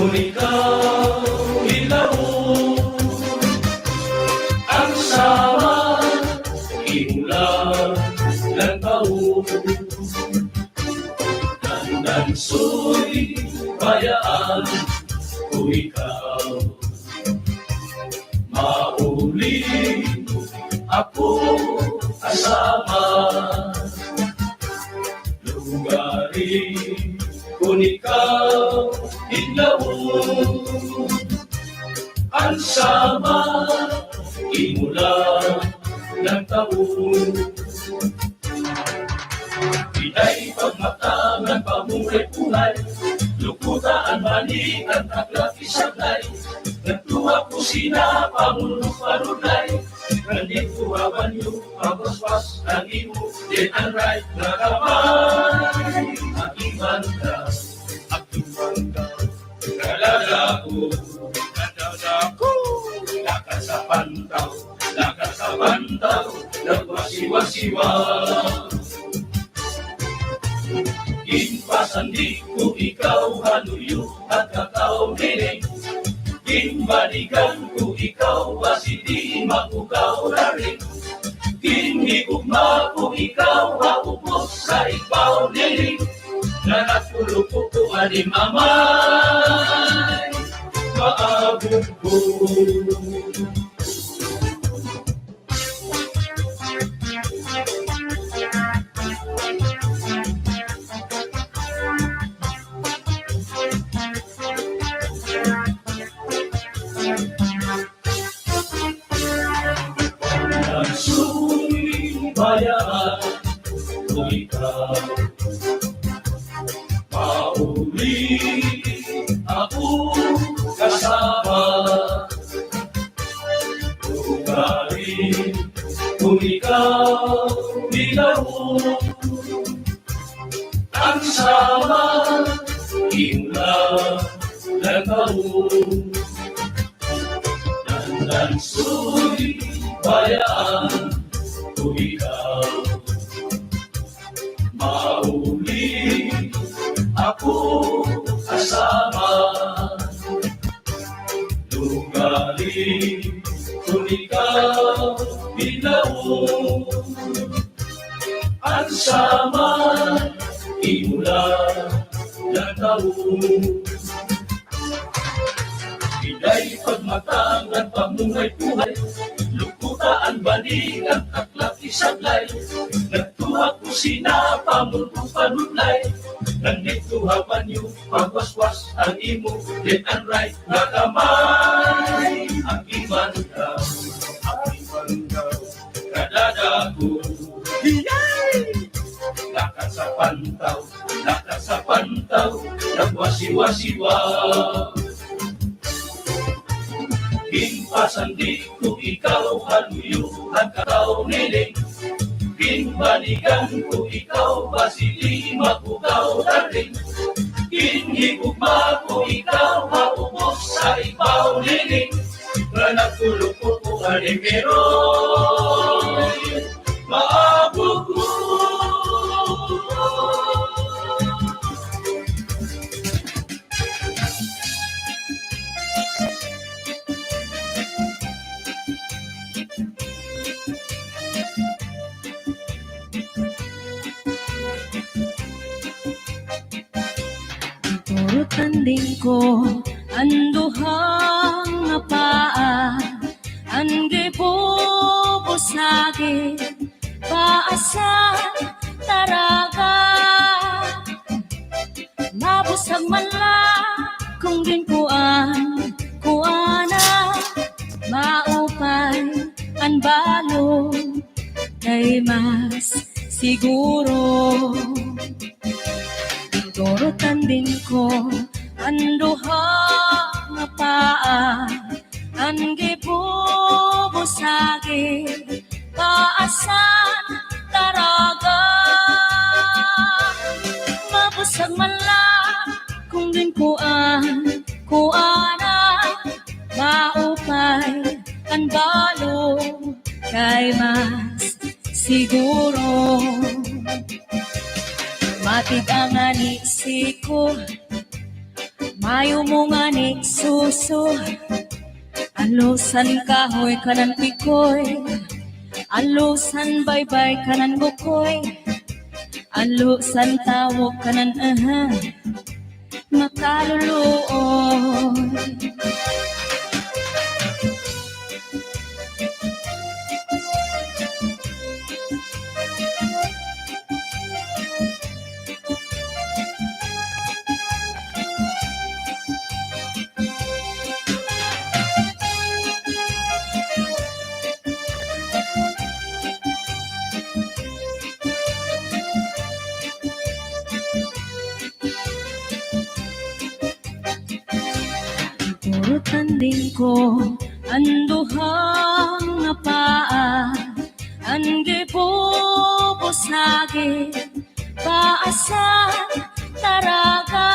kung ikaw ilaw, ang sama imulang ng tao. Dandan su'y bayaan kung ikaw mauli, ako kasama. Lugarin kung ikaw ilaw, ang sama imulang ng taon. Pinay pagmatangan pamuhay-puhay, lukutaan balikan taklat isablay. Nagtuwa po sina pamunong-parunay, nandito habanyo pagwaswas ng imo, din ang right na kamay. Aking banda, kalala ko, lakas sa pantaw, nagwasiwa-siwa. Inpasan di ko ikaw haluyo at kakao niling, inbalikan ko ikaw basi di makukaw na rin. Inigugma ko ikaw haupos sa ipaw niling, nanatulog ko anim amay, maabog ko. Bayaan kung ikaw mauli, ako kasama. Lugarin kung ikaw ilaw, ang sama imulang ng taon. Dandan su'y bayaan kung ikaw mauli, ako kasama. Lugarin kung ikaw ilaw, ang sama imulang ng taon. Pinay pagmatangan pamuhay-puhay, lukutaan balikan taklat isablay. Nagtuha ko sina pamunong-panunlay, nandito habanyo pagwaswas ang imo, din ang right na kamay. Ang imandaw, kadada ko, lakas sa pantaw, nagwasiwa-siwa. Inpasan di ko ikaw haluyo at kakao niling, inbalikan ko ikaw basi di makukaw na rin. Inigugma ko ikaw haupos sa ipaw niling, nanatulog ko animeroy, maabog mo. Tanding ko anduhang nga paa, angge bubusagi paasa taraga, mabusag man lang kung din kuana, maupay ang balo kay mas siguro. Turutan din ko anduha nga paa, angge bubusagi paasan taraga, mabusag man lang kung din kuana, maupay ang balo kay mas siguro. Matig ang anisi ko, Mayo mo nga ni suso, alusan kahoy kanan pikoy, alusan baybay kanan bukoy, alusan tawag kanan makaluluoy. Tanding ko anduhang nga paa, andi bubusagi paasan taraga,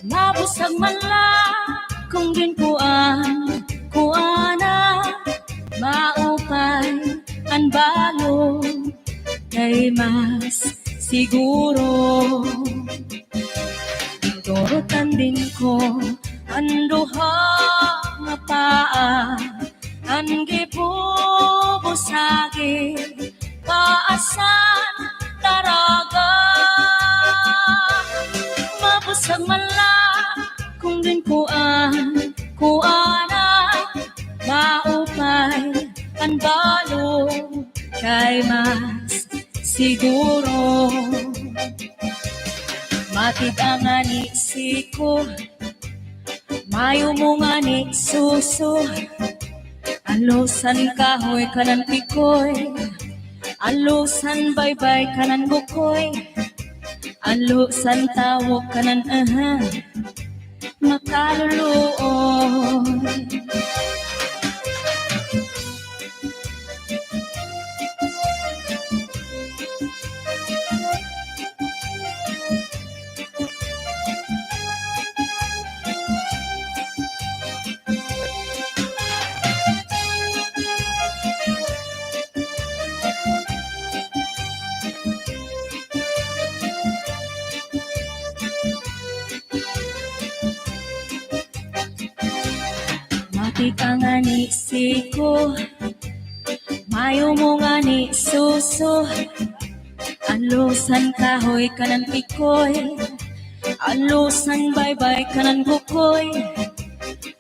mabusag man lang kung ginkuan kuana, maupay ang balong kay mas siguro. Dorotan din ko anduha nga paa, anggi bubusagi paasan taraga, mabusag man lang kung din kuana, maupay ang balong kay mas siguro. Matid ang anisi ko, mayo mo nga ni suso, alusan kahoy kanan pikoy, alusan baybay kanan bukoy, alusan tawag kanan makaluluoy. Matik ang anisi ko, mayo mo nga ni suso, alusan kahoy kanan pikoy, alusan baybay kanan bukoy,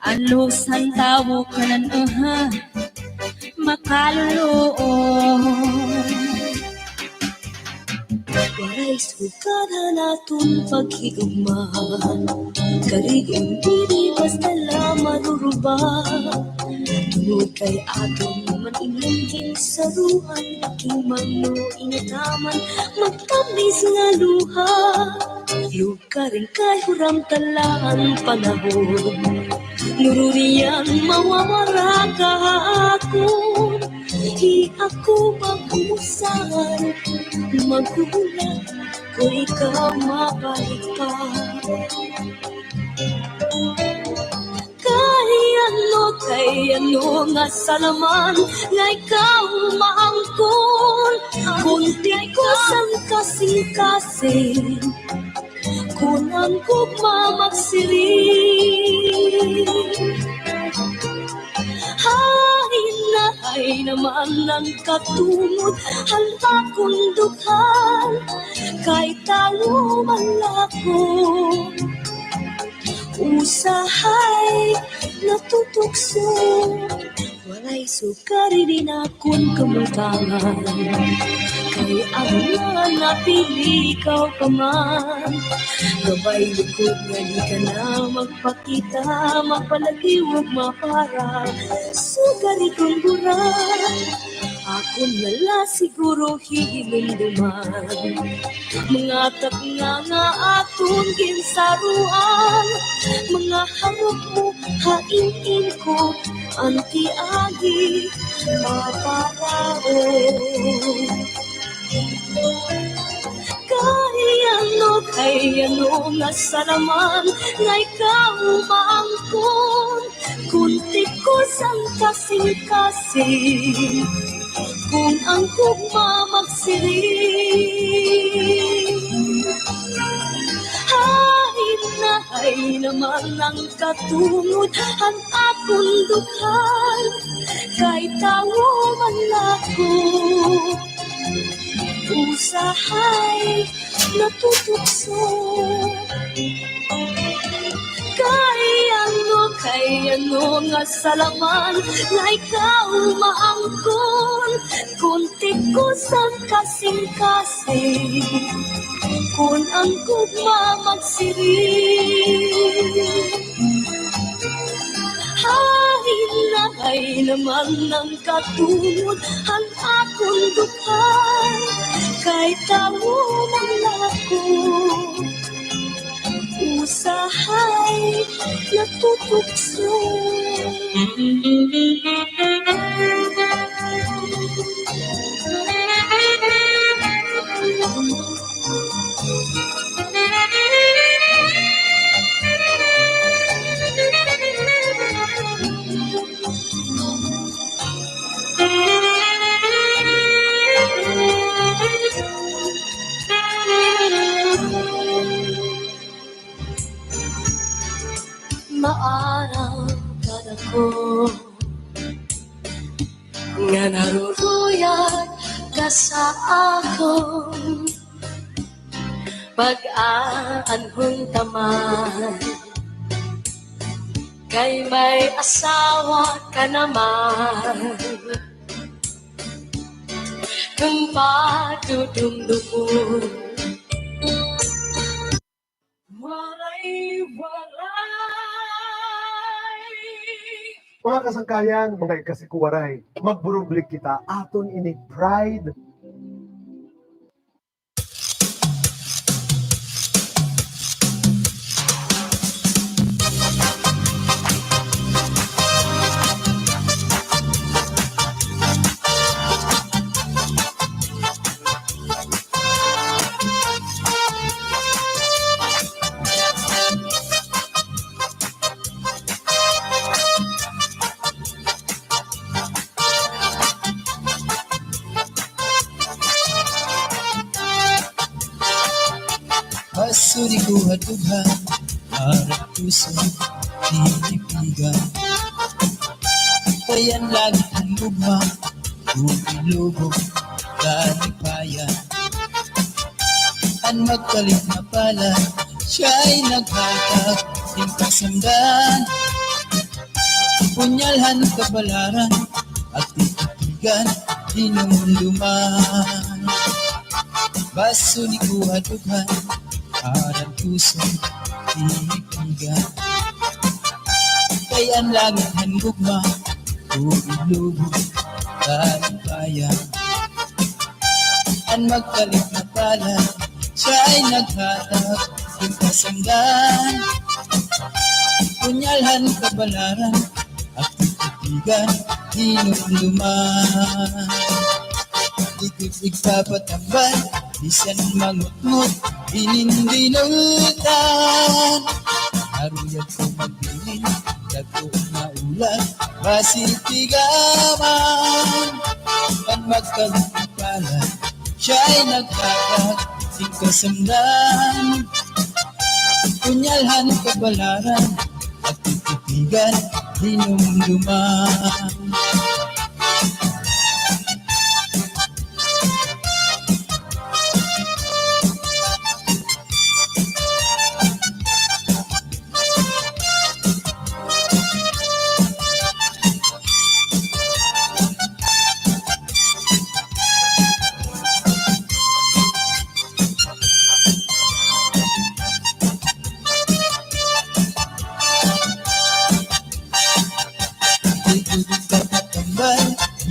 alusan tawo kanan makaluluoy. Walay sugada naton paghigugmahan, kaligong dili basta maduruba, tungod kay atong man imong saruhan, aking mano inataman magtamis nga luha, lugaring kay huram talaan panahon, nururiyan mawawara kahapon, di ako mag-umusan, maghuhulat ko ikaw mabalik pa. Kay ano nga salaman nga ikaw maangkon, kunti ko sang kasing-kasing, kunang gugma magsiring. Ay naman ng katungod, hala kong dughan, kay talo man ako. Usahay natutukso, walay sukari din akong kamutangan, kay ang mga napili ikaw pa man. Gabay likod nga di ka na magpakita, mapalagiwag mapara, sukari kong buran, ako nala siguro hinumduman. Mga takna nga atong ginsaruan, mga harap mo hain-in ko, anti-agi maparaon. Kay ano nga salaman nga ikaw maangkon, kunti ko sang kasing-kasing, kung ang gugma magsiring. Ay naman ang katungod ang akong dukhan kay tawo man ako usahay natutukso kay ano nga salaman nga ikaw maangkon kung tikusan kasing-kasing kung ang gugma magsiring Hain naman ng katungod ang akong dukhan kay tawo man ako usahay natutukso maaraw ka ako nga naruruyag ka sa akong pag-aanhong taman kay may asawa ka naman kung patudumdumon Mga kasangkayang, mga ikasikuwaray, magburublik kita aton inig pride. Pasuri ko hadughan, harap puso, tinipigan. Payan lagi ang lugma, lumilubog, kalipayan. Ang magkalit na pala, siya'y naghatag, yung kasamdan. Punyalhan kabalaran, at titigan, inumuluman. Pasuri ko hadughan, harap puso, tinipigan. Kaya ang langit ng gugma, ilubog, kalipayan. Ang magkalit na pala, siya ay naghatag, yung kasanggan. Punyalhan kabalaran, at titigan, inumluman. Ikot-ik papatambal, bisan mangutmut, inindinutan. Haruyag ko magbilin, dagko na ulan, masitigaman. Ang magkagumpalan, siya'y nagkakag, sing kasamdan. Punyalhan kabalaran, at titigan, hinumluman.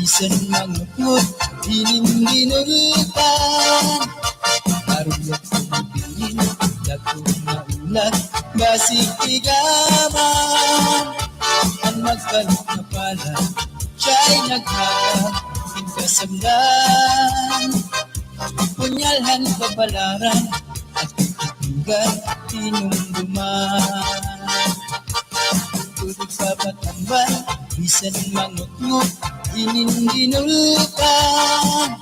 Bisan mangutmut, inindinutan. Haruyag ko magbilin, dagko na ulan, masitigaman. Ang magkalit na pala, siya'y naghatag, yung kasamdan. Punyalhan kabalaran, at titigan, inumduman. Tulog sa patambal, bisan mangutmut, inindinutan.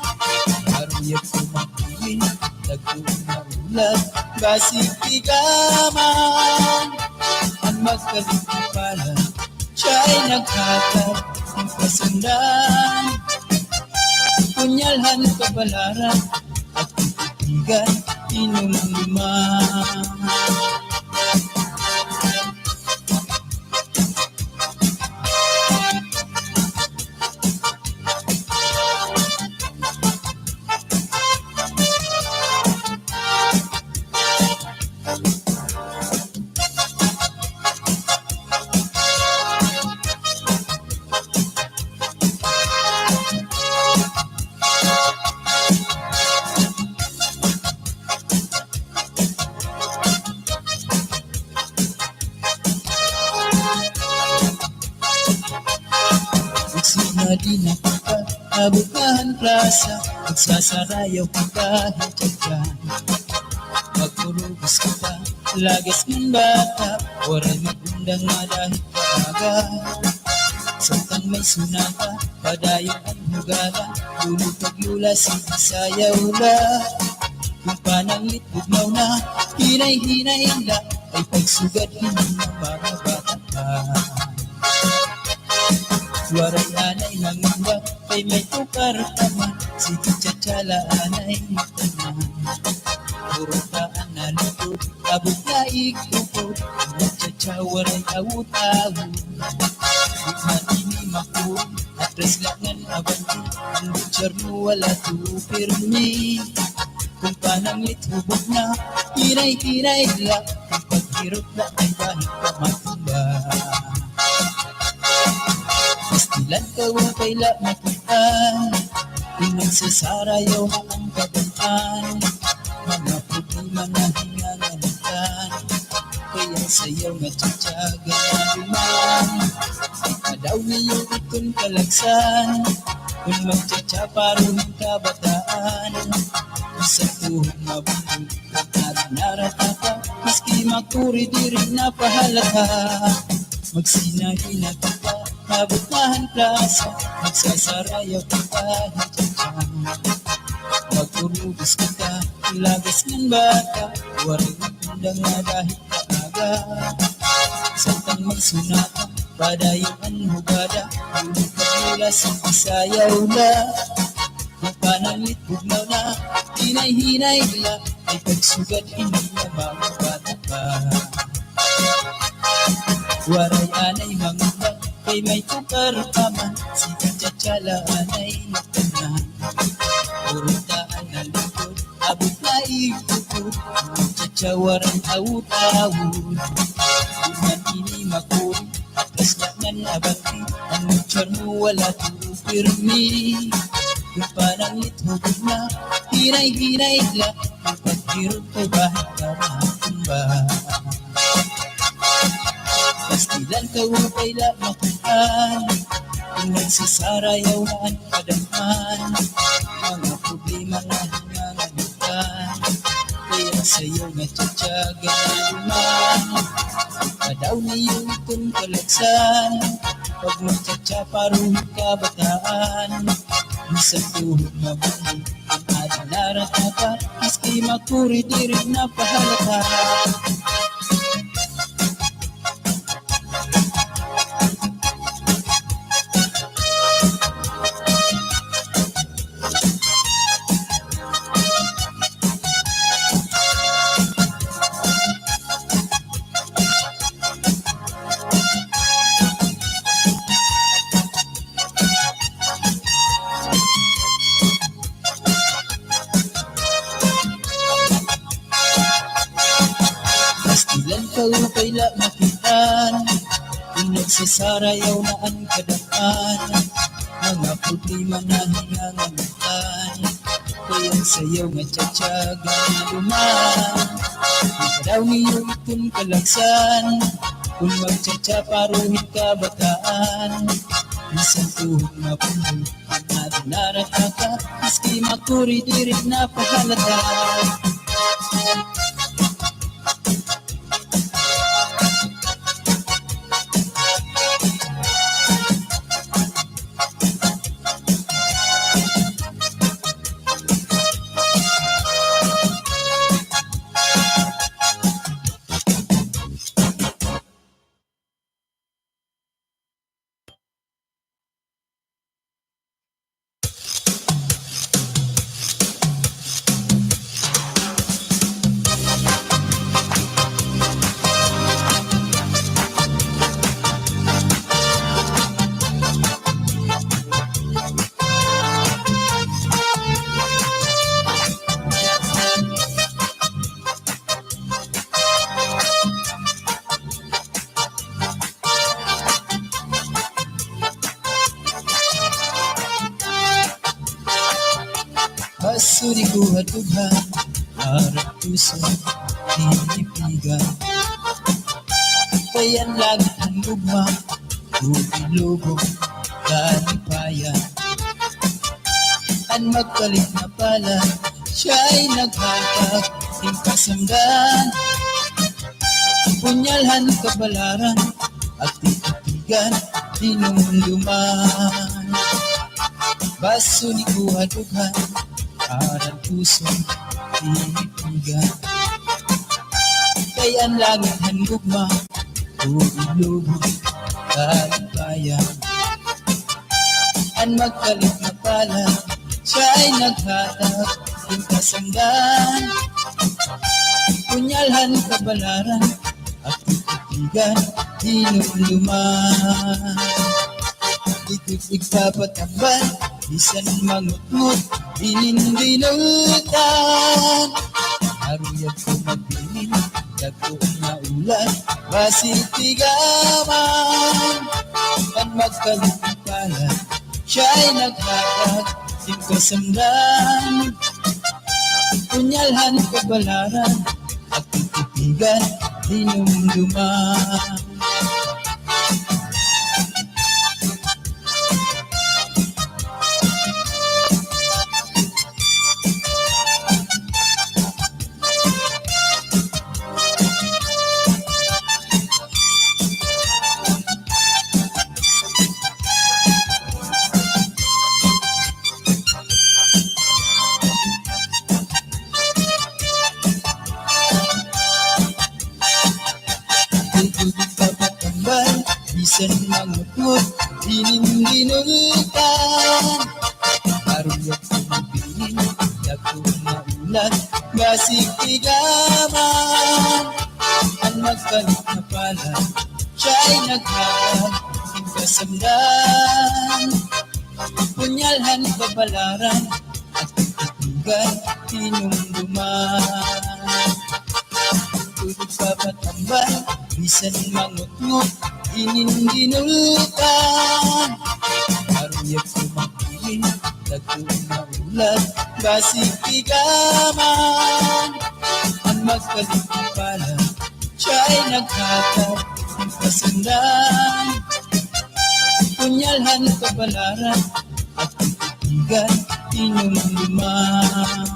Haruyag ko magbilin, dagko na ulan, masitigaman. magkalit na pala, siya ay naghatag ng kasundan. Punyalhan, kabalaran, at titigan, inulima. Di na kita, abukahan plaza, magsasarayaw ka kahit dyan. Magpurubos kita, lagas ng bata, waray magundang nga dahil kaaga. Sultan may sunata, padayon ang hugada, lulog paglula, sayaw la. Kung panangit, bugnaw na, hinay-hinay la, ay pagsugad hindi na mga bata pa. Waray anay mangamba, kay may tukar taman, sige tsatsala anay taman. Purutaan na lupod, abot na ikupod, tsatsa waray awut-awut. Bukman ini makun, at reslangan abanti, ang butcher mo wala tupirmi. Kung pananglit hubog na, hinay-hinay la, kung paghirot na ay bahit pa matumba. Pastilan ka ang kaila makitaan, kung nagsasarayaw na ang kabantaan, mga problema na hinganganitan, kaya sayaw na tsatsaga na luman. Ikaw niyo itong kalagsan, kung magtsatsaparuhin kabataan, sa tuhog mabulog, narinarata ka, maski makuri di rin napahalata. Magsinahin na kita, mabutahan plaza, magsasarayaw ka kahit dyan. Magpurubos kita, ilagas ng bata, waring magundang nga dahil kaaga. Santang may sunata, padayon ang hugada, hulog ka mula sa isayaw na. Kung pananglit bugnaw na, hinay-hinay la, ay pagsugad hindi na mga bata pa. Waray anay mangamba, kay may tukar paman, sige tsatsala anay nagtanan. Purutaan na lupod, abot na ikupod, tsatsa waray awut-awut. Bukman ini makuri, at kasyanan abanti, ang butcher mo wala tupirmi. Kung pananglit hubog na, hinay-hinay la, kung paghirot ay bahit ka matumba. Pastilan ka upay la makitaan, kung nagsasarayaw na ang kadamhan, mga problema na hinganganitan, kaya sa'yo nga tsatsaga na luman. Padaw niyo itong kalagsan, pag magtsatsaparuhin kabataan, isang tuhog mabulog, ang adalarata ka, maski makuri di rin napahalata. Pastilan ka upay la makitaan, kung nagsasarayaw na ang kadampan, mga problema na hinganganitan, kaya sayaw nga tsatsaga na luman. Ikaw niyo itong kalagsan, kung magtsatsaparuhin kabataan, isang tuhog na puno, ang narinarata ka, maski makuri di rin napahalata. Basuri ko hadughan, harap puso, tinipigan. Kayan langit ang lugma, lubog-lubog, kalipayan. Ang magkalit na pala, siya'y naghatag, kasamdan. Punyalhan kabalaran, at titigan, dinumduman. Basuri ko hadughan, harap puso, tinipigan. Kayan langit ang lugma, lubog-lubog, kalipayan. Ang magkalit na pala, siya'y naghatag, kasamdan. Punyalhan kabalaran, at titigan, dinumduman. Dito'y igpapatambal, bisan mangutngot, dinindinutan. Naruyag ko magpilin, dagko na ulan, masitigaman. Ang magkalit na pala, siya'y naghatag, kasamdan. Punyalhan kabalaran, at titigan, dinumduman. Papatambal, bisan mangutngot, dinindinutan. Naruyag ko magpilin, dagko na ulan, masitigaman. Ang magkalit na pala, siya'y naghatag, kasamdan. Punyalhan kabalaran, at titigan, dinumduman. Tulog papatambal, bisan mangutngot, dinindinutan. Naruyag ko magpilin, dagko na ulan, masitigaman. Ang magkalit na pala, siya'y naghatag, kasamdan. Punyalhan kabalaran, at titigan, dinumduman.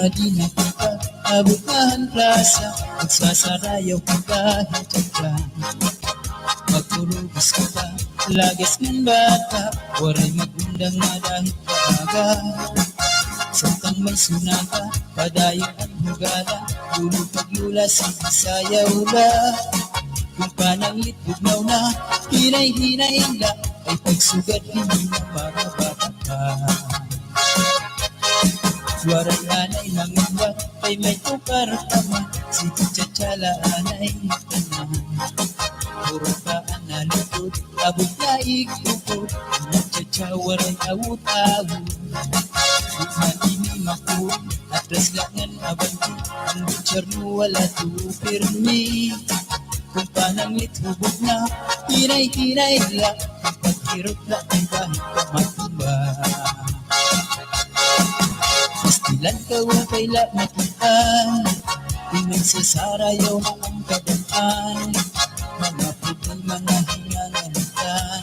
na di nakita, abukahan plaza, magsasarayaw ka kahit dyan. Magpurugis ka pa, lagas ng bata, waray magundang na dahil kaaga. Samtang may sunata, padayon ang hugala, lulog paglula sa sayaw la. Kung pananglit bugnaw na, hinay-hinay la, ay pagsugat hindi na para bata ka. Suarang anay nangibat, ay may tukar tama, si Tchatsala anay tanan. Puro pa analukod, abot na ikukod, nagtsatsawaray awut-awut. Bukman inimakod, atras langan abanti, ang butcher mo wala tupirmi. Kung pananglit hubog na, hinay-hinay la, ang paghirot na ay bahit ka matumba. Pastilan ka wakayla makitaan, pinagsasarayaw mo ang kadaan. Mga puti mga hinanganitan,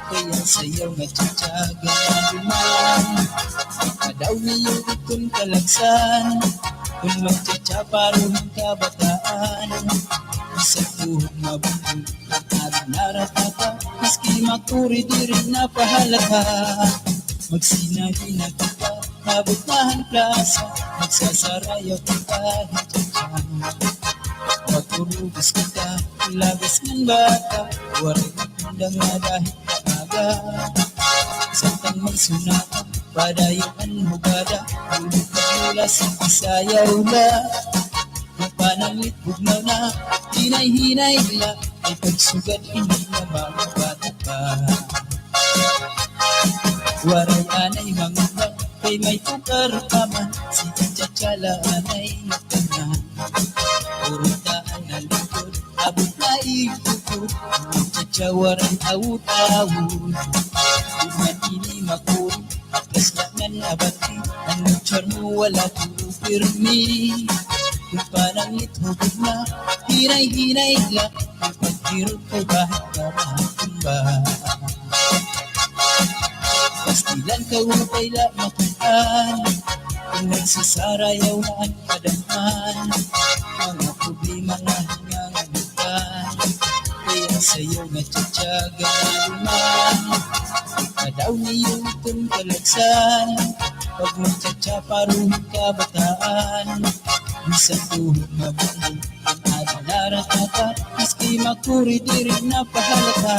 kaya sayaw nagtsatsaga na duman. Padaw niyo itong kalagsan, kung magtsatsaparo ng kabataan. Sa tuhog mabundol, at naratata, maski makuri di rin napahalata. Magsinabi na kita, nabutahan plaza, magsasarayaw ka kahit dyan. Magpurugos kita, lagas ng bata, waray Sundang nga dahil maaga Santang magsunatan Padayuan hugada Ulog na mula sa isayaw na Ang pananglit bugnaw na Hinay-hinay nila Ay pagsugat hindi na mamabata pa Waray anay mangundang Kay may tukar pa man Si Chanchala anay nagtanan Urutaan na likod Abot na ikukod Ang Chachawaray awut-awut Uman ini makuri Atlas laknan abati Ang nagchar mo wala turo pirmi Kung panangit hugod na Hinay-hinay lang Ang paghirot ko bahit ka mahatumba Pastilan ka upay la makutan Kung nagsasarayaw na ang kadamhan Mga problema nga hinganganitan Kaya sa'yo nga tiyatyaga na luman Ikadaw niyong itong kalagsan Pag magtsatsa paruhin ka bataan Minsan tuhod mabuhay Ang adalarat natat Miski makuri di rin napahalata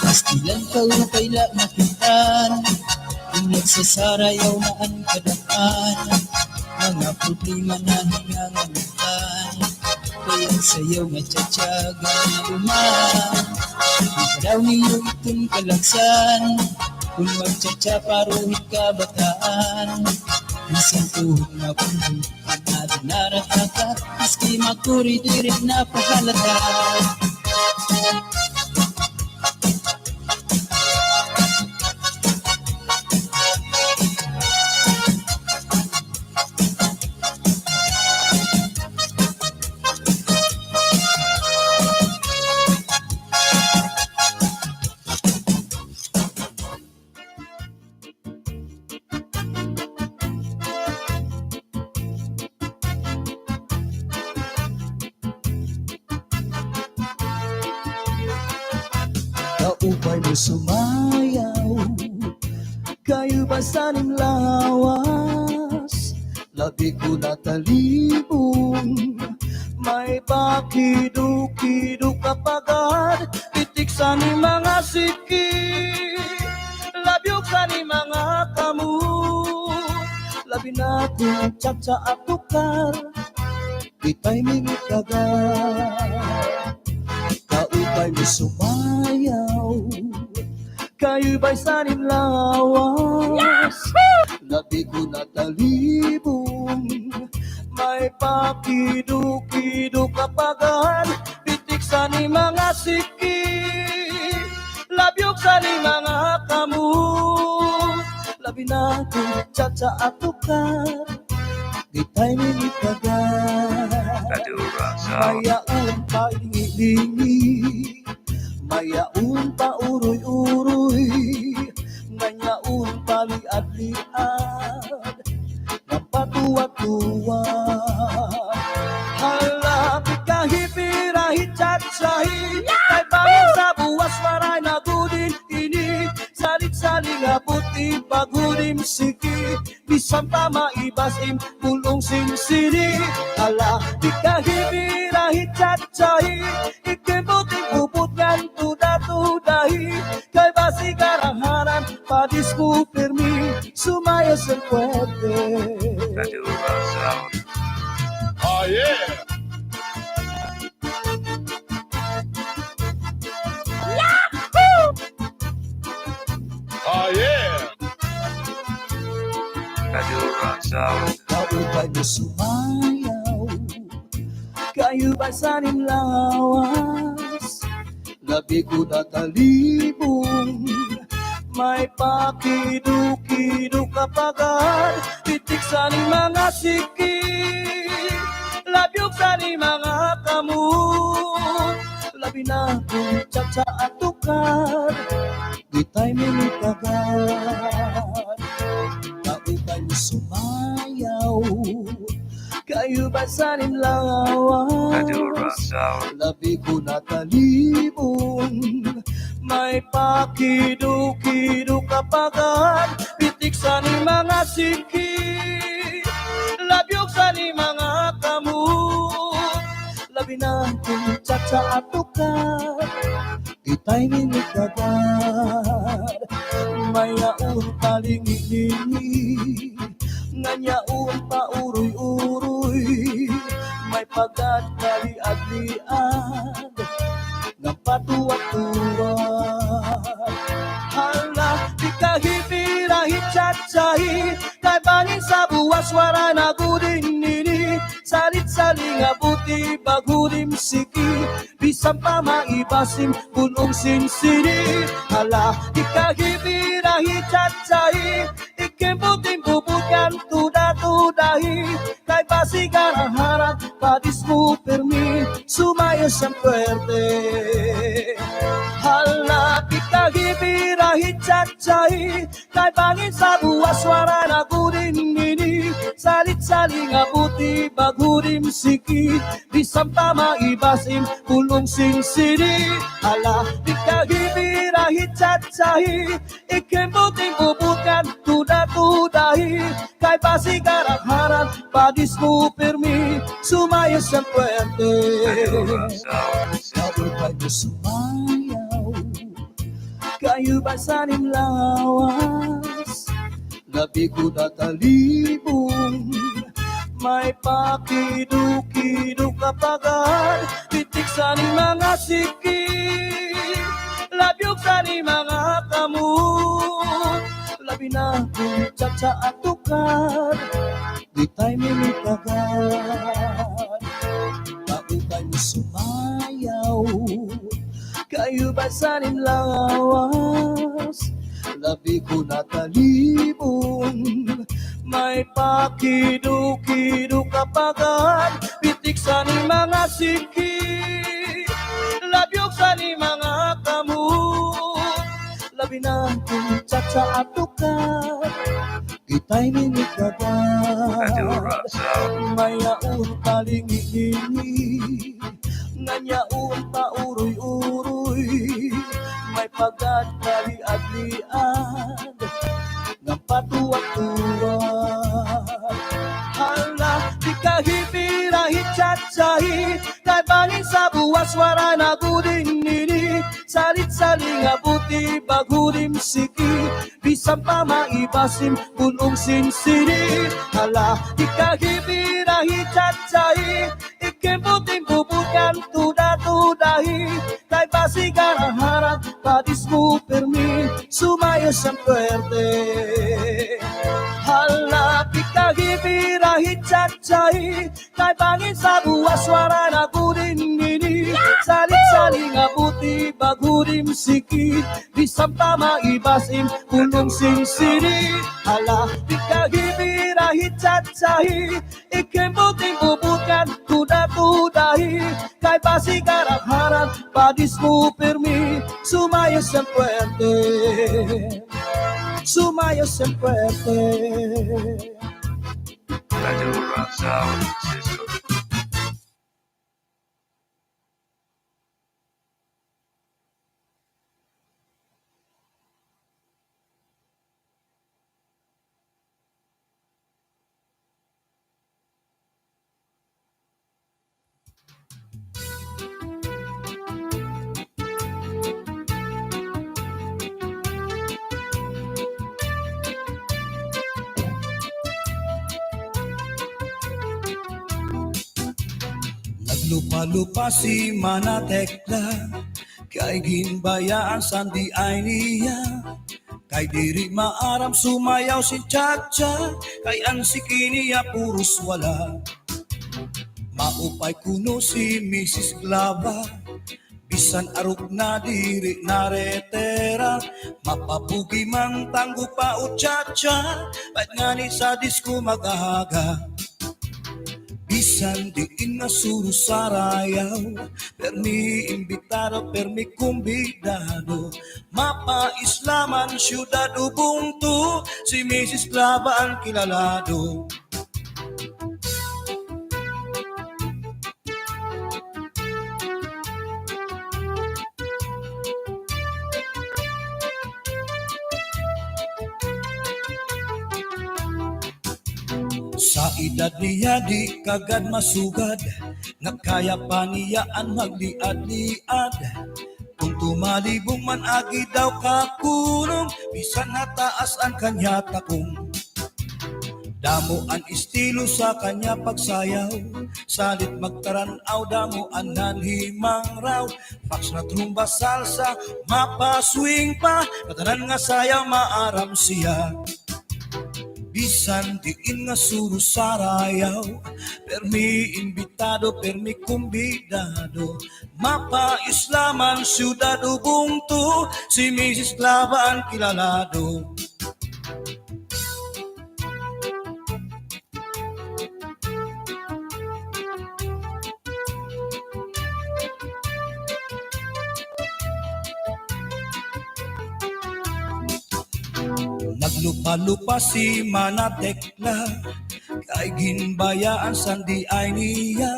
Pastilan ka upay la makitan Kung nagsasarayaw na ang kadaan Mga problema na hinganganitan Kaya sa'yo nga tiyatyaga na luman Ikadaw niyo itong kalagsan Kung magtsatsa paruhin ka bataan Minsan tuhod mabuhay Ang adinarata Miski makuri di rin napahalata Kaupay mo sumayaw Kayo ba sanim lawas Labi ko natalibong May pakido-kido kapagad Titik sa ni mga siki Labyog sa ni mga kamu Labi na kong tsa at tukar Itay mingit kagad Kaupay mo sumayaw Kayo ba'y sanim lawas Labi ko natalibong May pakido-kido kapagad Pitik sa ni mga siki Labyog sa ni mga kamu Labi na kong tsa at tukar Itay mingit kagad Mayaon pa lingi-lingi Mayaon pa uroy-uroy Nanyaon pa liad-liad Napatuwa-tuwa Halapit kahipirahit chat-sahi Ay bangin sa buwas maray na gudin ini Salit-saling aputi pagudim siki Bisan pa maibasim pulong sinsini Halapit kahipirahit chat-sahi Ikibuting upot ngan tuda-tudahi Kay basi karanganan padisku pirmi Sumaya sa puwede Oh yeah! Oh yeah! Kaupay mo sumayaw Kayo ba sanim lawas Labi ko natalibong May pakido-kido kapagad Pitik sa ni mga siki Labyog sa ni mga kamu labi na kung tsa at tukar, di tayo minitagan. Kaupay mo sumayaw, kayo ba sa nimlawas? Labi ko na talibon, may pakido-kido kapagan, pitik sa ni mga siki, labyog sa ni mga kamu, labi na kung tsa at tukar, itay minitagan. Mayaon talingi-lingi, nganyaon pa uroy-uroy, may pagad kaliad-liad, ng patuwat-tuwat. Hala, di kahipirahi tsatsahi, kay bangin sa buwas wara na gudin nini, salit-saling abuti bagudim siki, bisan pa maibasim punong sinsini. Hala, di kahipirahi tsatsahi, ikimbuting bubukan tuda-tudahi, kay basigan ang harap padis mo permi, sumayo sa puwerte. Hala, di kahipirahi tsatsahi, kay bangin sa buwas wara na gudin nini, salit-saling abuti bagudim siki, bisan pa maibasim pulong sinsini. Hala, di kahipirahi tsatsahi, ikimbuting bubukan tuda-tudahi, kay basigan ang harap padis mo permi, sumayo sa puwerte. Sabi kayo sumayaw, kayo ba sa nimlawas? Labi ko na talibong, may pakido-kido kapagan, pitik sa ni mga siki, labyog sa ni mga kamu, labi na kung tsa at tukar, di tayo minitagan. Kaupay mo sumayaw, kayo ba sa nimlawas? Labi ko na talibong, may pakido-kido kapagan, pitik sa ni mga siki, labyog sa ni mga kamu, labi na kung tsa at tukar, itay minitagan. Mayaon talingi-lingi, nganyaon pa uroy-uroy, may pagad kaliad-liad, ng patuwat-tuwat. Hala, di kahipirahi tsatsahi, kay bangin sa buwas wara na gudin nini, salit-saling abuti bagudim siki, bisan pa maibasim punong sinsini. Hala, di kahipirahi tsatsahi, ikimbuting bubukan tuda-tudahi, kay basigan ang harap padis mo permi, sumayo sa puwerte. Hala, di kahipirahi tsatsahi, kay bangin sa buwas wara na gudin nini, salit-saling abuti bagudim siki, bisan pa maibasim punong sinsini. Hala, di kahipirahi tsatsahi, ikimbuting bubukan tuda-tudahi, kay basigan ang harap padis mo permi, sumayo sa puwerte, sumayo sa puwerte. Lupa-lupa si Manatekla, kay ginbayaan sandi ay niya, kay diri maaram sumayaw si Chacha, kay ang sikiniya puros wala. Maupay kuno si Mrs. Glava, bisan aruk na diri naretera, mapapugi mang tanggo pa o Chacha, ba't nga ni sa disco magahaga. Bisan diin nga surusarayaw, permi imbitado, permi kumbidado. Mapa-islaman, syudad ubungtu, si Mrs. Clava ang kilalado. Sa edad niya di kagad masugad, nga kaya pa niyaan magliad-liad. Kung tumalibong man agi daw kakunong, bisan nataas ang kanya takong. Damo ang estilo sa kanya pagsayaw, salit magtaranaw, damo ang nanhimang raw. Fax na trumba salsa, mapaswing pa, katanan nga sayaw maaram siya. Bisan diin nga surusarayaw, permi imbitado, permi kumbidado. Mapa-islaman, syudad ubungtu, si Mrs. Clava ang kilalado. Naglupa-lupa si Manatekla, kay ginbayaan sandi ay niya.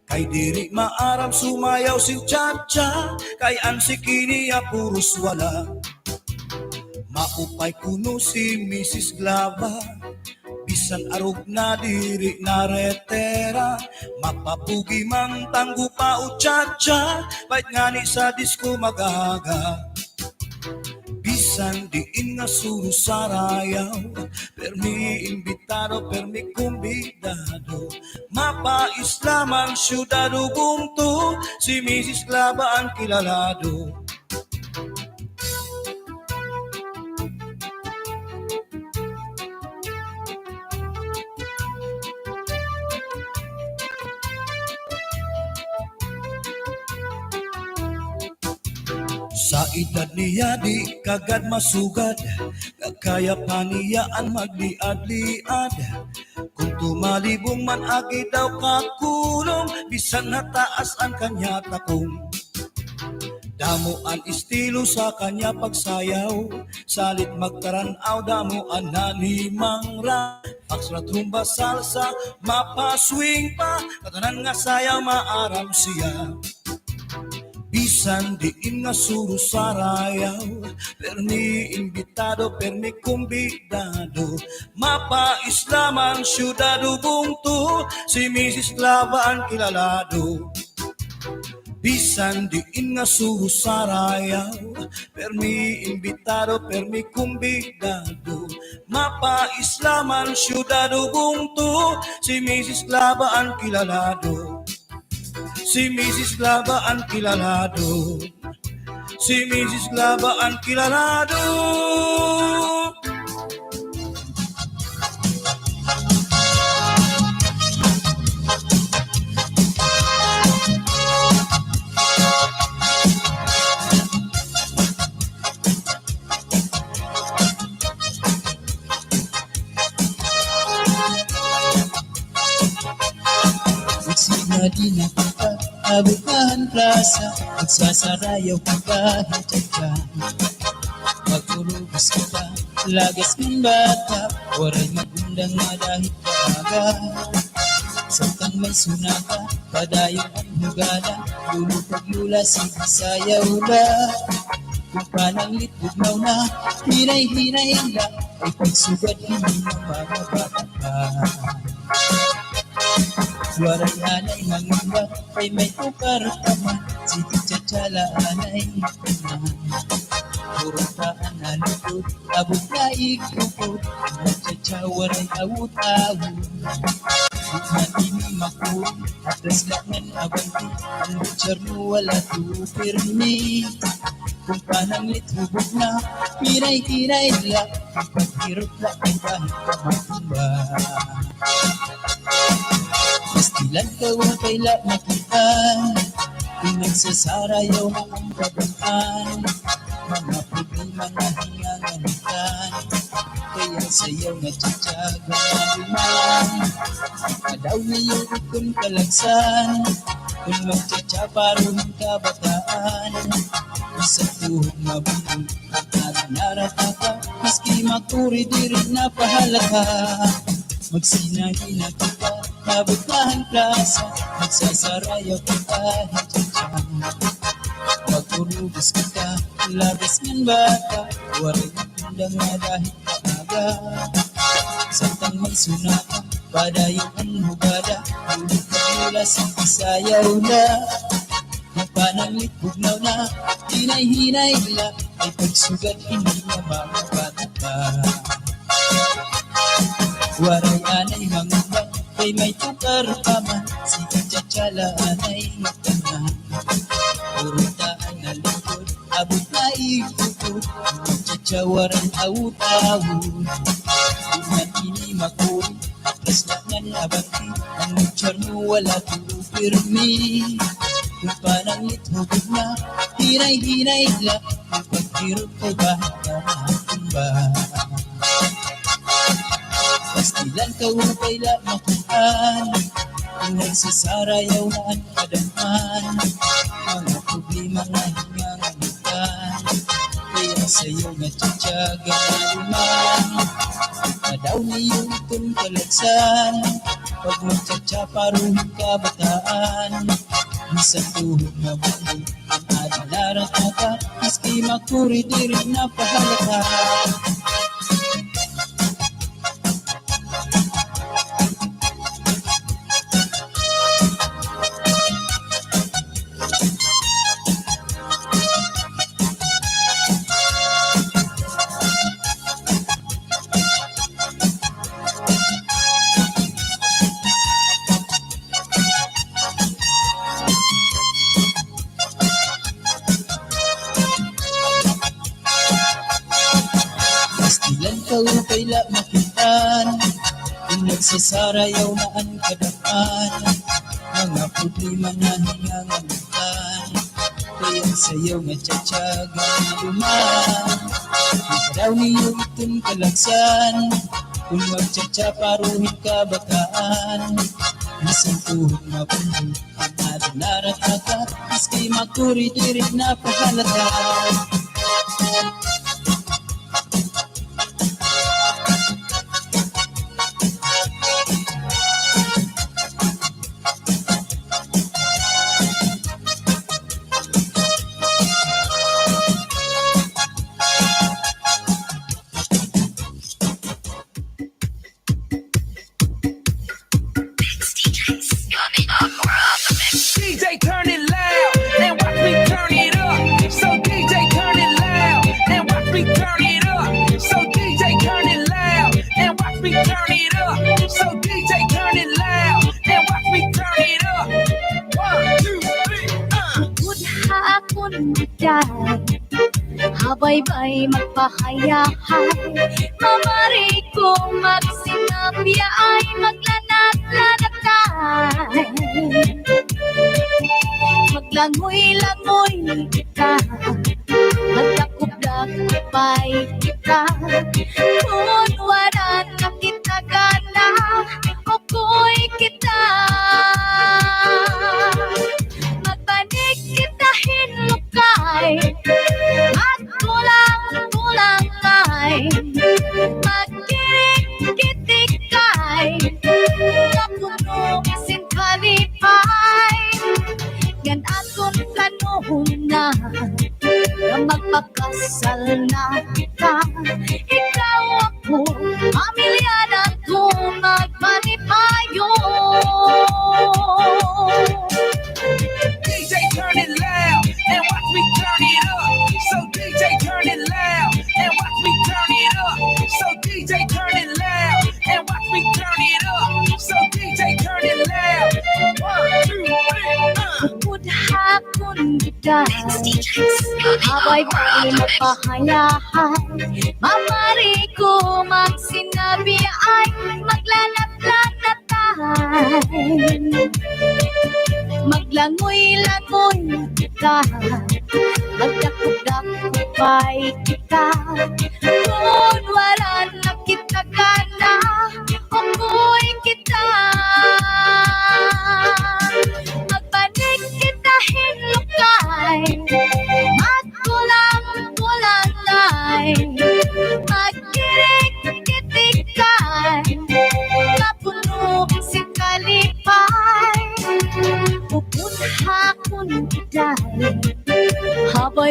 Kay diri maaram sumayaw si Chacha, kay ansiki niya puros wala. Maupay kuno si Mrs. Clava, bisan arog na diri na retera. Mapapugi mang tanggo pa o Chacha, bait ngani sa disco magaga. Bisan diin nga surusarayaw, permi imbitado, permi kumbidado. Mapa-islaman, syudad ubungtu, si Mrs. Clava ang kilalado. Sa edad niya di kagad masugad, kaya pa niyaan magliad-liad. Kung tumalibong man agi daw kakulong, bisan nataas ang kanya takong. Damo ang estilo sa kanya pagsayaw, salit magtaranaw, damo ang nanimang ra. Fax na trumba salsa, mapaswing pa, katanan nga sayaw maaram siya. Bisan diin nga surusarayaw, permi imbitado, permi kumbidado. Mapa-islaman, syudad ubungtu, si Mrs. Clava ang kilalado. Bisan diin nga surusarayaw, permi imbitado, permi kumbidado. Mapa-islaman, syudad ubungtu, si Mrs. Clava ang kilalado. Si Mrs. Clava ang kilalado, si Mrs. Clava ang kilalado. Na di nakita, abukahan plaza, magsasarayaw ka kahit dyan. Magulubos kita, lagas ng bata, waray magundang madahit ka aga. Samtang may sunata, padayong ang hugala, lulupag-lula si Bisayaw la. Kung panang litbugnaw na, hinay-hinay lang, ay pagsugad hindi ng mga bata ka. Waray anay mangamba, kay may tukar kaman, si Chacha anay kaman. Purong taan na lupot, abot na ikupot, Chacha waray awut-awut. Bukman ini makur, atas langan abanti, ang butcher mo wala tupirmi. Kung panang litubog na, hinay-hinay lang, ang paghirap lang ang kahit pamatumba. Pastilan ka o kaila makita, pinagsasarayaw na ang kabantaan. Mga problema na hinganganitan, kaya Kaya sa'yo natsatsyaga na lumayan. Madaw niyo kung kalagsan, kung magtsatsa paruhin kabataan. Sa tuhog mabulong at narataka, maski makuri di rin napahalata. Magsinabi na kita, kabutahan plasa, magsasarayaw kita, hitsatsa. Magpurubos kita, labas ng bata, waray matundang na dahil maaga. Santang may sunata, padayon ang hubada, ulit na mula sa isayaw na. Yung panangit bugnaw na, hinay-hinay la, ay pagsugat hindi na makabata pa. Waray anay mangumban, kay may tukar pa man, si Kachatsala anay magtanan. Urutaan na likod, abot na ikukod, magtsatsawaran awut-awut. Uman ini makuri, atras na nanabati, ang mutsar mo wala pirmi. Kung panangit hubog na, hinay-hinay la, ang pagkirot kay bahat ka mahatumba. Pastilan ka upay la makuhan, kung nagsasarayaw na ang kadaman. Mga problema na hinganganitan, kaya sa'yo natsatsyaga na luman. Madaw niyo itong kalagsan, pag magtsatsa paruhin kabataan. Sa tuhog na buhay, ang adalarat na ka, maski makuri di rin napahalata. Pastilan ka upay la makitan, kung nagsasarayaw na ang kadapan. Mga problema na hinganganitan, kaya sa'yo natsatsyaga na luman. Ikaw niyo itong kalagsan, kung magtsatsa paruhin kabataan. Isang tuhog mabundol, ang adalarat na ka, maski makuri di rin napahalata. DJ turn it loud and watch me turn it up. So DJ turn it loud and watch me turn it up. So DJ turn it loud and watch me turn it up. So DJ turn it loud and watch me turn it up. 1, 2, 3, Bukod hapon biday, habay-bay magpahayahay. Mamari kong magsinapya ay maglanat-lanatay. Maglangoy-langoy kita, magdakop-dakopay kita. Kung wala na kita gana, ako'y kita. Magbanig kita hinukay, magtulang-tulangay. Magkirik-kitikay, kapunong sinkalipay. Yan aton planuhon na magpakasal na kita. Ikaw ako, pamilya na to magmanipayo. DJ turn it loud and watch me turn it up. So DJ turn it loud and watch me turn it up. So DJ turn it loud and watch me turn it up. So DJ turn it loud. 1, 2, 3, Bukod hapon biday, habay-bay magpahayahay. Mamari ko magsinabi ay maglanat-lanatay. Maglangoy-langoy kita, magdakop-dakopay kita. Kung wala na kita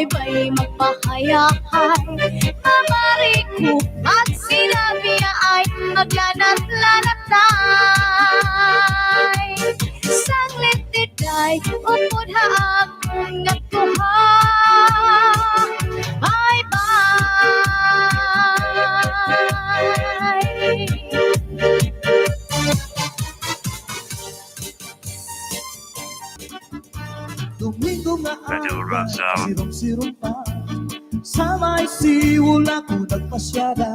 bay magpahayahay. Mamari ko at sinabi ay maglanat-lanatay. Sanglit diday, upod haakong natuha. Bye-bye. Domingo nga araw, sirong-sirong pa. Sa may siwul ako nagpasyada.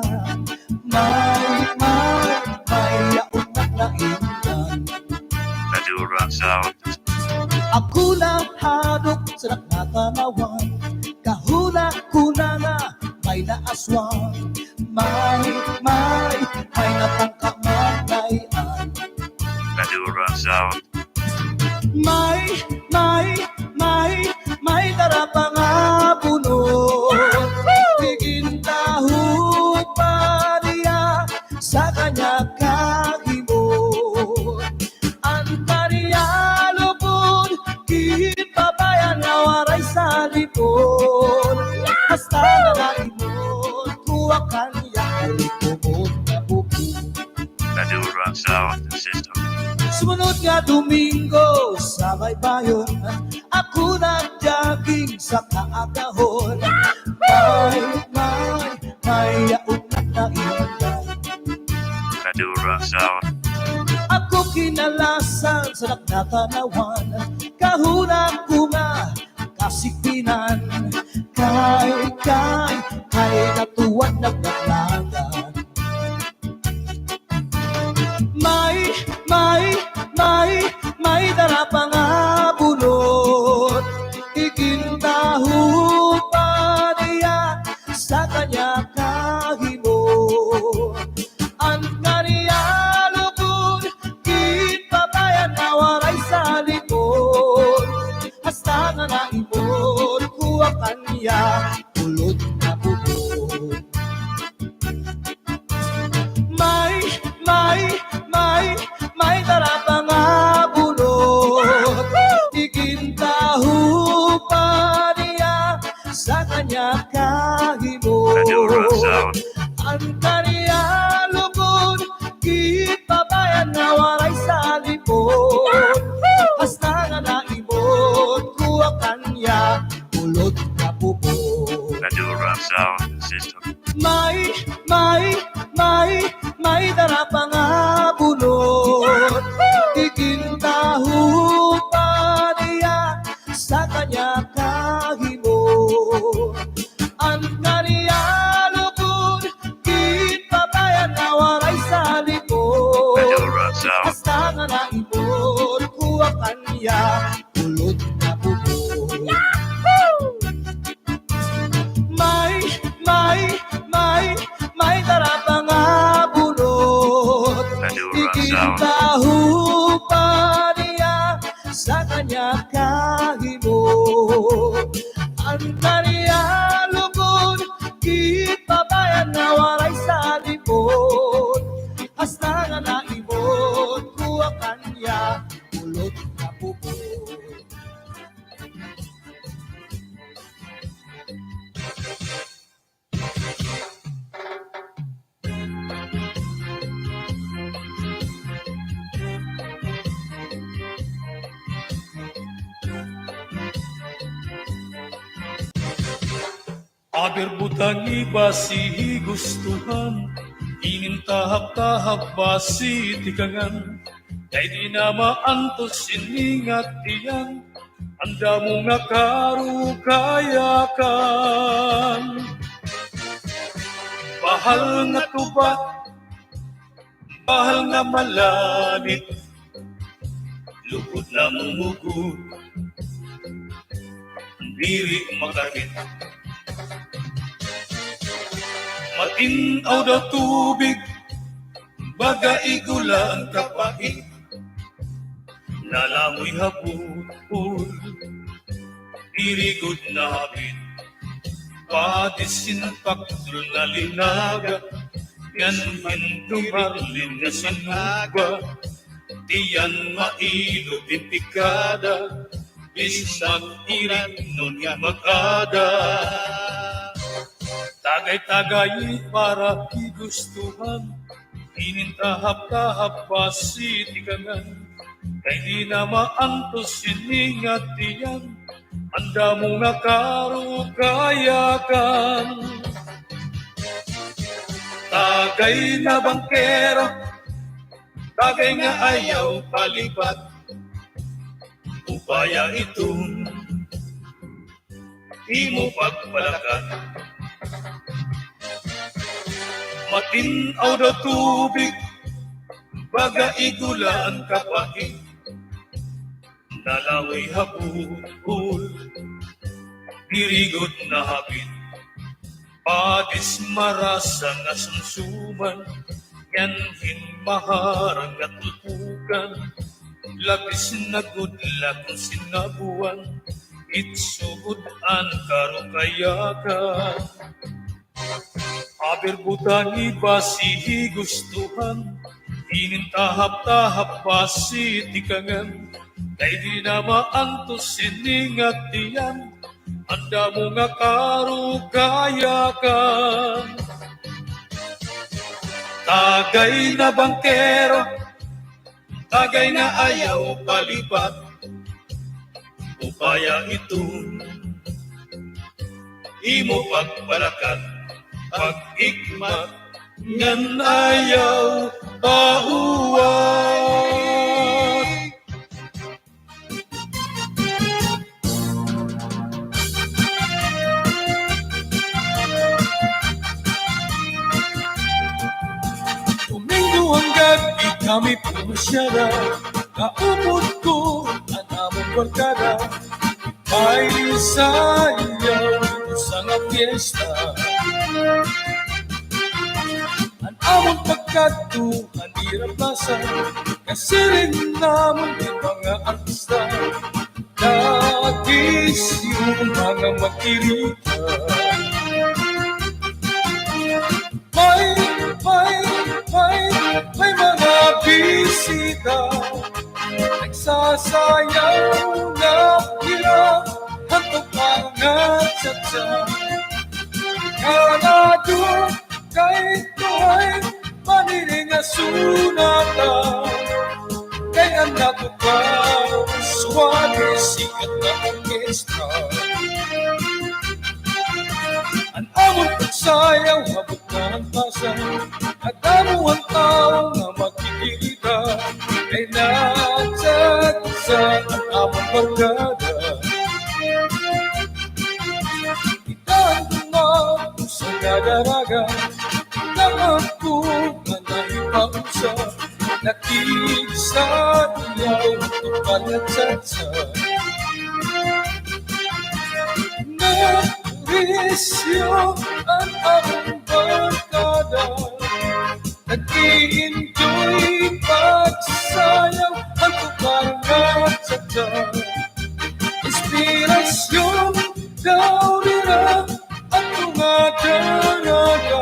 May yaot na inunan. Ako lang hadok sa nakatanawan. Kahuna-kuna nga may naaswang. May natangkamanayan. May darapa nga bunot. Tigintaho pa niya sa kanya kahimot. Ang kaniya lupod, kipabayan nga waray sa lipod. Hasta na naimod, kuwa kanya lipod na bubog. Sumunod nga Domingo sa baybayon, ako nag-jogging sa kaagahon. May yaot na inulan. Ako kinalasan sa nakatanawan. Kahunang ko nga kasikpinan. Kay natuwan nagdaglagan. May darapa nga bunot. Igintaho pa niya sa kanya kahimot. Ang kaniya lupod, kipabayan na waray sa likod. Hasta nga naimod, kuwa kanya kulot na bubog. May darapa nga bunot. Igintaho pa niya sa kanya kahimot. Ang kaniya lupod, kipabayan na waray sa lipod. Hasta nga naimod, kuwa kanya kulot na bubog. May darapa nga bunot. Igintaho pa niya sa kanya kahimot. Ang kaniya lupod, kipabayan na waray sa lipod. Hasta nga naimod, kuwa kanya kulot na bubog. May darapa nga bunot. Igintaho pa niya sa kanya kahimot. Ang kaniya lupod, kipabayan na waray sa lipod. Hasta nga naimod, kuwa kanya kulot na bubog. Aber butang iba si gustuhan, inintahap-tahap ba si tikangan, kay di na maantos siningat iyan, anda mo nga karukayakan. Bahal nga tuba, bahal nga malanit, lupot na mumugot, diri makakit. Matinaw daw tubig, baga igula ang kapait, nalamoy hapul, dirigod na habit, patisinpak na linaga, yan hintumarlin na sinuba, tiyan mailo pintikada, Bisan iran nun nga mag-ada. Tagay-tagay para igustuhan, inintahap-tahap basi tikangan, kay di na maantos siningat diyan, anda mo nga karugayakan. Tagay na bangkero, tagay nga ayaw palipat, upaya itong imo pagpalakan. Matinaw na tubig, baga igulaan kapahig, nalaway habul, dirigot na habit, padis marasa nga sumsuman, yan hinmaharang at tutukan, labis na gudla kung sinabuan, itsugudan karukayakan. Aberbutan ibasi gustuhan, inintahap-tahap basi tikangan, kay di na maantos siningat diyan, anda mo nga karugayakan. Tagay na bangkero, tagay na ayaw palipat, upaya itong imo pagpalakan. Pag-ikmat ngan ayaw pauwat. Domingo ang gabi kami pumasyara, kaupod ko ang among barkada, ay sayaw sa nga fiesta. Ang among pagkatuhan iraplasan, kasi rin namon yung mga artista, nagis yung mga makirita. May mga bisita, nagsasayaw na hirap, hantok mga tsa-tsa. Kanado kay tuhay, maniring nga sunata, kay anak ko ka, suwade sikat na orkestra. Ang among pagsayaw, habot na ang pasan, at amo ang tao nga makikita, kay nagsat-sat ang among barkada. Sa kadaraga, nakako ka na ipausa, nakisa ilaw ito palatsatsa. Narisyo ang among barkada, nag-i-enjoy pagsayaw ang tukarangatsatsa. Inspirasyon daw nila at mga daraga,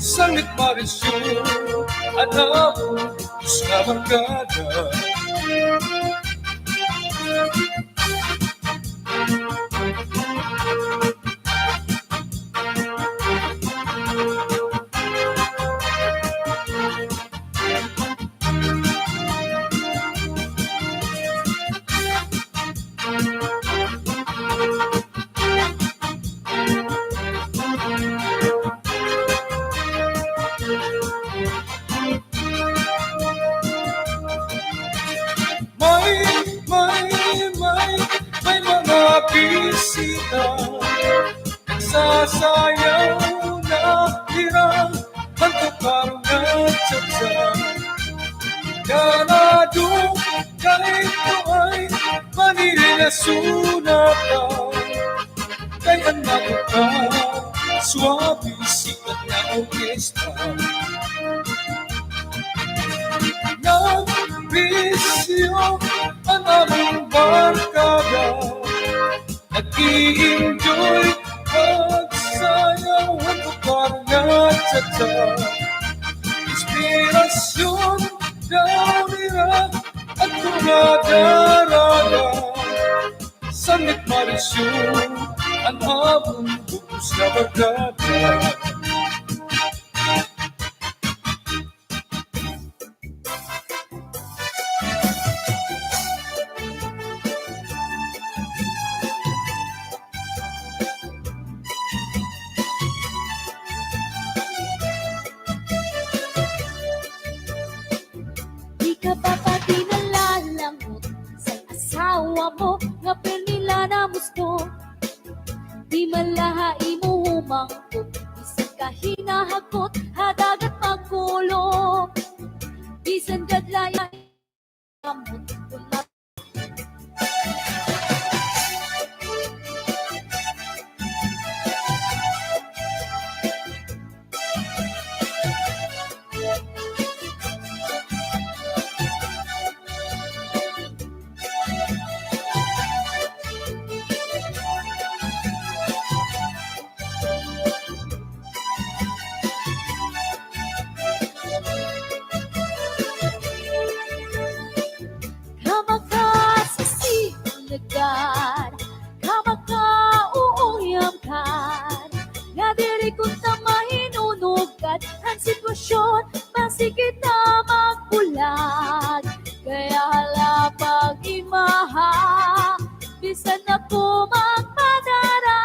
sangit marisyon at habong sa barkada. May mga bisita, nagsasayaw na hirang, hantok nga tsa-tsa. Kanado kay tuhay, manirin na sunata, kay anak ko ka, suwabe sikat na orkestra. Nag-bisyo ang among barkada, nag-i-enjoy pagsayaw ang tukarangatsatsa. Inspirasyon daw nila at mga daraga, Sangat marisyon ang habang bugos na barkada. Di ka ba pati nalalangot sa asawa mo nga nila na gusto? Di malahai mo humangkot, bisan ka hinahakot, hadagat magkulo. Bisan gadlayan kamot, tulad kamagkasasimunagan, kamagkauuyamkan, nga diri kung tamahinunugad ang sitwasyon, masigit na magbulag. Kaya hala pag-imaha, bisan ako magpadara,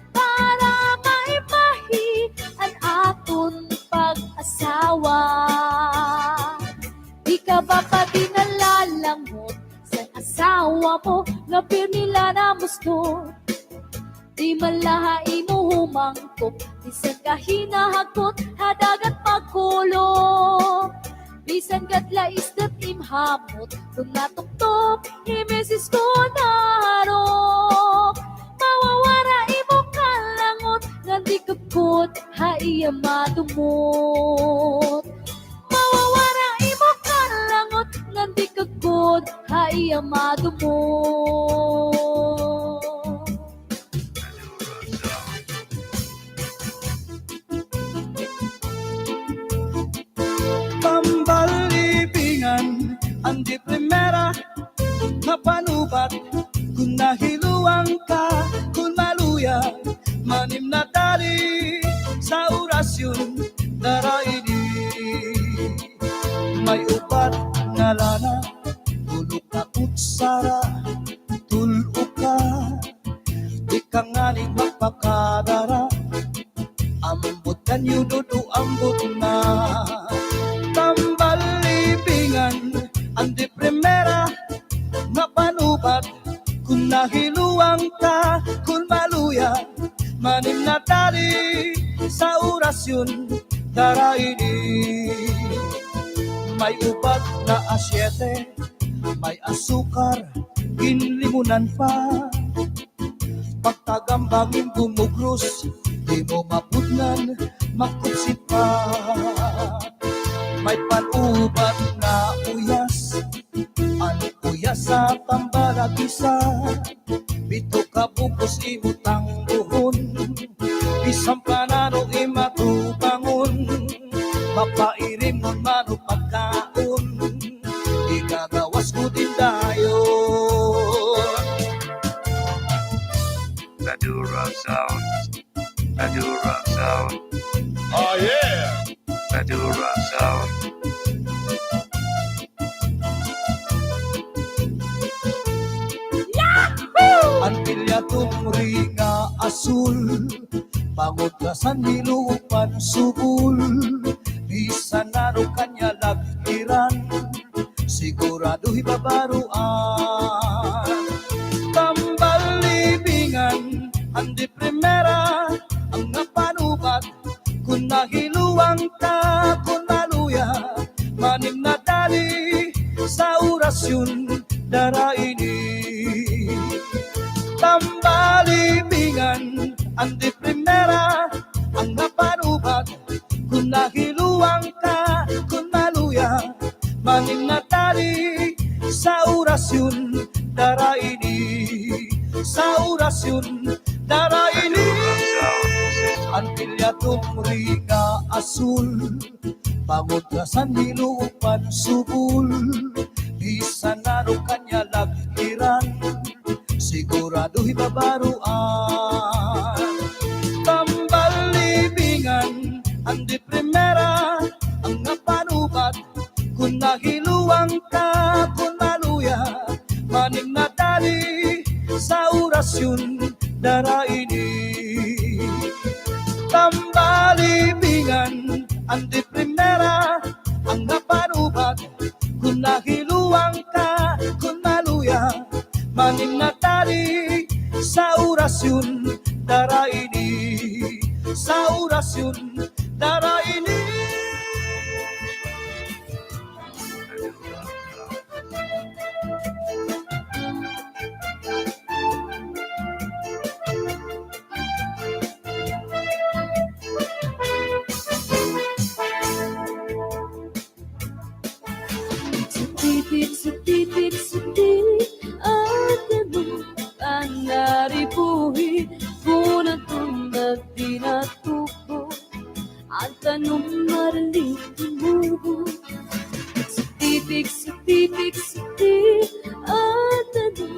para maipahi ang aton pag-asawa. Di ka ba pati nalalangot sa asawa mo nga nila na gusto? Di malahai mo humangkot, bisan ka hinahakot, hadagat magkulo. Bisan gadlais dat imhamot, kung natuktok, imesis ko narok. Mawawara imo kalangot, nganti kakot, haiya madumot. Mawawara imo kalangot, nganti kakot, haiya madumot. Pambalibingan ang di primera na panubat, kung nahiluang ka, kung maluya, manim na tali sa orasyon daraini. May upat nga lana, tulog na kutsara, tulog ka, di ka nga ning magpakadara, ambot kanyo dudu ambot na. Tambalibingan ang di primera nga panubat, kung nahiluang ka, kung maluya, manim na tali sa orasyon daraini. May ubat na asyete, may asukar, ginlimunan pa, pagtagambangin bumugros, di mo mapudnan, makutsit pa. May panubat na uyas, ang uyas sa tambalagisa, bito ka bukos imutang buhon, isang panano imatubangon, mapairim nun mano pagkaon, igagawas ko din dayon. Madura sound, Madura sound, Oh yeah! Madura sound. Ang pilyatong ringa asul, pangutrasan nilupan subul, bisan naro kanya lagiran, sigurado'y babaruan. Tambalibingan ang di primera, ang napanubat, kung nahiluang ka, kung maluya, manim na dali sa orasyon daraini. Tambalibingan ang di primera, ang napanubat, kung nahiluang ka, kung maluya, manim na tali sa orasyon daraini. Sa orasyon daraini. Ang pilyatong ringa asul, pangutrasan nilupan subul, bisan naro kanya lagiran, luhi babaruan. Tambal libingan, andi primera, ang napanubat, kung nahiluang ka, kung naluya, maning natali sa orasyon daraini. Tambalibingan, andi primera, ang napanubat, kung nahiluang ka, kung naluya, maning natali sa orasyon daraini, sa orasyon daraini. Setitik at ano ang naribuhi kung natungag dinatupo at anong marinig tumubo. Setitik at ano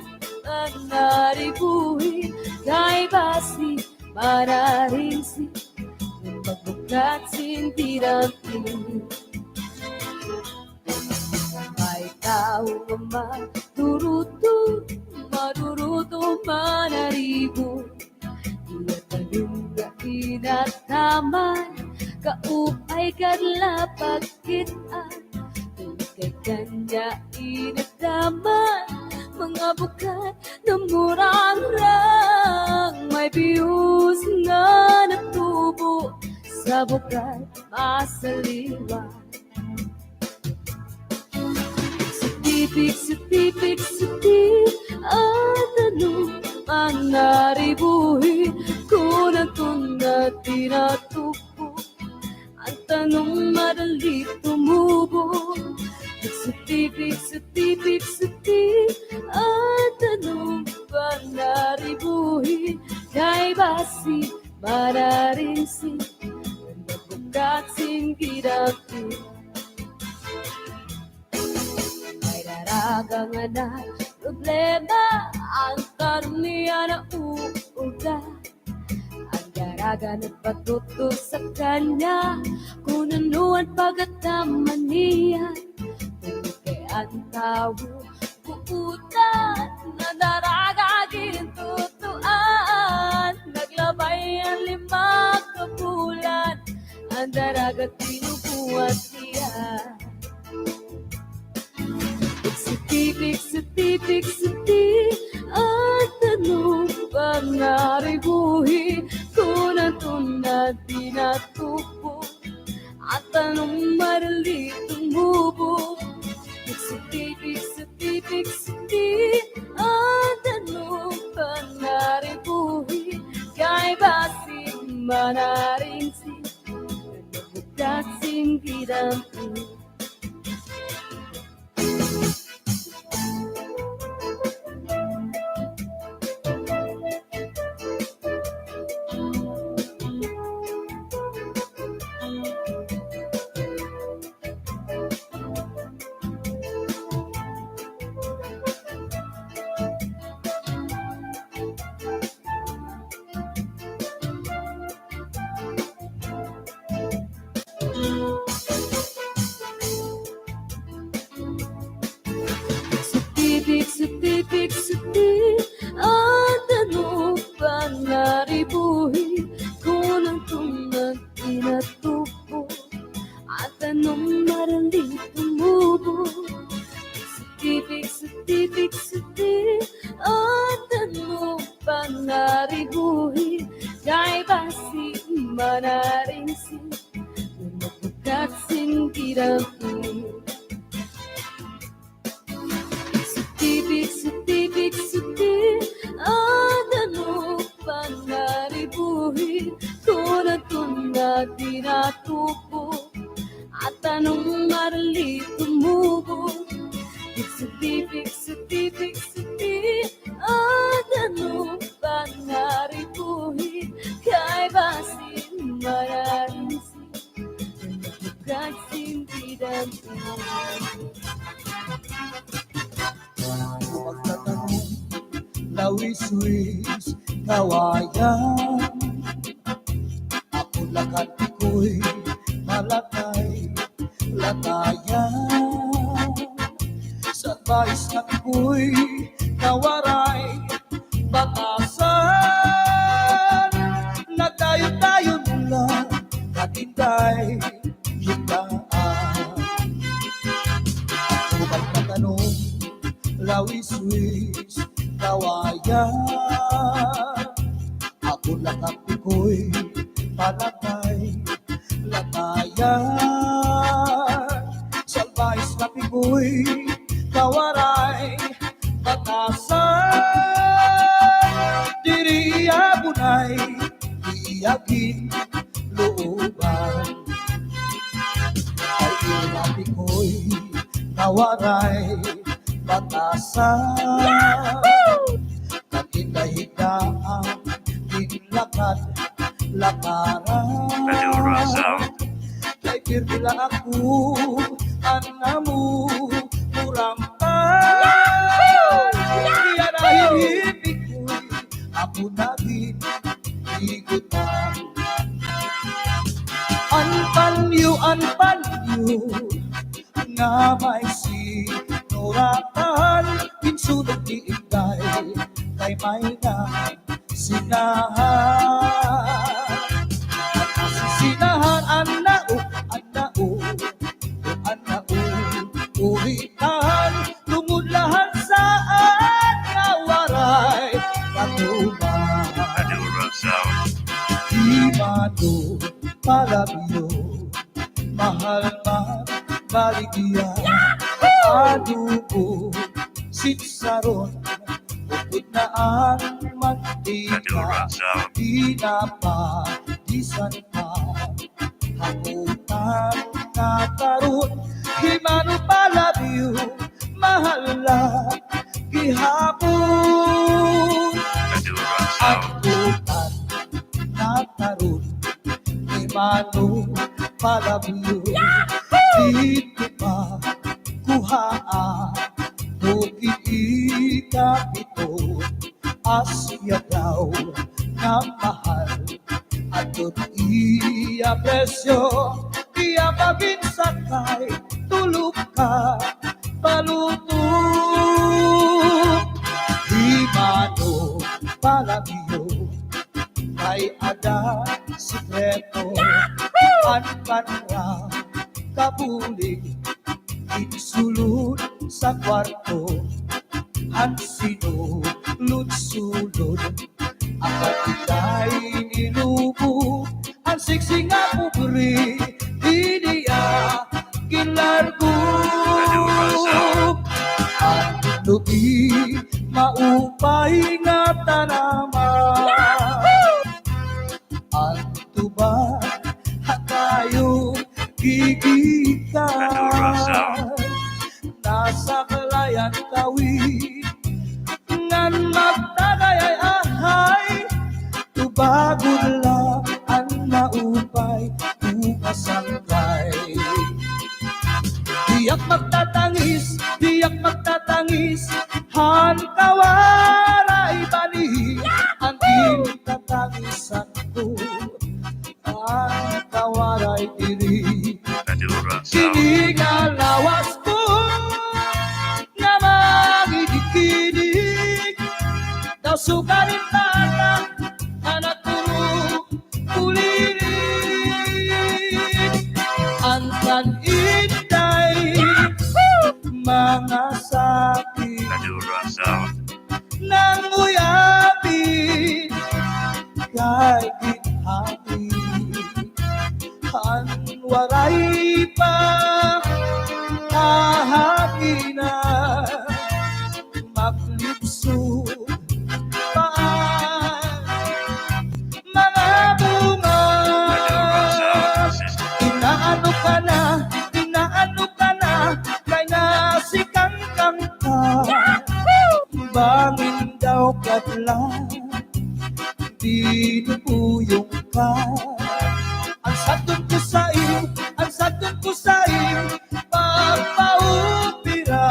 ang naribuhi kay basi mararinsi ng pagbukat sintirapin. May tao maduruto manaribo, iyatanong kainataman, kaupay kadlapag kita, kay kanya inataman, mga bukat na murang-rang, may biyus nga natubo, sa bukat masaliwa. Setitik at ano ang naribuhi kung natong na tinatupo ang tanong madali tumubo. Setitik at ano ang naribuhi kay basi mararinsi ang nabukat singkirapin. Daragang na problema ang karuniya na uuga. Ang daraga nagpatuto sa kanya kung ano ang pagkataman niya. Kung ang tao kuutan na daraga gintutuan. Naglabay ang 5 kabulan, ang daraga tinubuhat niya. Setitik at ano bang naribuhi kung natong na tinatupo at anong marali tumubo. Setitik at ano bang naribuhi kay basi manarinsi nabukat singkirapin. Setitik at ano bang naribuhi kung natong tinatupo at anong marali tumubo. Setitik at ano bang naribuhi kay basi manarinsi nabukat singkirapin. Setitik at ano bang naribuhi kung natong na tinatupo at anong marali tumubo. Setitik at ano bang naribuhi kay basi mararinsi nabukat singkirapin. lawis-wis kawayan. Ako lakat ko'y malakay latayan. Sa bais na ko'y kawaray batasan. Nagdayo-dayo lang katintay hitaan. Bukal na tanong lawis-wis kawayan. Ako lakat ko'y palakay latayan. Salbais na pigoy kawaray batasan. Diri abunay iyagin looban. Ay inabi ko'y kawaray batasan. Kakindahigaan inlakat lakaran. Madura Sound. Kay pirmila ako anamu murampan. Iya na hihipik ko'y ako naging igutan. Anpanyo nga may sinuratan. Pinsulog ni Inday kay may na sinahan. Sinahan anao uritan. Tumudlahan saan kawaray katuman. Madura Sound. Di mano palabyo mahal man baligyan. Adubo sitsaron ukod na ang mantika. Madura Sound. Pinapadisan pa hamutan na karon. Himano palabyo mahal lang gihapon. Madura Ang Sound. utan na karon himano palabyo. Dito pa kuhaan ikapito asya daw na mahal. Atot iya presyo iya pagin sakay tulog ka paluto. Himano palabyo kay ada sikreto. Anpanra kabulig insulod sa kwarto. Ang sinulod-sulod ang katitay nilubo. Ang siksi nga pubri iniya kinlargo. Ang lubi maupay nga tanaman. Ang tuba hatayo gigikan. Nasa kalayan kawit ngan magtagay ahay. Tubagod lang ang maupay ukasangkay. Diyak magtatangis han kawaray bani. Ang tinatatangisan ko ang kawaray diri. Madura Sound. Sinigalawas ko na magigikinig. Daw sukarin tata anak tulog ulirin. Antan inday mga sakit Madura Sound. nang uyapin kay githati. Waray pa kahapina maglipso paan mga bunga. Inaano ka na kay nasikang kanta. Bangin daw katlang dinubuyong ka. Ang sadun ko sa iyo, pagpaupira.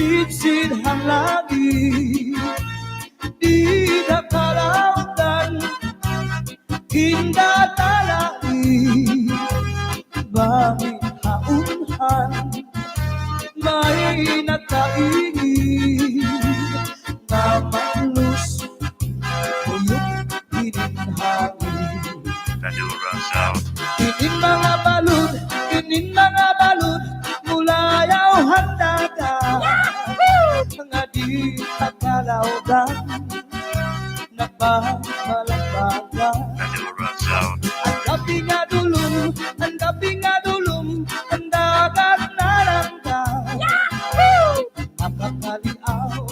Sidsid ang langit, di nakalautan, hinda talai, bangin haunhan, may nagkaingin, na maklus, uyok hangin. Madura Sound. Inin mga balud, mula yaw handagan, mga di tagalawgan, nagbabalagbagan. Madura Sound. Ang gabi nga dulum, ang dagat na langgang, makakaliaw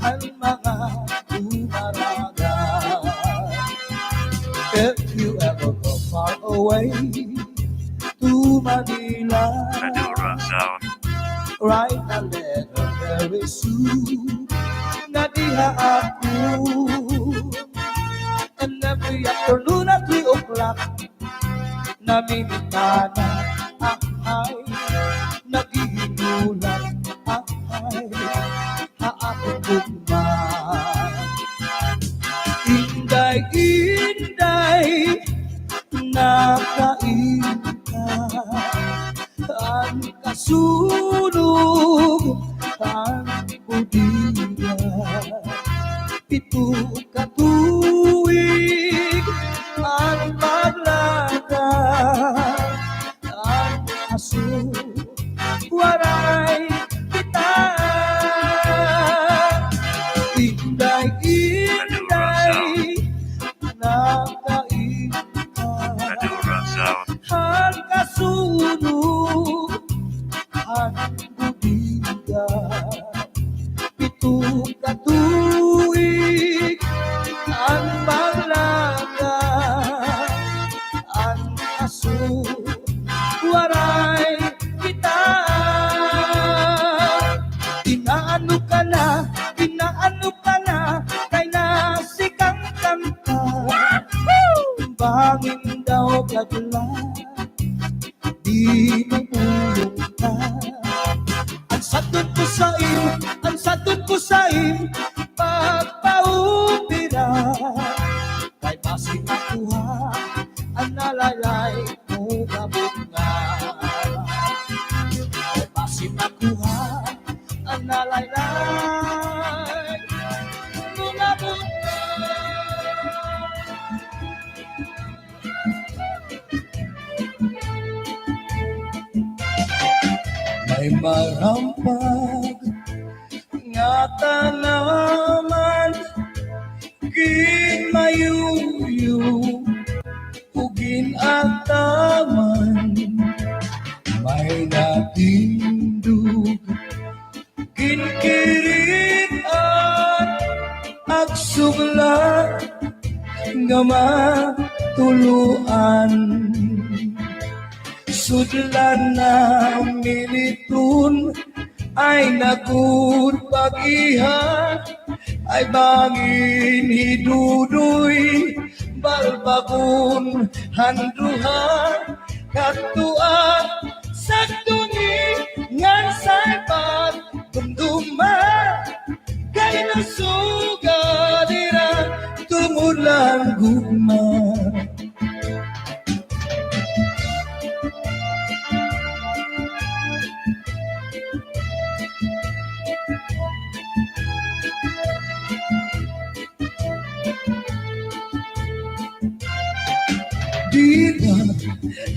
ang mga umaragan. If you ever go far away to Manila, Madura Sound. write a letter very soon na diha ako. And every afternoon at 3 o'clock, namimintana ay naghihinulan ay haakong bugman. Inday, nakainta ang kasunog, ang pudira, pito katuig, ang paglakad, ang aso, waray kita. Inday, nakainta Madura Sound. ang kasunog, ang budiga, pito katuig, ang maglaga, ang aso, waray kita. Inaano ka na, kay nasikang kanta, bangin daw kagla, di maulong ka. Ang satun ko sa'yo, pagpaupira, kay basing nakuha, ang nalalay mo kabunga. Kay basing nakuha, ang nalalay mo kabunga. May marampag nga tanaman, ginmayuyo, ugin at taman. May natindog, ginkirit at agsugla, nga matuluan. Sudlan na militun ay nagurpag-iha, ay bangin hidudoy, balbabon handruha, katua sagduni ngan saypat dumduma, kay nasugadira tumulang gugma. Diba,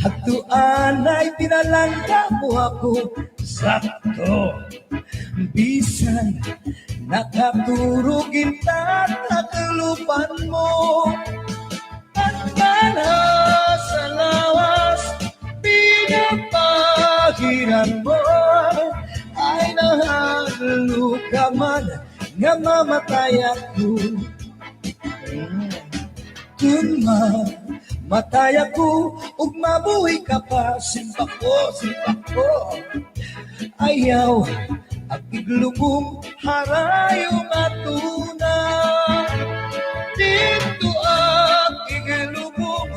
hatuan ay pinalangka mo ako sakto. Bisan, nakaturugin tatakalupan mo. At para sa lawas, pinapahiran mo. Ay nahalo ka man, nga mamatay ako. Kung matay ako, ug mabuhay ka pa, simpa ko. Ayaw, at iglubong harayo matuna. Dito at iglubong,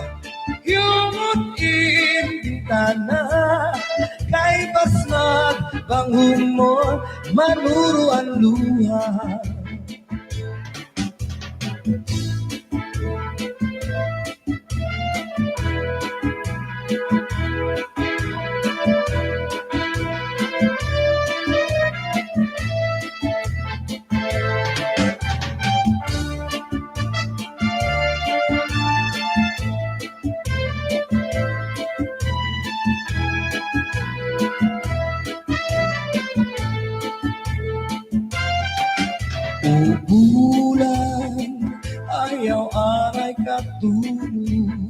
yung bintana, kay basmag Ibang humor, manuro ang luha. Bulan, ayaw aray katulog,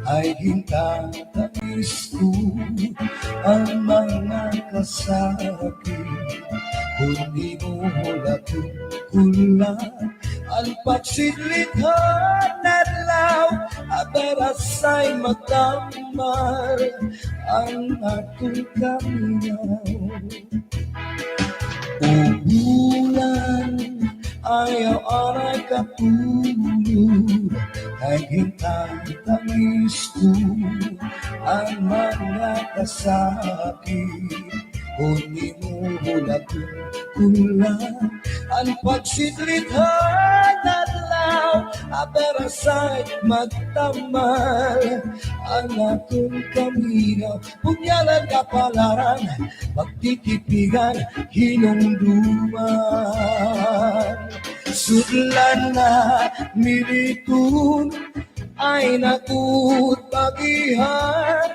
ay hintatamis ko ang mga kasakit. Kung di mo natungkulan, ang pagsidlitan adlaw, adarasay magdamar ang atong kaminaw. Bulan, ayaw aray katulog, ay hintatamis ko ang mga kasakit. Kung di mo natungkulan, ang pagsidlitan adlaw, adarasay magtamal ang atong kaminaw. Punyalan kapalaran, pagtitipigan, hinungduman. Sudlan na militun, ay nakut pagihan,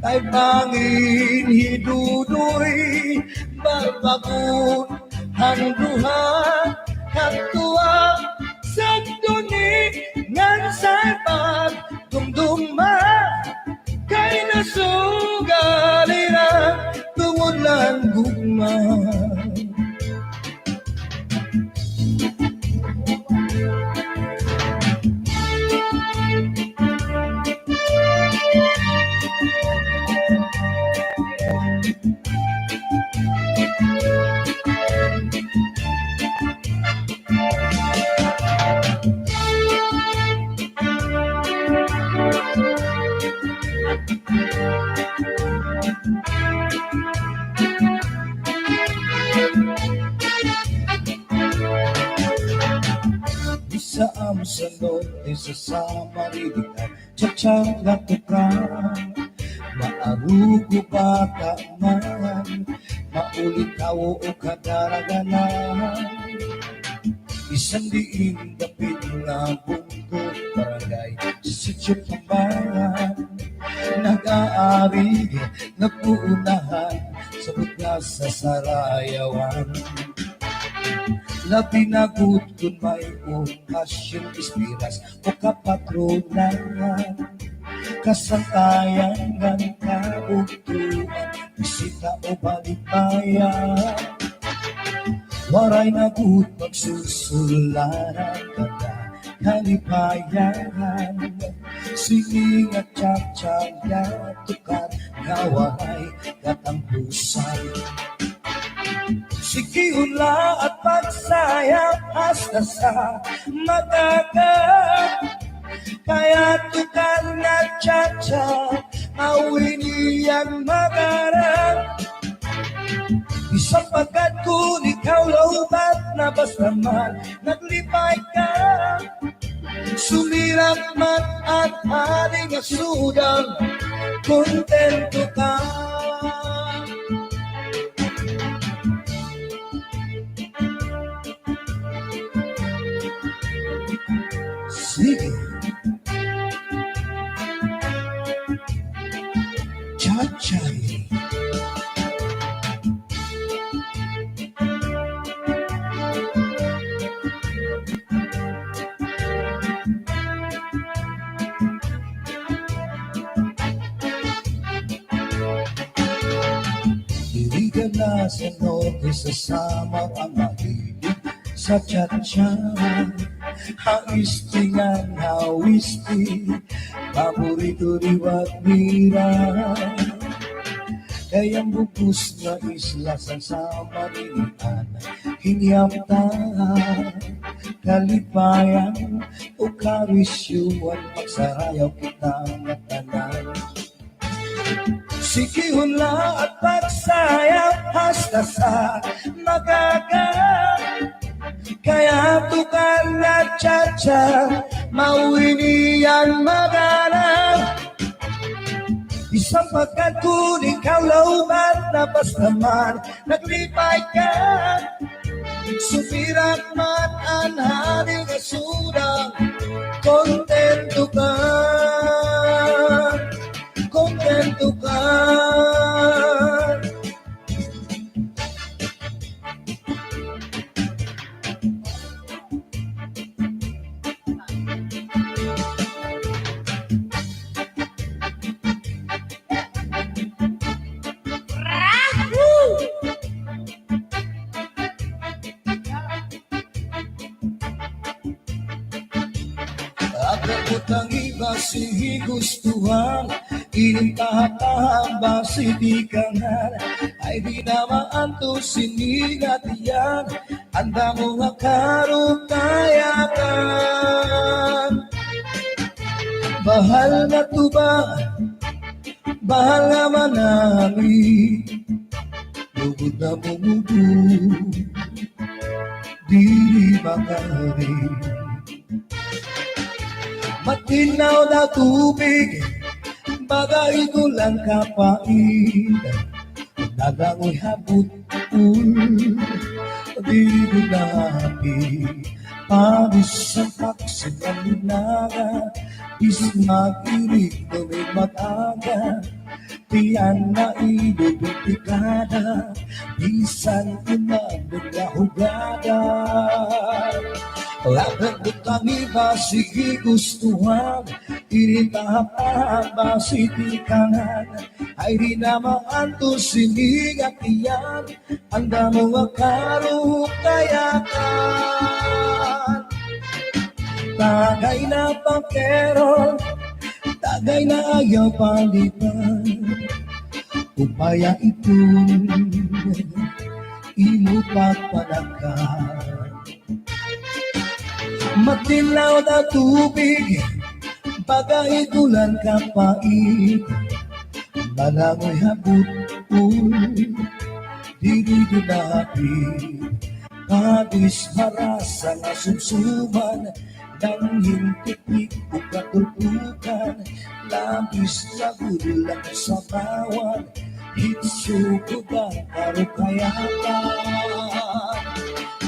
kay pangin hidudoy, barbagun hangduhan, katua sa duni, ngan sa pagdumduma, kay nasugalira, tungod lang gugma. Isa am sanod, isa sa maridikan, tsatsang latukan. Maarugo ba ka man, maulitaw o kadaraganan. Isang diin dapit na bungkot barangay sa sityo Pambangan. Nag-aari, nagpuunahan sa butas sa Sarayawan. Labinagot kung may okasyon, ispiras o kapatronan. Kasantayan ng kaugtuan, bisita o balikbayan. Waray nagut magsusularan, kada kalipayan. Sining at tsak-tsak tukar, ngaway katampusan. Sikihula at pagsayaw hasta sa magagat. Kaya tukar na tsak-tsak, awin iyang magarap. Isang pagkat kung ikaw lawbat na basta man naglipay ka. Sumirap man at aling asudang, kontento ka. Sige. Cha-chay. Irigan na sa norte, sasama ang mahilig sa cha-chay. Haistingan, hawisti, paborito riwat mira. Kayang bugos na isla sa Samarinian, hinyaptan, kalipayan o karisyuan, pagsarayaw kita ng tanan. Sikihunla at pagsayang hasta sa magagang. Kaya tukar na cha-cha, mauinian magalang. Isang pagkatun, ikaw laubat na bastaman, naglipay ka. Sumirak man ang haring asudang, kontento ka. Kontento ka. Agabot ang iba gustuhan, inintahap-tahap ba sitikangan, ay di naman to sinigat yan, anda mo nga karutayakan. Bahal na to ba, bahal naman namin, lugod na bumubo, di makarin. Matinaw na tubig, bagay ko lang kapait. Nagangoy habut-ul, di ko napi. Paris ang paksin ang lunaga, isip mag-irig na may mataga. Tiyan na ibubintikada, bisan umabot na hugada. Labot ang iba, sige gustuhan, inintahap-tahap ba sitikangan, ay di naman to sinigat iyan, anda mo nga karutayakan. Tagay na pangkero, tagay na ayaw palitan, upaya ito, imupagpalakan. Matilaw na tubig, bagay tulan kapait, malangoy habut-ul, di gunapit. Kadis marasa nga sumsuman, nang hintikik o katulpukan, labis na gulang sa bawat, hitsukudan karukayakan.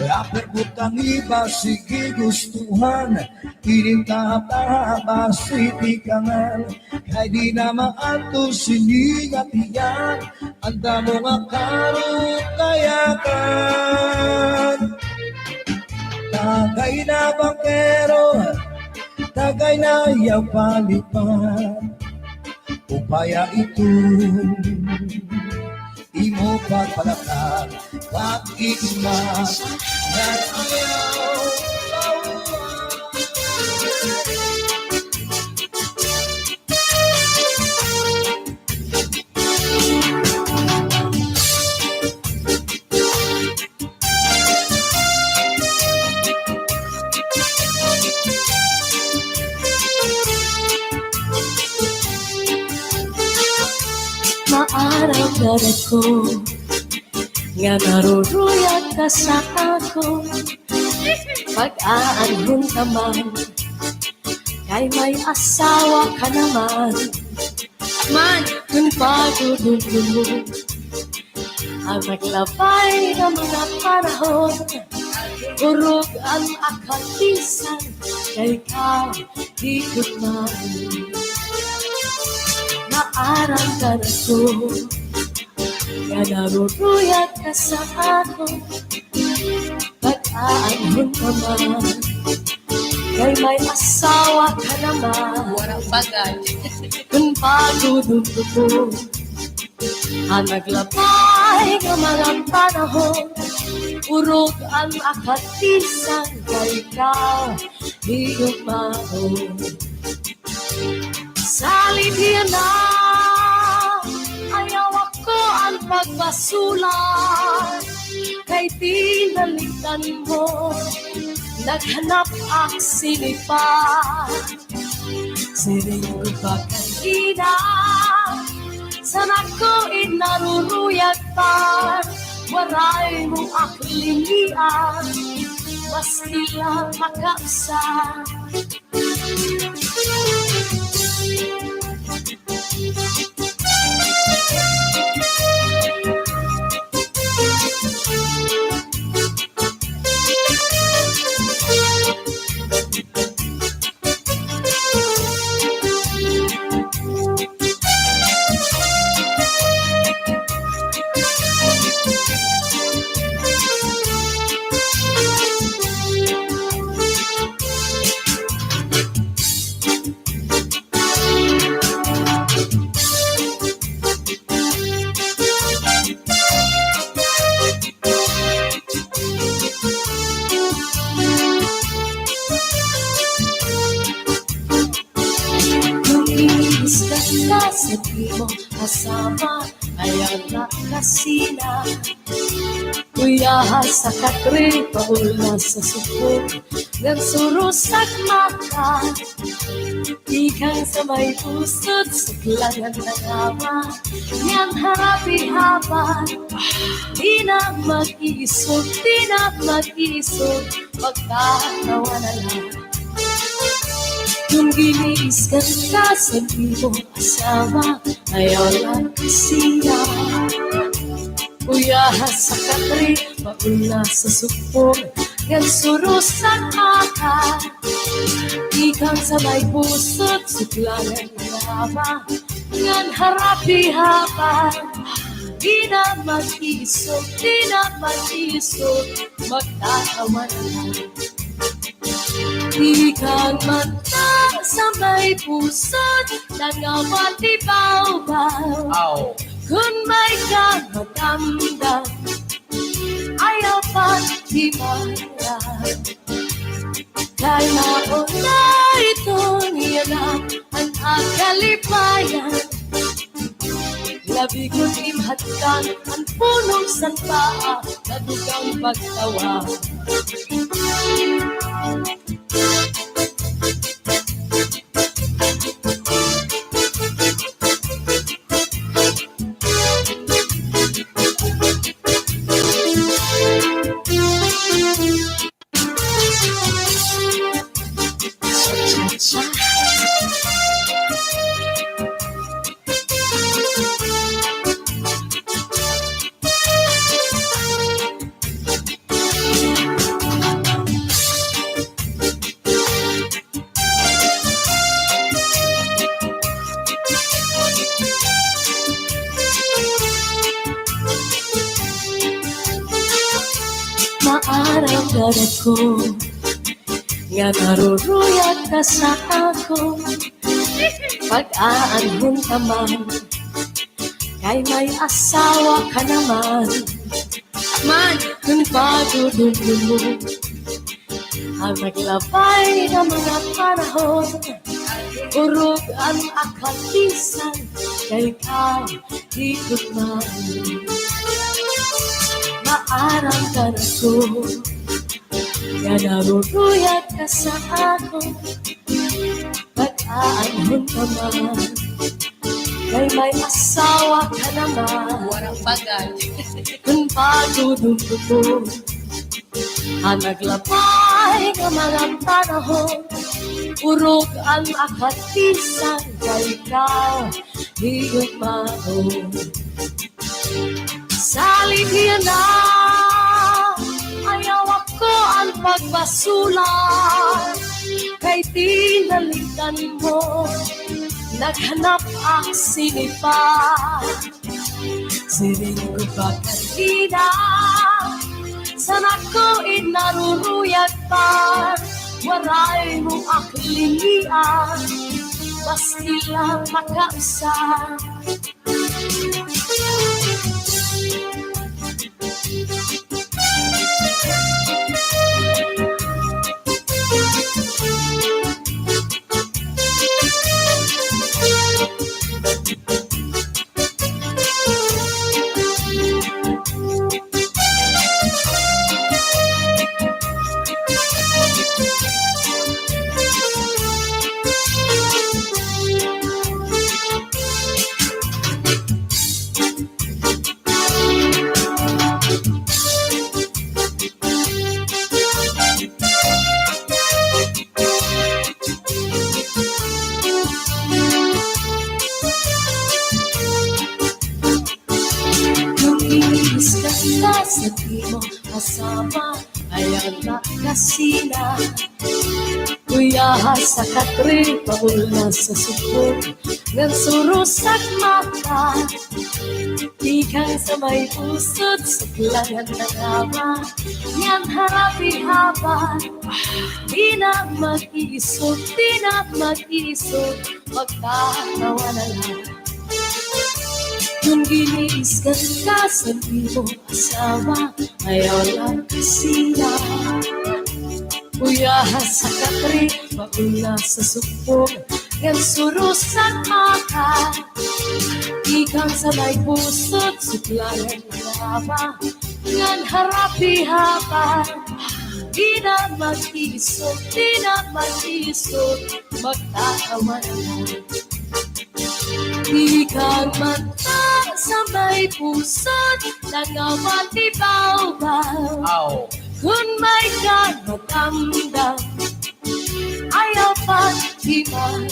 Aperbut ang iba, sige gustuhan, inintahap-tahap ba sitikangan, kay di naman to sinigat iyan, anda mo nga karutayakan. Tagay na bangkero, tagay na yaw palipan, upaya ito, imo pagpalakad, pag-iimas, na ayaw maaraw-araw ko, nga naruruyag ka sa ako, pag-aanhon naman, kay may asawa ka naman. Man, kung pagdudugin mo, ang naglabay ng mga panahon, urog ang akatisan, kay ka di gutman. Maarang ka na to, nga naruruyag ka sa ako, pag-aanhon naman, kay may asawa ka naman. Walang bagay. Kung pagdudugtog mo, ang naglabay ng mga panahon, urog ang akatisan, kay ka di gutman. Salidyan na, ayaw ako ang pagbasulan, kay tinalikan mo, naghanap ang sinipan. Siring ko ba kanina, Sana ko inaruruyag pa, waray mong aklilian, maski lang makaisa. Sabi mo kasama ay ang nakasina, kuya sa katri paula sa supo ng surusak maka, ikang sa may pusod suklangan ng ama niyang harapi-hapan. Di na mag-iisog, magkatawa na lang. Kung giniis ka sa mo kasama, ayaw lang kasiya. Kuya sa katri, mauna sa supong, yan surusan maka. Ikang sa may pusot, suklangan ng ama, yan harapi-hapan. Di na mag-isog, magtatawa na lang. Ikang mata sa may pusot, nagawatibaw-baw. Kung may kamadamdam, ayaw pa't himayan. Kaya nauna itong iyanap ang akalipayan. Labi ko't imhatkan ang punong sanpa, nadugang pagtawa. Maarang ko nga naruruyag ka sa ako. Pag-aanhon ka man, kay may asawa ka naman. Man, kung pagdudulun mo ang naglabay ng mga panahon, urog ang akatisan, kay ka higit man. Maarang ka na ko, nga naruruyag ka sa ako. Pag-aanhon ka man, kay may asawa ka naman. Warang bagay. Kung pagdudulun mo ang naglabay ng mga panahon, urog ang akatisan, kay ka higit man. Saligyan na, ayaw ako ang pagbasulan, kay tinalikan mo, naghanap ang sinipa. Siring ko ba kanina, sana ko inaruruyag pa, waray mong aklilian, maski lang makaisa. kasama ayan na kasina. Kuya sa katri, paul na sa supong, ngan surusak mata. Ikang sa may pusod, sa klangan na nama, yan harapi haba. Di na mag-iisog, magkakawa na lang. Kung giniisgan ka sa mo asawa, ayaw lang kasina. Kuya sa katri, mauna sa supong, yan surusan maka. Ikang sa may pusot, suklayan na haba, yan harapi haba. Di na mag-isog, magkakawa na lang. Ikang mata sa may pusot, nangawatibaw-baw. Kung may kamatamdam, ayaw pag-ibayan.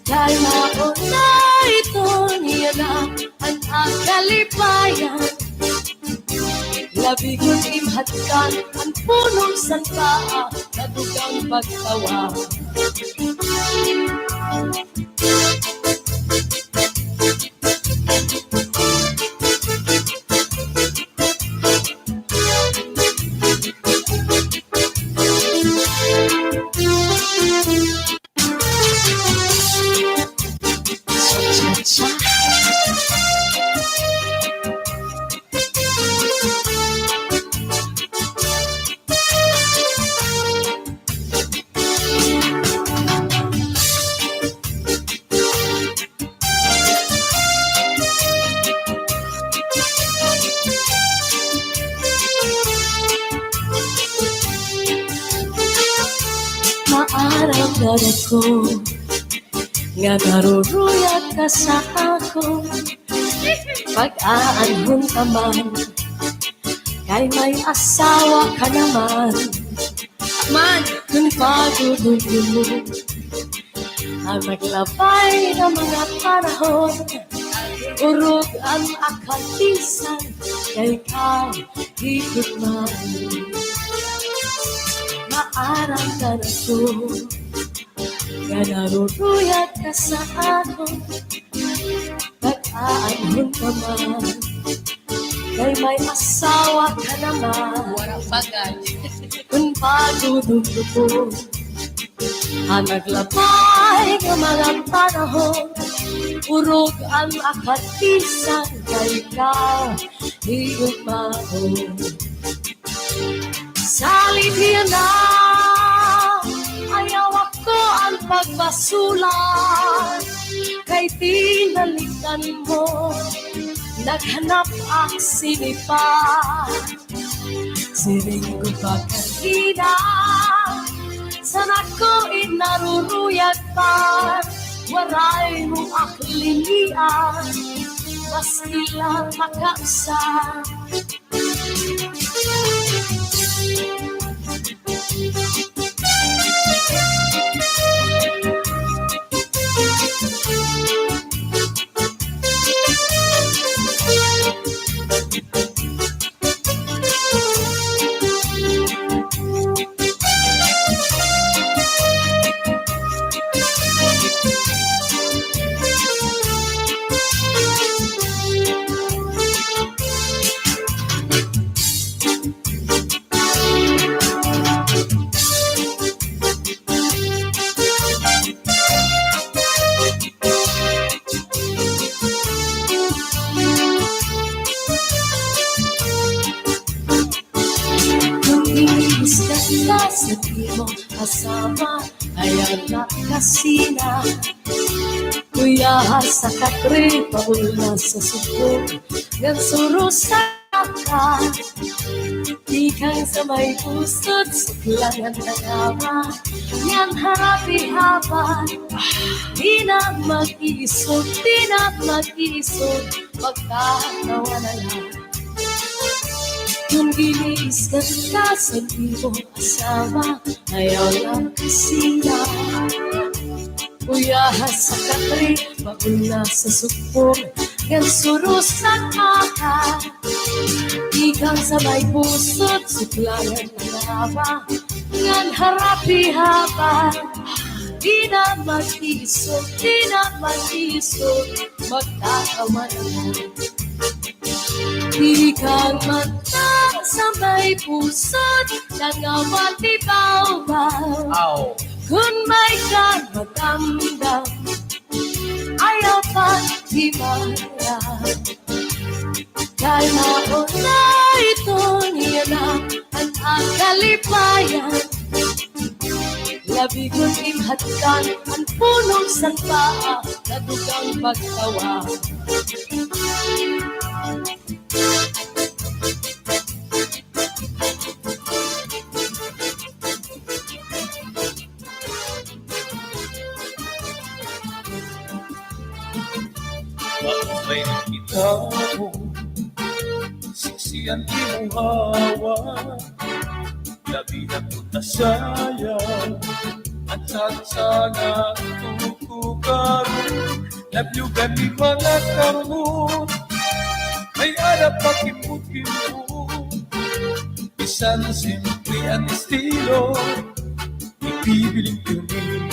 Kala ko na ito niya na ang kalipayan. Labi ko't imhatkan ang punong santa, nadugang pagtawa. Maaramdaman ko nga naruruyat ka sa ako. Pag-aanhon ka man, kay may asawa ka naman. Man, kung pagdudulo mo ang naglabay ng mga panahon, urog ang akalisan, kay ka higit man. Maaramdaman ko nga naruruyat ka sa ako. Pag-aanhon ka man, kay may asawa ka naman. Walang bagay. Kung pagdudulo ko ang naglabay ng mga panahon, urog ang akatisan, kay ka higit man. Salit niya na, ayaw ako ang pagbasulan, kay tinalikan mo, naghanap ang sinipa. Siring ko pa kanina, sana ko inaruruyag pa, waray mo aklinian, mas ilang makausap. Sa mo kasama ayan na kasina. Kuya sa katri, paul na sa supong, ngan surusan ka. Ikang sa may pusod, suklangan na nama, yan harapi haba. Di na mag-iisog, magkakawa na lang. Kung giniisgan ka sa mo asawa, ayaw lang kasina. Kuya sa katri, paul na sa supong, yan surusan ka. Ikan sa may pusot, suklayan ng haba, ngan harapi haba. Di na mag-isot, magkakaman mo. Ikan mata sa may pusot, nangawatibaw-baw. Kung may magdamdam, ayaw pag-himala. Dahil nauna ito niya na ang kalipayan. Labi ko'n imhatkan ang punong salpa na dugang pagtawa. Bakit may nakita mo? Siksiyan imuhawa, labi na putasaya, at sana tutukaroon, labyugan ni mga karunod, may arap pakiput-kimut, bisan simple ang estilo, ipibiling yun,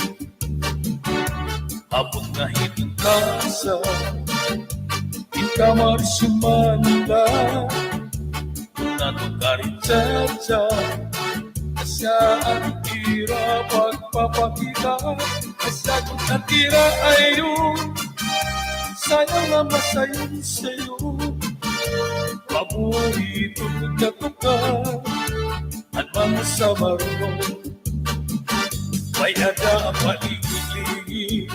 abot na hinungkasa, kamar sumanda nanukarin saja saan tira pagpapakita sagot na tira ay yun sayang na masayon sa'yo paborito nagkatuka at mga sa marunong may ada ang paligid-ligid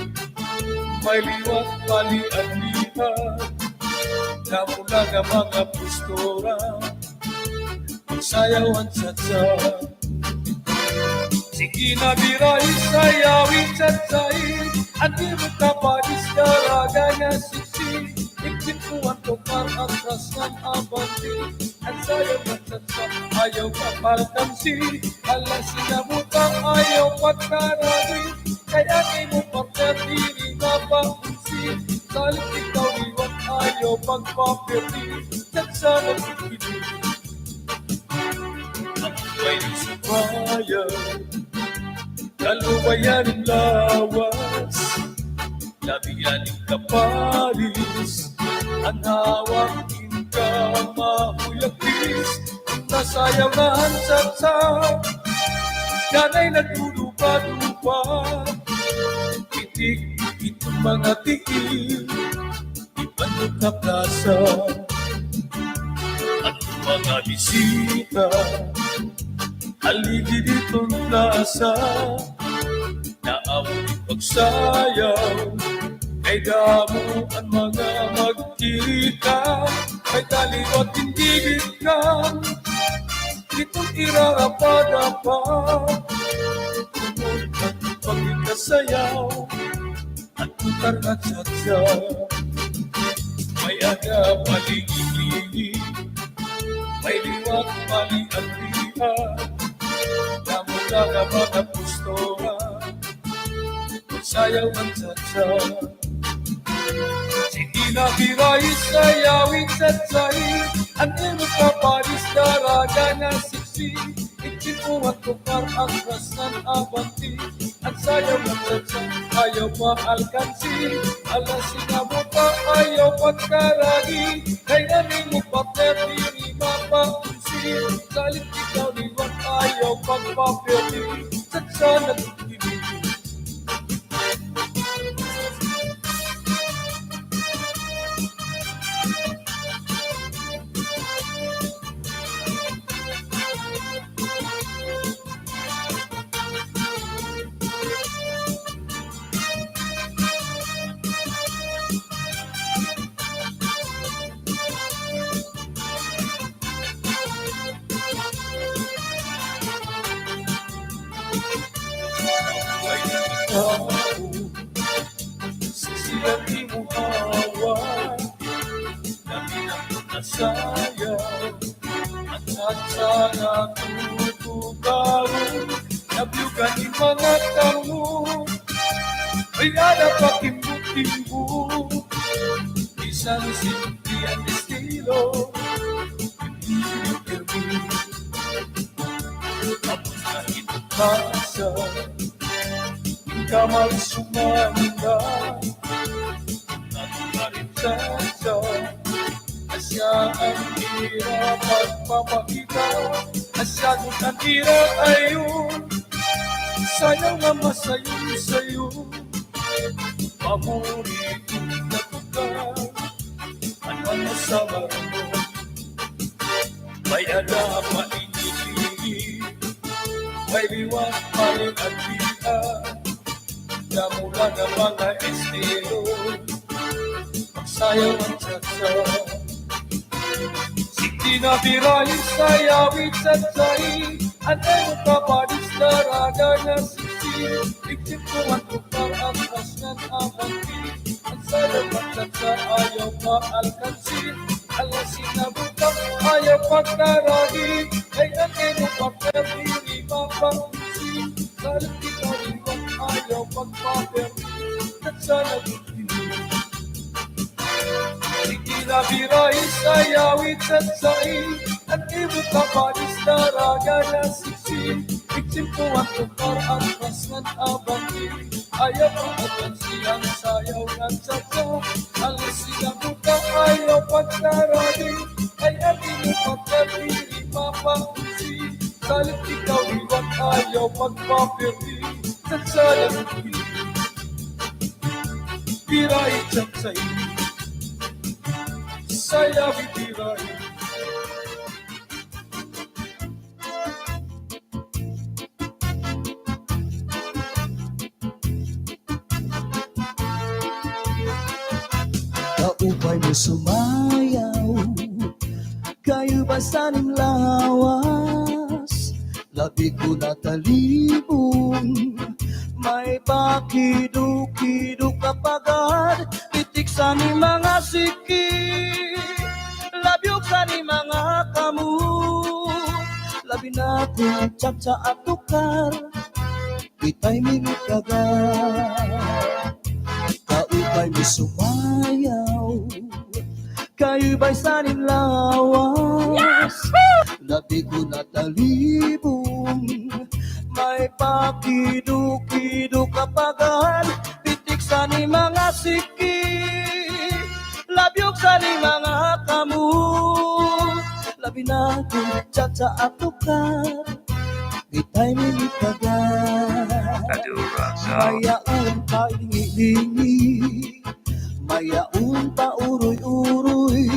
may liwat pali-alihan na mula ng mga postura magsayawan sa sige na biray sayawin satsay at di mo kapalis daraga na sisi ikituan ko parang rasan abanti at sayaw na satsa ayaw kapaltamsi alas sinabutang ayaw pagkarami kaya di mo pagkatiri na paunsi salit ikaw iwan ayaw pagpapirti at sana pagkili ang may sumayan kalubayan ng lawas labihan ng kapalis ang hawak ka mahulagis nasayaw na hansatsa yanay nagdudupa-dupa itik itong mga tiil ibanot na plaza at mga bisita haligi ditong plaza naawit pagsayaw kay damo ang mga magkita may kaliwat hindi bitkan itong irarapa-dapa tunod at pagkikasayaw at putar at satsa may aga paligid-ligid may liwat pali-alihan na mula na mga postura sayaw ang satsa sige na biray sayawin satsay ang imong kapalis daraga na siksi ikinuhat ko parang rasan abanti at sayaw ang satsa ayaw maalkansi alas sinabuta ayaw pagkaragi kaya nimo papetiri mapaunsi salit ikaw liwan ayaw pagpapeti satsa nagtitigil sisilang imuhawa kami ng nasayaw at sana tutukaroon nabyugan ni mga karunod may alap pakimbu-kimbu isang simple ang estilo hindi asa, kamal sumanda, natularitasa, asya ang hirap magpapakita, asyagot ang hirap ayun, sayang nga masayo sa'yo, pamuri kong natukan, ano masama mo, may ala mainigili, may liwat paling at biya, namula ng mga estilo, magsayaw ang tsatsa. Sikti na birahin sayawit satsay, anay mo kapalis na raga na sisi, iktip ko ang tukar ang kasnan amanti, ang sayaw ang tsatsa ayaw maalkansin, alasin na butang ayaw pagkaragi, ay anay mo paperdi ni mapangisi, salit ikaw ayaw pagpaperdi, tsatsa na butini. Sige na birahin sayawit at sain, at ibig kapalis na raga na sisi, iksim ko ang tukar ang kasnan abangi, ayaw ang atansiyan sayaw ng tsatsa, alisin ang butang ayaw pagkaragi, ay atin mo pagkarili mapangusi, salit ikaw iwan ayaw pagpapirdi, tsatsa lang butini. Birahin at sain, saya bitiray. Kaupay mo sumayaw, kayo ba sanim lawas? Labi ko na talibong, may pakido-kido kapagad, itik sa ni mga siki, labyog sa ni mga kamu, labi na kong tsatsa at tukar, itay minikagat. Kaupay mo sumayaw, kayo ba'y sanin lawas? Labi ko na talibong, may pakido-kido kapagad, pitik sa ni mga siki, labyog sa ni mga kamu, labi na kong tsatsa at tukar, itay minikagat. Madura Sound. Mayaon pa lingi-lingi, mayaon pa uroy-uroy,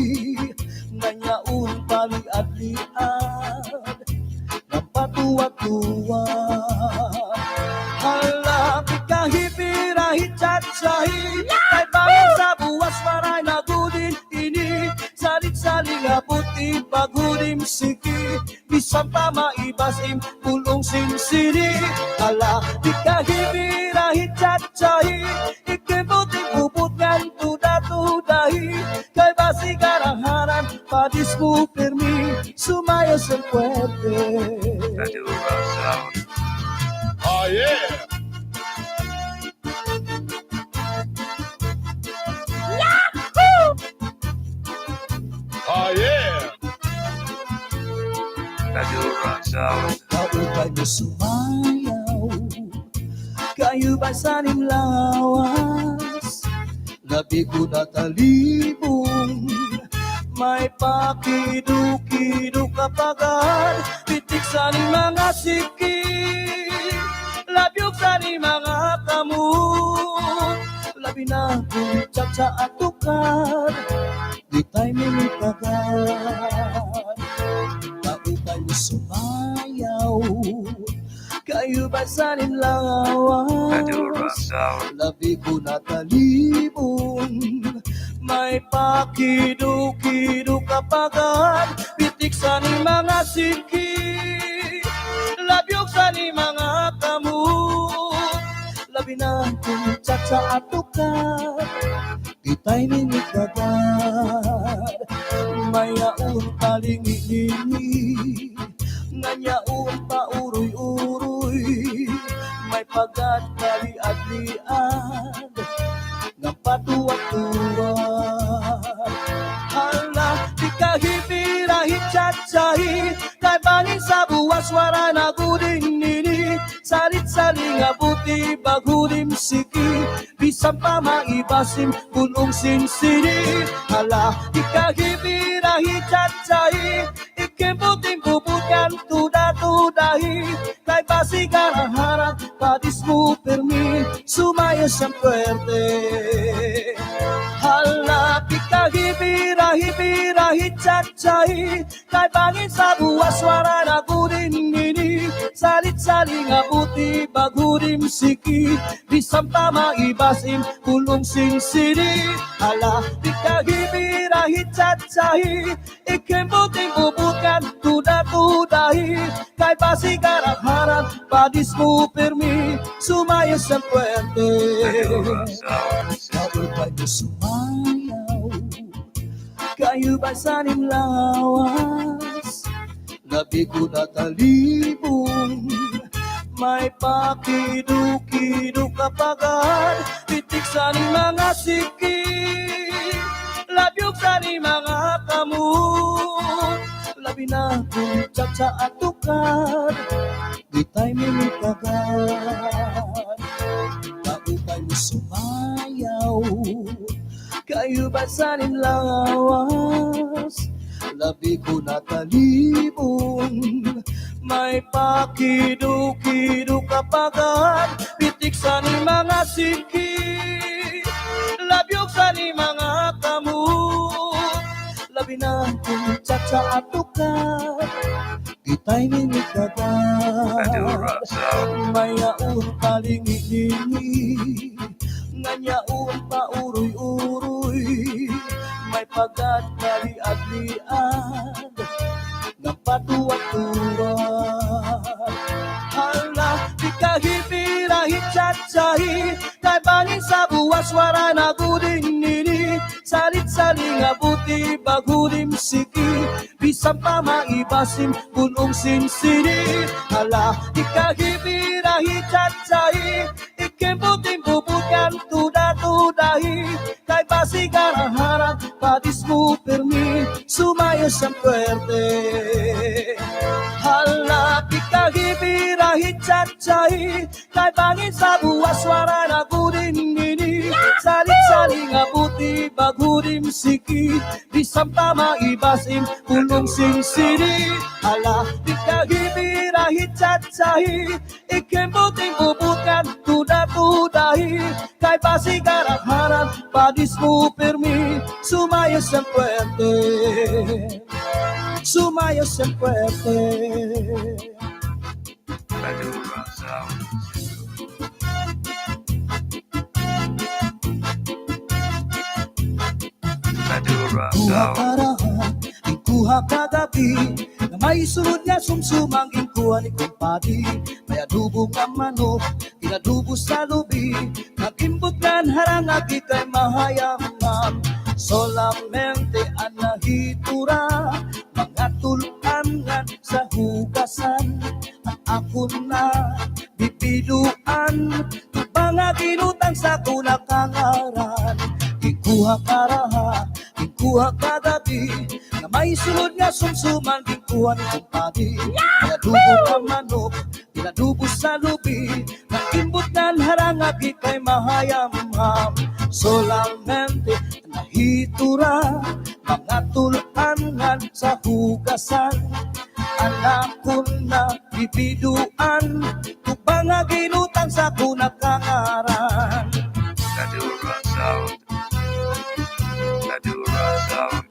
nanyaon pa liad-liad, ng patuwa-tuwa. Halapit kahipirahit tsatsahi, kay bangin sa buwas maray na gudin ini, salit-saling abutin pagudim siki, bisan pa maibasim pulong sinsini. Halapit kahipirahit tsatsahi, ikibuting ubut ngan tuda-tudahi, kay basi karangaran padis mo permi, sumayo sa puwede. Madura Sound. Oh yeah! Oh yeah! Madura Sound. Kaupay mo sumayaw, kayo ba sanim lawas? Labi ko na talibong, may pakido-kido kapagad, pitik sa ni mga siki, labyog sa ni mga kamu, labi na kong tsatsa at tukar, ditay minikagat. Kaupay mo sumayaw, kayo ba sanin Madura lawas? Sound. Labi ko na talibong, may pakido-kido kapagad, pitik sa ni mga siki, labyog sa ni mga kamu, labi na kong tsatsa at tukar, itay minikagat. Mayaon pa lingi-lingi, nanyaon pa uroy-uroy, may pagat kaliad-liad, ng patuwa-tuwa. Hala, di kahipirahit tsatsahi, kay bangin sa buwas wara na gudin nini, bisan pa maibasim pulong sinsiri. Hala, ikahibirahi cacai, ikibuting bubukan tuda-tudahi, kay basi karaharang padis mo permi, sumaya siyang puwerte. Hala, ikahibirahi cacai, kay bangin sa buwas wara na gudin nini, salit-saling abuti bagurim siki, bisan pa maibasim pulong sinsiri. Hala, ikahibirahi cacai, ikibuting bubukan tuda-tudahi, kay basi karaharang padis mo permi, sumaya siyang puwerte. Adura Sound. Sabay kayo sumayaw, kayo ba sanim lawas? Labi ko na talibong, may pakidu-kidu kapagan, titik sa ni mga siki, labyog sa ni mga kamu, labi na kung tsa at tukad, di tayo minitagan. Bago kayo sumayaw, kayo ba sanin lawas? Labi ko na talibong, may pakidu-kidu kapagan, pitik sa ni mga siki, labyog sa ni mga kamu, labi na kung tsa at tukad, di tayo minitagan. Adura Sound. Mayaon palingi-lingi, nganyaon pa uroy-uroy, may pagkat kaliad-liad, ng patuwag-tuwag. Hala, di kahibirahi cacai, kay bangin sa buwas wara na gudin nini, salit-saling abuti bagurim siki, bisan pa maibasim pulong sinsiri. Hala, di kahibirahi cacai, ikibuting bubukan tuda-tudahi, kay basi karaharang padis mo permi, sumaya siyang puwerte. Hala, di kahibirahi cacai, kay bangin sa buwas wara na gudin nini, salit-saling abuti bagurim siki, bisan pa maibasim pulong sinsiri. Hala, di kahibirahi cacai, ikibuting bubukan tuda-tudahi, kay basi karaharang padis mo permi, sumaya siyang puwerte, sumaya siyang puwerte. Adura Sound. Adura Kuha Sound. karahan, ikuha kagabi, na may sunod nga sumsumang inkuha ni kumpadi, may adubo nga manok, inadubo sa lubi, nagimbot nga harang agi kay mahayamam, solamente anahitura, mga tulangan sa hugasan, at ako na bibiluan, mga ginutang sa kunakangaran, ikuha karaha, ikuha kagabi, na may sunod nga sumsuman, ikuha ni kumpadi, inadubo ka manok, inadubo sa lubi, nagimbot nga harang agi kay mahayamham, solamente nahitura, mga tulangan sa hugasan, anak ko na bibiduan, tupang nga ginutang sa kunakangaran. Adura Sound. Adura Sound.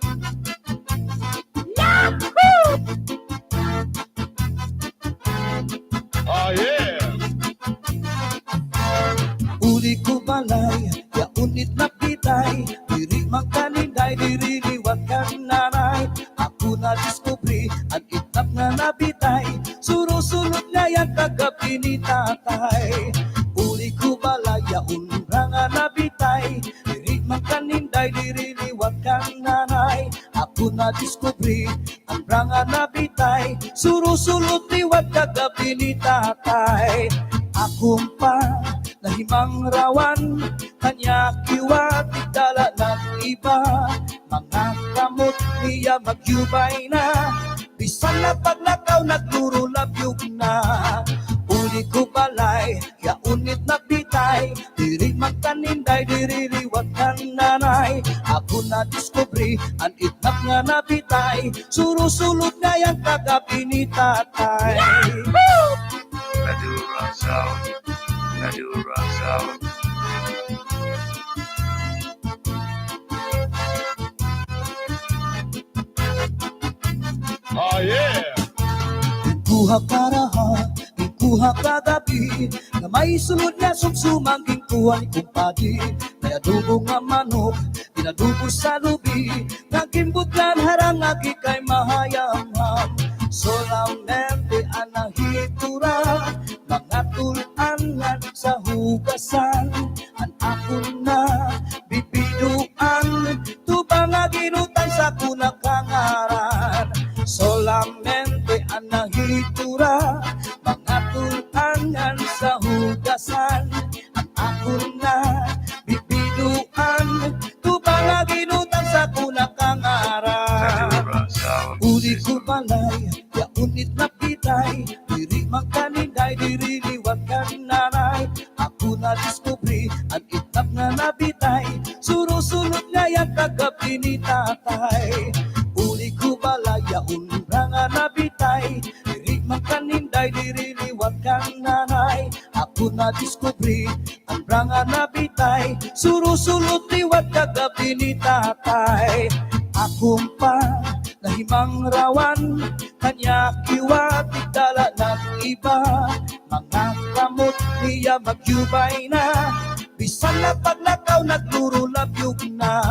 Uli ko balay, ya unit na pitay, diri magkaninday, diri liwat kang nanay, ako na diskubri, ang itap na nabitay, surusulot nga yan kagabi ni tatay. Uli ko balay, ya unra nga nabitay, diri magkaninday, diri liwat kang nanay, ako na diskubri, ang ranga nabitay, surusulot liwat kagabi ni tatay. Akong pa nahimang rawan, kanya kiwat dala ng iba, mga kamot niya magyubay na, bisan na paglakaw nagduro labyog na. Uli ko balay, ya unit na bitay, diri magkaninday, na-discovery ang itnap nga nabitay, surusulot nga yung kagabi ni tatay. Madura sound. Madura sound. Oh yeah! Kuha karaha, kuha kagabi, na may sunod nga sumsumang kuha ni kumpadi. Kaya dugo nga manok, pinadugo sa lubi, nagimbutlan harang agi kay mahayamham. Solamente anahitura, mga tulangan sa hugasan, ang ako na bibiduan, tubang aginutan sa kunakangaran. Solamente anahitura, mga tulangan sa hugasan, ang ako na bibiduan, tubang aginutan sa kunakangaran. Madura sound. Uli ko balay, ya unit na pitay, diri magkaninday, diri liwat kaninanay. Ako na discovery, ang itap nga nabitay, surusulot nga yung kagabi ni tatay. Uli ko balay, ya unit nga nabitay, diri magkaninday, diri liwat kaninanay. Ako na discovery, ang nga nabitay, surusulot liwat kagabi ni tatay. Akong pa nahimang rawan, kanya kiwatik dala ng iba. Mga kamot niya magyubay na, bisan na paglakaw nagturo labyog na.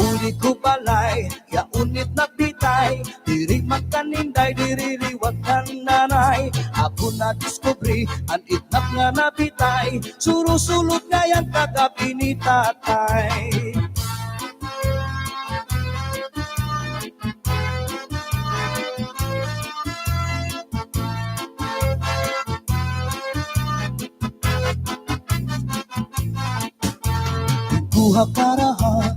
Uli ko balay, ya unit na bitay, diri magkaninday, diri liwat ng nanay. Ako na discovery, ang itnap nga nabitay, surusulot nga yan kagabi ni tatay. Kuha karaha,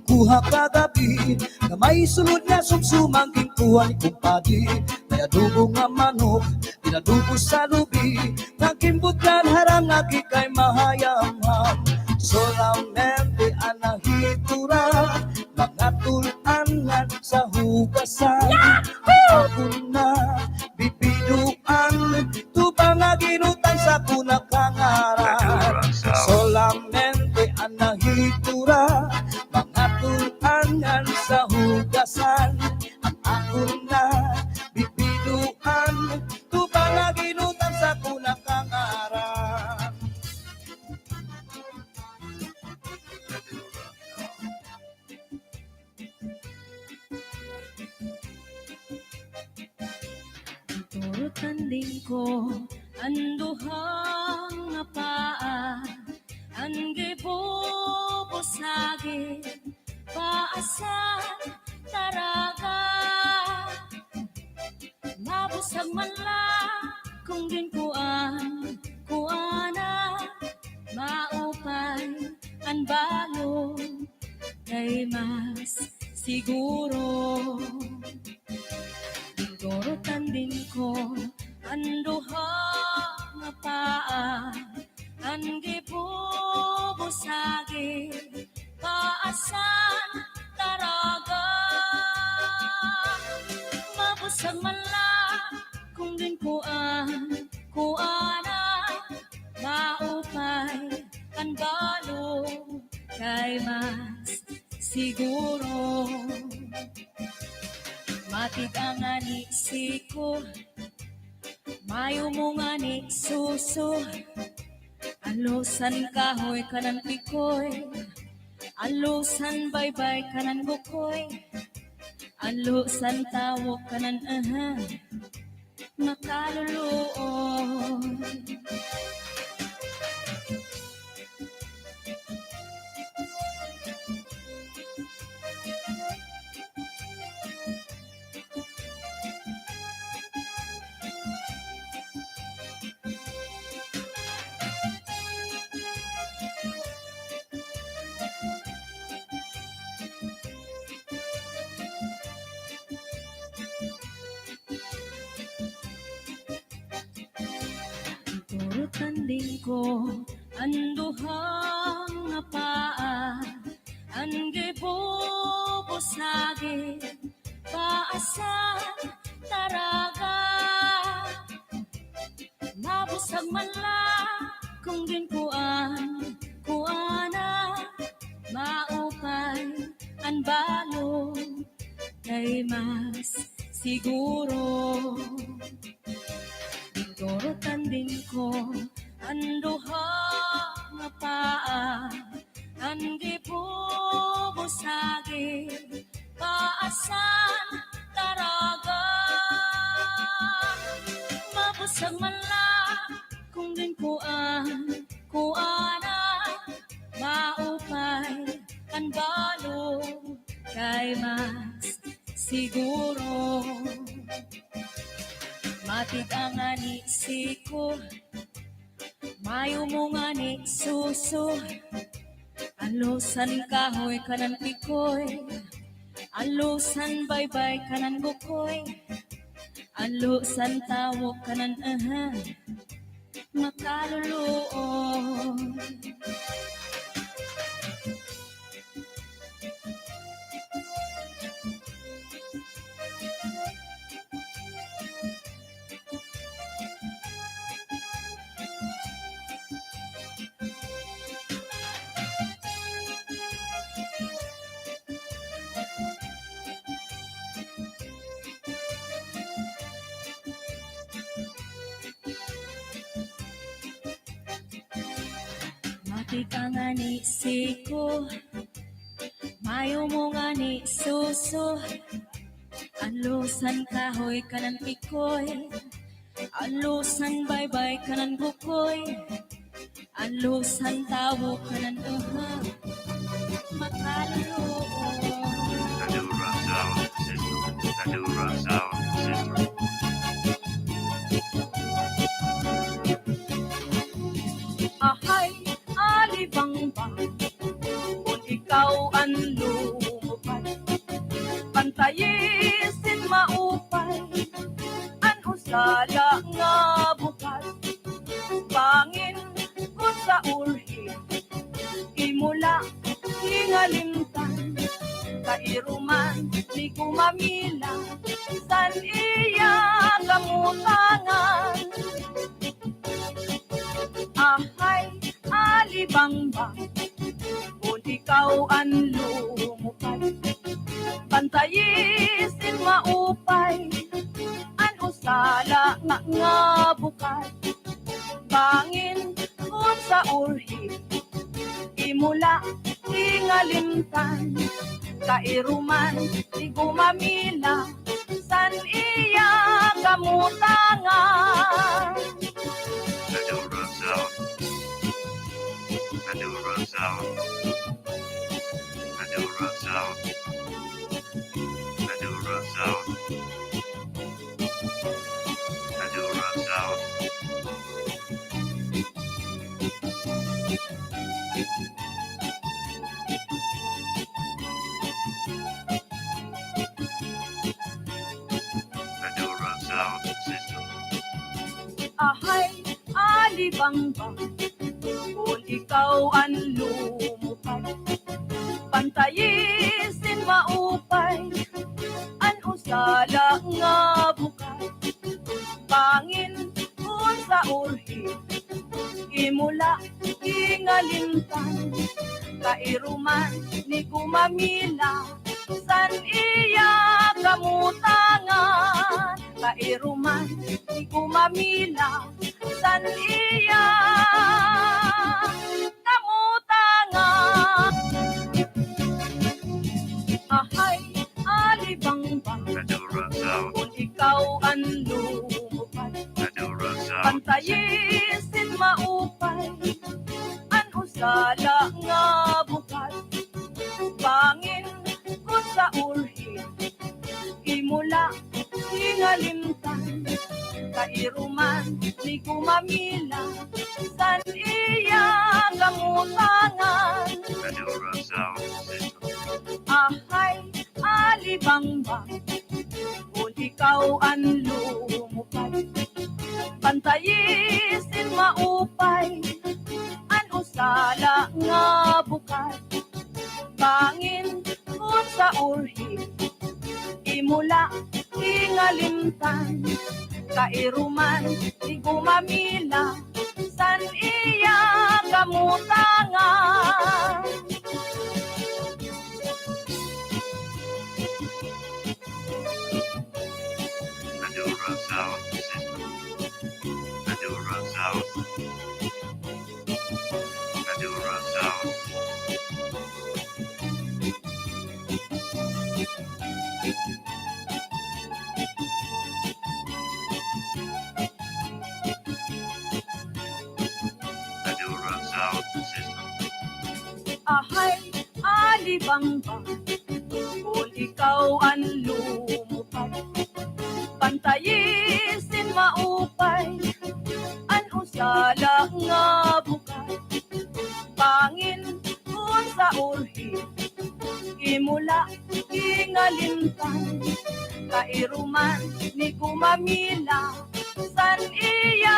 kuha kagabi, na may sunod nga sumsumang kuha ni kumpadi. Kaya dugo nga manok, pinadugo sa lubi, nagimbutlan harang agi kay mahayamham. Solamente anahitura, mga tulangan sa hugasan, ako na bibiduan, tubang aginutan sa kunakangaran. Madura sound. Solamente anahitura, mga tulangan sa hugasan, ang ako na bibiduan, tubang aginutan sa kunakangaran. Turutan din ko ang duhang nga paa, ang gibubusagin, paasan taraga. Mabusag man lang kung ginkuan, kuana, maupay ang balong, kay mas siguro. Turutan din ko ang duha nga paa, ang gibubusagin, paasan taraga. Mabusag man lang kung din kuana, maupay ang balong, kay mas siguro. Matig ang anisi ko, mayo mo nga ni suso, alusan kahoy kanan pikoy, alusan baybay kanan bukoy, alusan tawok kanan makaluluoy. Turutan din ko ang duhang nga paa, ang gibo Asang mala kung din kuana maupay kan balo kay mas siguro matig ang ani siko mayo mo nga ni suso alusan kahoy kanan pikoy alusan baybay kanan bukoy alusan tawo kanan makaluluon. Matik ang ani siko mayo mo nga ni suso alusan kahoy kanan pikoy alusan baybay kanan bukoy alusan tawo kanan makaluluon. The new rock sound system. The new rock sound system. Ahay, alibangbang, kung ikaw ang lumupad, pantayisin maupay, ang usala nga bukad, bangin ko sa urhi, imula, hingalimtan, kairuman, ni kumamila, san iya kamutangan. Ahay, alibangbang, kung ikaw ang lumupad, pantayisin maupay, ang usala nga bukad, bangin kung sa urhi, imula, hingalimtan, kairuman, di gumamila, san iya kamutangan. The new rock sound. The new rock sound. The new rock sound. The new rock sound. The new rock sound. The new rock sound system. Ahay, alibangbang, kung ikaw ang lumupad, pantayisin maupay, ang usala nga bukad, bangin kung sa urhi, imula, hingalimtan, kairuman, ni kumamila, san iya kamutangan, kairuman, ni kumamila, san iya kamutangan. Ahay, alibangbang, The new rock sound. kung ikaw ang lumupad, The new rock sound. pantayisin maupay, ang usala nga bukad, bangin kung sa urhi, imula, hingalimtan, kairuman, ni kumamila, san iya kamutangan. The new rock sound system. Ahay, alibangbang, kung ikaw ang lumupad, pantayisin maupay, ang usala nga bukad, bangin kung sa urhi, imula, hingalimtan, kairuman, di gumamila, san iya kamutangan. The new rock sound system. The new rock sound. The new rock sound. ibang ba kung ikaw ang lumupad pantayisin maupay ano sala nga bukat pangin kung sa urhi imula ingalintan kairuman ni kumamila san iya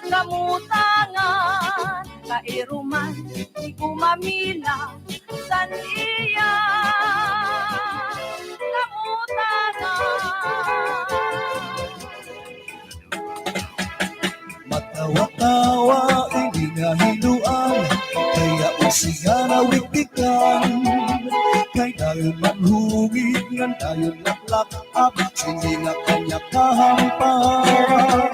kamutangan kairuman ni kumamila san iya Matawa-tawa, hindi na hiluan, kaya usiya na wiktikan. Kay dayon manhungig, ngan dayon laklak-ap, hindi na kanya kahampan.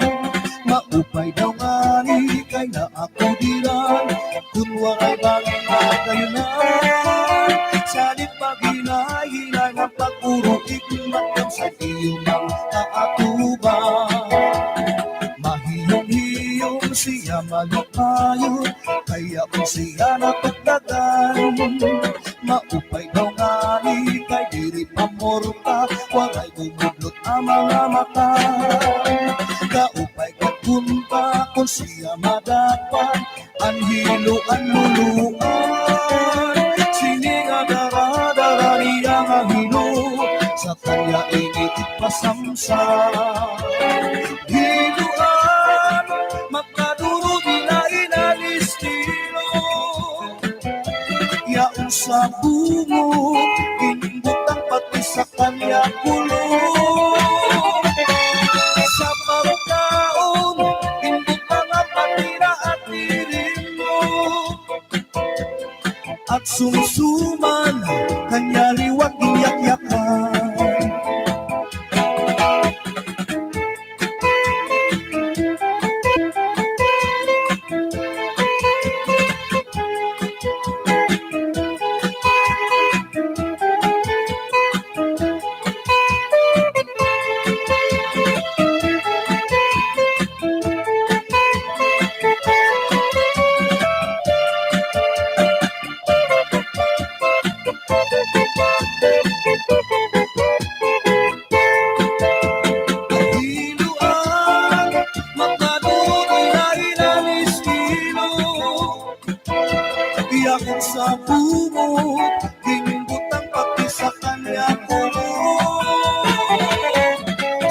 Maupay daw ngani, kay na ako dilan, kung walay bangin na kayunan. Salit pag-hinay-hinay ng pag-uruik, matang sa iyong mga kaatuban. Mahiyong-hiyong siya malupayot, kaya kung siya napagdagan. Maupay daw ngani, kay diri pamorta, walay bumudlot ang mga mata. Kaupay kapunta, kung siya madapan, anhilo-an luluan. Sininga dara-dara niya nga hilo, sa kanya initit pasamsa. Hiluan, magkaduro nila inalistino. Yaon sa bungo, inimbutang pati sa kanya kulong. Sa pagkaon, inimbutang nga pati na at mo. At sumsuman, kanya liwat iyak-yakan. Hiluan, magkaduro nila inalistino. Iyakot sa bungo, inimbutang pati sa kanya kulong.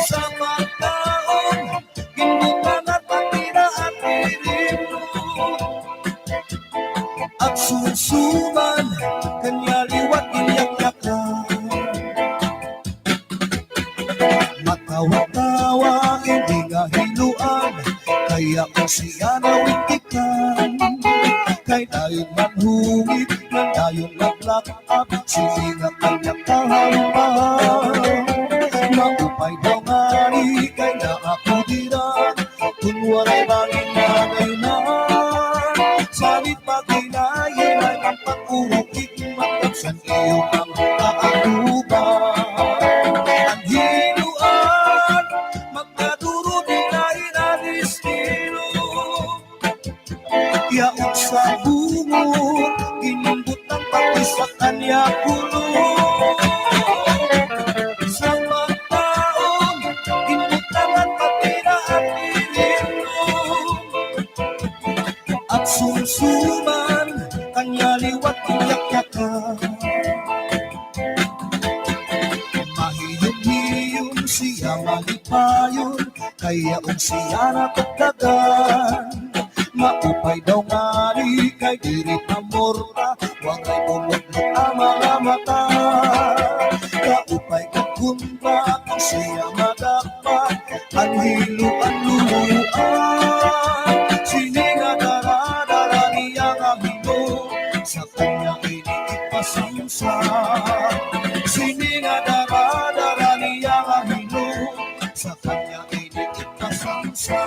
Sa pagkaon, inimbutang at pati na at mo. At susuman, kanya liwat iyak-yakan. Matawa-tawa, hindi nga hiluan, kaya kung siya nawintikan. Kay dayon manhungit, nang dayon laklak-ap, sininga kanya kahampan. Maupay daw ngani, kay na ako diran, kung walay bangin na gayunan. Salit pag-hinay-hinay ang pag-urukik, matapsan iyo ang kaatuban. Ang hiluan, magkaduro nila inalistino. Yaot sa bungo, inimbutang pati sa kanya kulong. Sa pagkaon, inimbutang at pati na at at sumsuman, kanya liwat iyak-yakan. Mahiyong-hiyong siya malipayon, kaya kung siya napagdagan. Maupay daw ngani, kay diri pamorta, wangay bumudlot ang mga mata. Kaupay kapunta, kung siya madapa, anhilo-an luluan. Sininga dara-dara niya nga hilo, sa kanya iniipasamsa. Sininga dara-dara niya nga hilo, sa kanya iniipasamsa.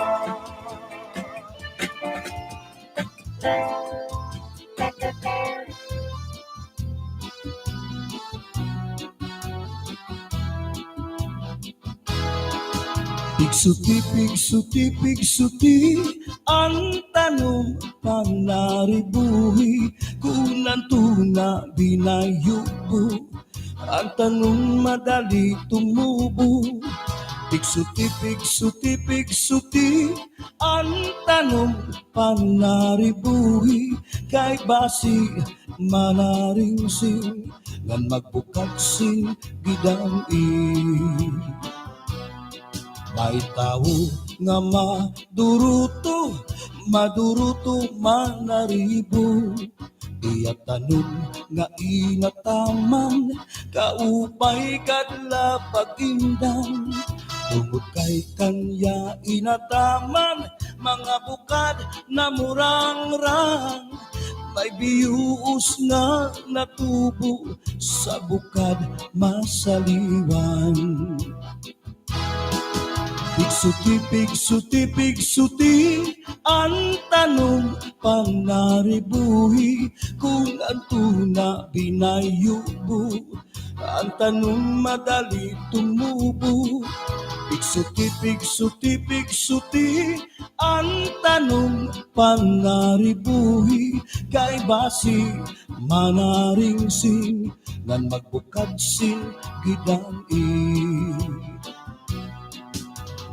Pigsuti, ang tanong panaribuhi kung nantuna binayubo. Ang tanong madali tumubo. Pigsuti, ang tanong panaribuhi kay basi manaring sing ngan magbukag sing gidang may tao nga maduruto manaribo. Iya tanong nga inataman, kaupay kadla pagindang. Tungod kay kanya inataman, mga bukad na murangrang. May biyuos na natubo sa bukad masaliwan. Pigsuti, ang tanong panaribuhi kung antuna binayubo. Ang tanong madali tumubo. Pigsuti, ang tanong panaribuhi kay basi manaring sing ngan magbukad sing gidang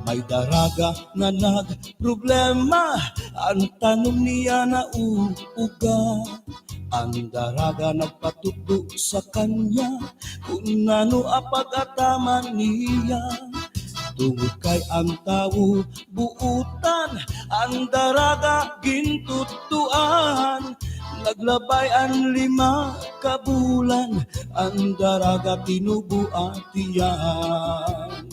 may daraga nga nagproblema, ang tanong niya na uuga. Ang daraga nagpatuto sa kanya, kung ano apag-ataman niya. Tungod kay ang tao buutan, ang daraga gintutuan. Naglabay ang 5 kabulan, ang daraga tinubuatian.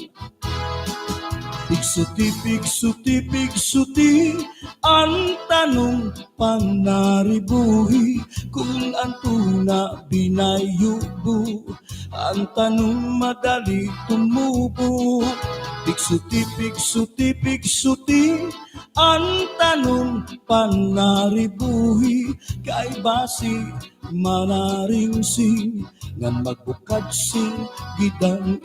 Pigsuti, ang tanong panaribuhi kung antuna binayubo. Ang tanong madali tumubo. Pigsuti, ang tanong panaribuhi kay basi manaring sing ngan magbukad sing gidang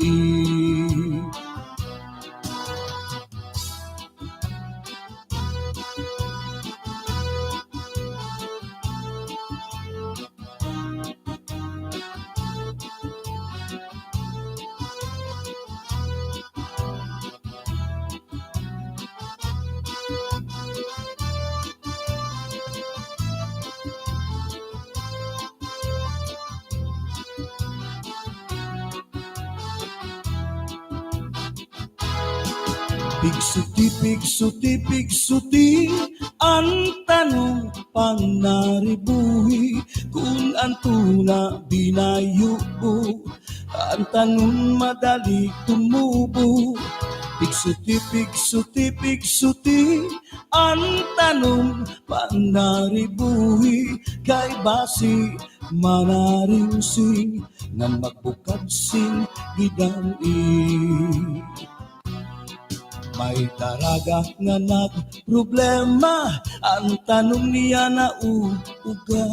Pigsuti, ang tanong panaribuhi kung antuna binayubo. Ang tanong madali tumubo. Pigsuti, ang tanong panaribuhi kay basi manaring sing ngan magbukad sing gidang may daraga nga nagproblema, ang tanong niya na uuga.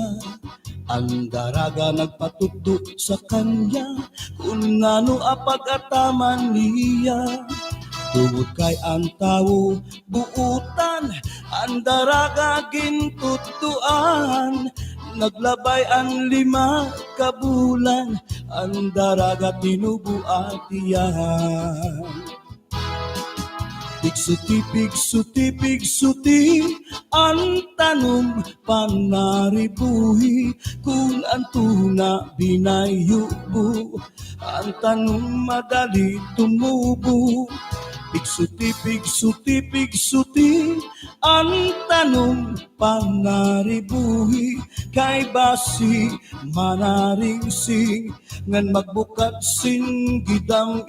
Ang daraga nagpatuto sa kanya, kung ano apag-ataman niya. Tungod kay ang tao buutan, ang daraga gintutuan. Naglabay ang 5 kabulan, ang daraga tinubuatian. Pigsuti, ang tanong panaribuhi kung antuna binayubo. Ang tanong madali tumubo. Pigsuti, ang tanong panaribuhi kay basi manaring sing ngan magbukad sing gidang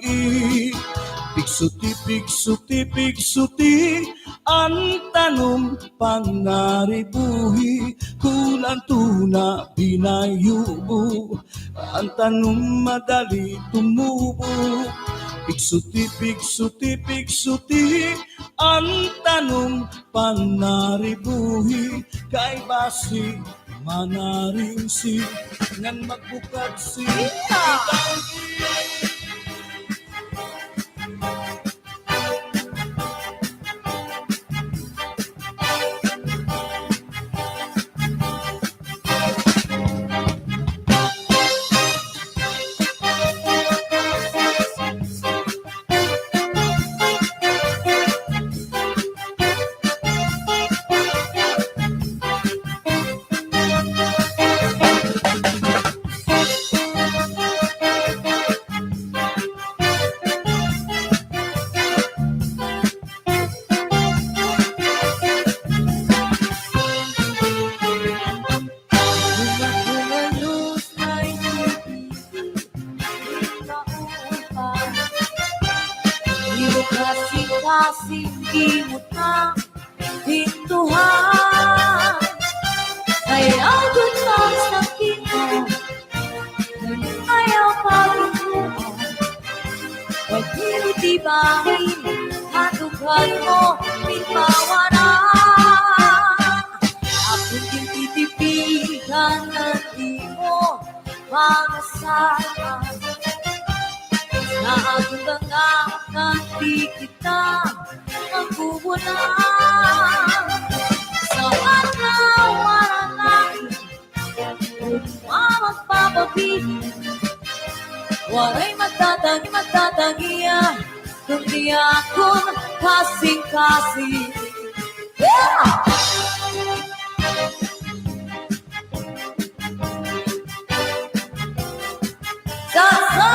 Pigsuti, ang tanong panaribuhi kung antuna binayubo. Ang tanong madali tumubo. Pigsuti, ang tanong panaribuhi kay basi manaring sing ngan magbukad sing gidang imot na hintuhan. Kaya good times na kita, ayaw pagkukuhan. Pag tinitibangin, hatugan mo, pinpawanan. Ako'y tititipigan ng imo, mga saan. Na aking bangakan, di kita magbubunan. Sa kanawaran natin, kung magpapabili, waray magtatangiya, kundi akong kasing-kasing. Yeah! Sasa!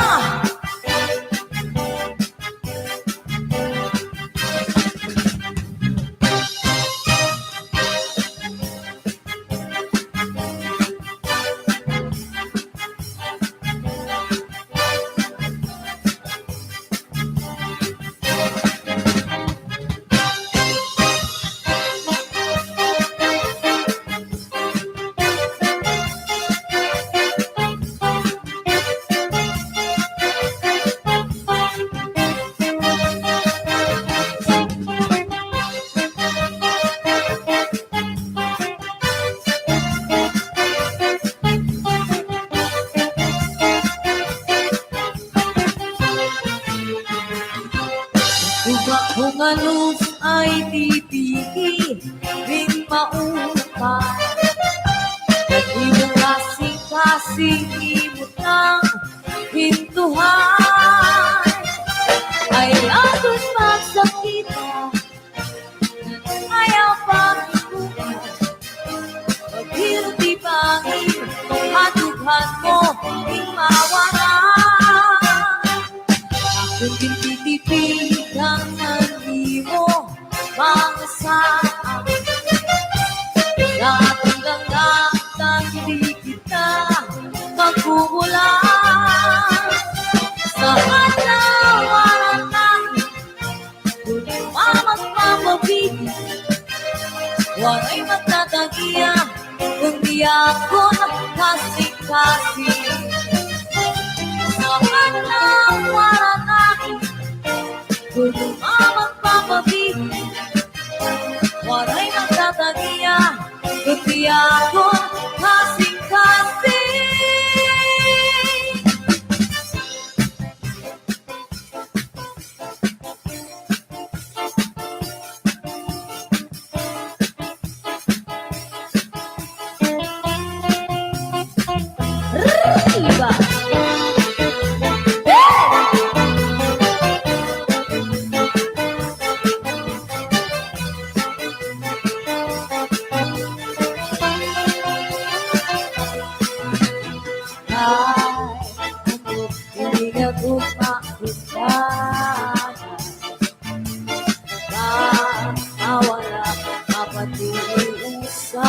Kung alus ay titiki, ring maupay. Di mo kasing-kasing imot ng hintuhan. Ay atos magsakita, ayaw pagkukuhan. Paghilti pangin, hatughan mo, ingmawanan. Ako'y tititipigan ng imo, mga saan. Lahat hanggang hindi kita magkukulan. Sa kanawaran natin, kung magpapabili, waray magtatangiya, kundi ako kasing-kasing. Sa kanawaran natin, kung magpapabili, waray magtatangiya, kundi ako kasing-kasing. Riba! Hindi na bumakusahan. Mawala mapatiusan.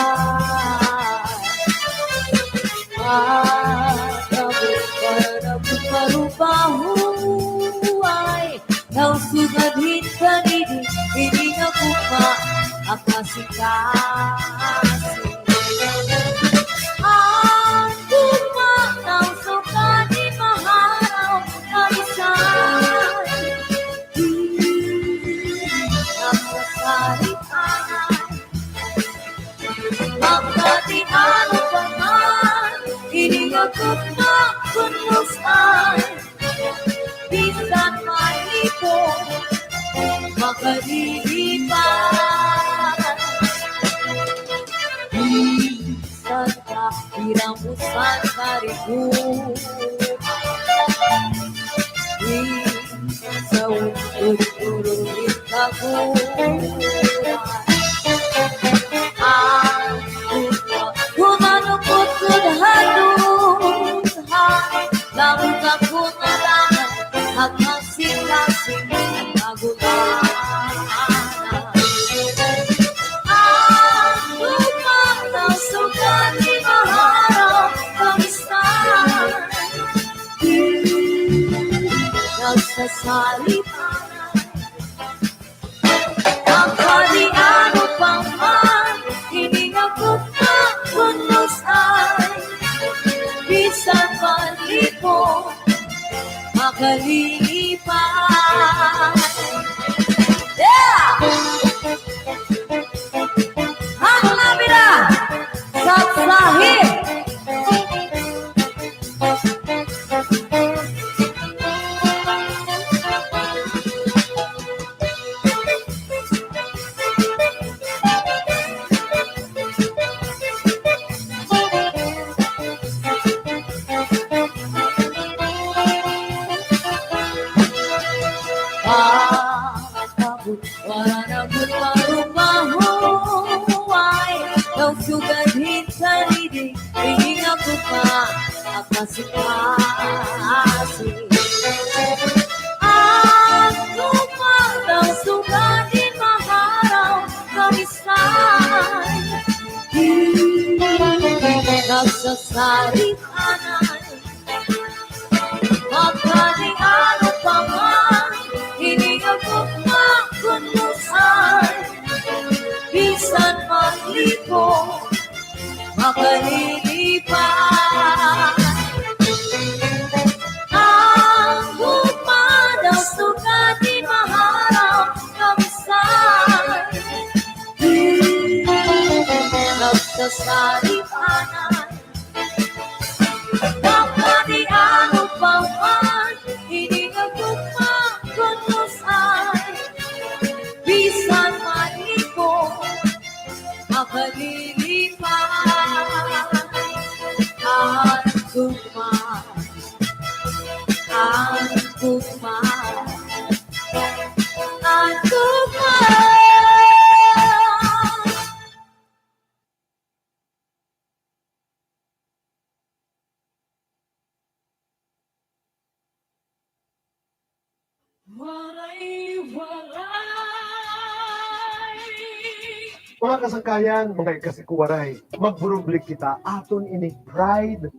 Parupahuay ng sugadhin kanini, hindi na bumaakasikasin. Ang kumataw sa kani maharaw ang isang nagsasalitanay. Magkatiano pa man, iningakot na kunusay. Bisan malipo, makalilipan. Bisan ka, hiramusan sa rikuman. Sa ulit-ulit kagulan. Ang upa, kumanukot kudhaduhan. Lamang ako na lang, hanggang sing-sing ang kagulan. Ang lumang sugat ni maharaw kamisan. Nagsasalitan makasing-asing. At lumang sugatin maharaw kamisan, nagsasalitanay, magkaniano pa man, hindi ako makunusan, bisan maglipo, makalilipan. Ang gumadaw sugatin maharaw kamisan, nagsasalitanay, magkaniano pa man, hindi ako makunusan, bisan maglipo, makalilipan. Ang gumadaw, ang gumadaw, ang gumadaw. Mga kasangkayan, mga kasikuwaray, magburublik kita aton ini pride.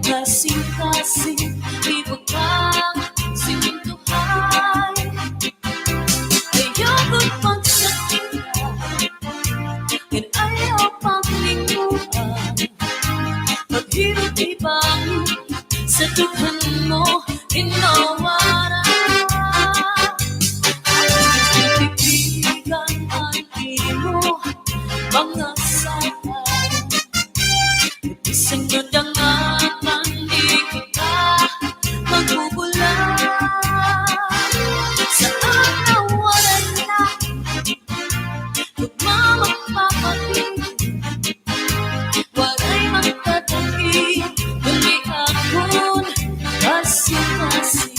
Kasing-kasing ibutang sinintuhan, ayokong pagsakita, and ayaw paglingkuhan, paghirap ibang sa dughan mo inawaran. Titipigan ang imo mga sahan, isinod ang aman, di kita magbubulan. Saan nawalan na magmamapapatid, walay magtatanggi, kundi akon kasing-kasing.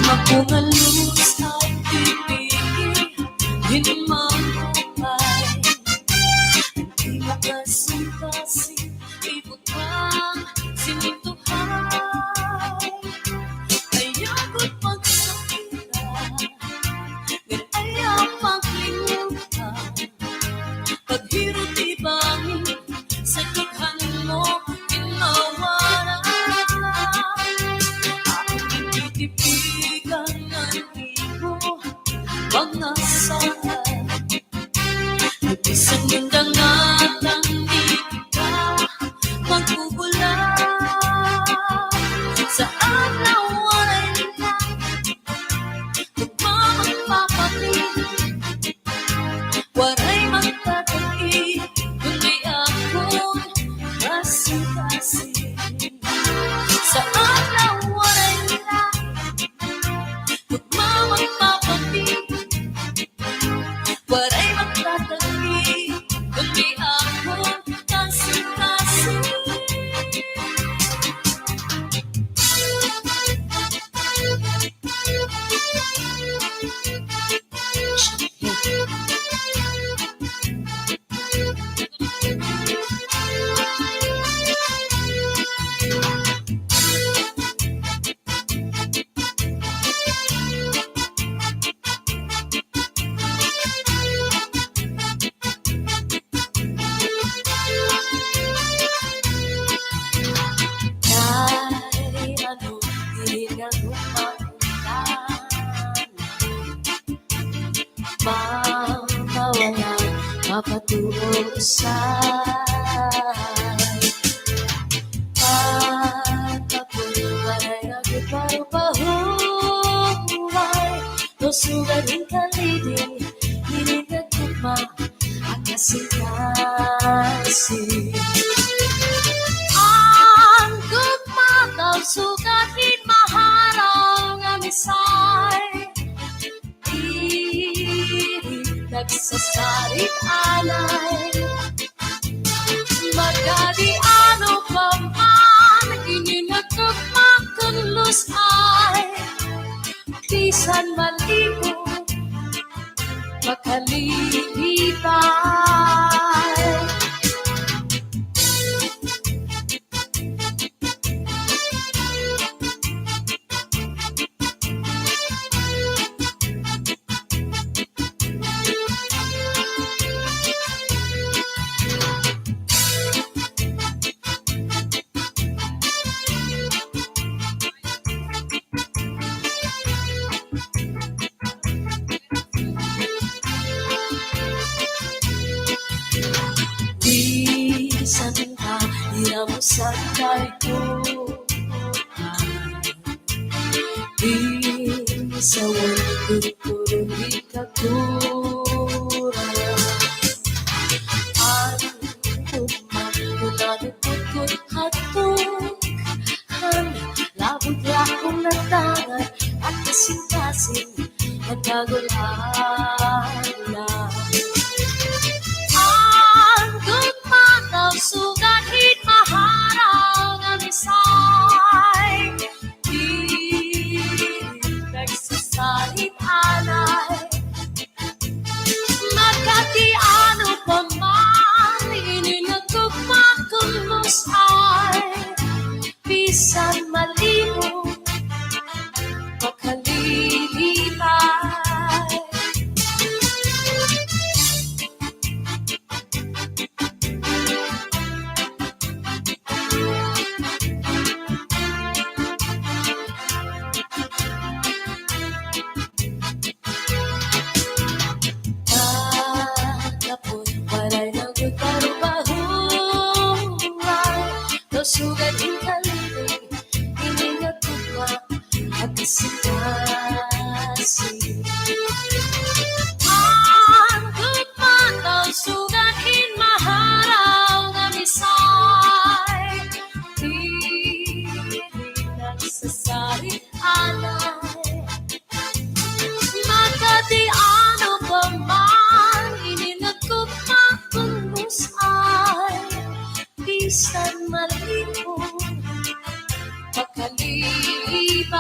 Makungalus ay pipili, hindi mamupay, hindi mo kasing-kasing ibutang sinintuhan. Ayokot pagsakita, ngan ayaw maglimutan, paghirap ibangin sa dughan mo inawaran. Titipigan na mapatuusay. Pagkapon paray nagparupahuay, Tusugan ng kalidin, hinigaguma ang kasing-kasing. Ang gugma daw sugatin maharaw nga misay, nagsasarit alay. Magkadiano pa man, ininagkagmak kunlos ay, bisan maligo, makalilipay. Bisan ka, hiram sa tayo. Isawan kuturun ikakura. Ang kumagpunadukot hatung, ang labot-lakong natangan at kasing-kasing nagkagulala. Ang gugmataw sugatin maharaw nga misay, di nagsasalit alay. Magkatiano pa man, ininagugmak kunlos ay, bisan malimo, makalilipay. Tapon paray nagparupahuay, Tusugan ng kalibig, ininagugma at kasing-kasing. Ang gugma daw sugatin maharaw nga misay, di nagsasalit alay. Magkatiano pa man, ininagugmak kunlos ay, bisan malimo, makalilipay.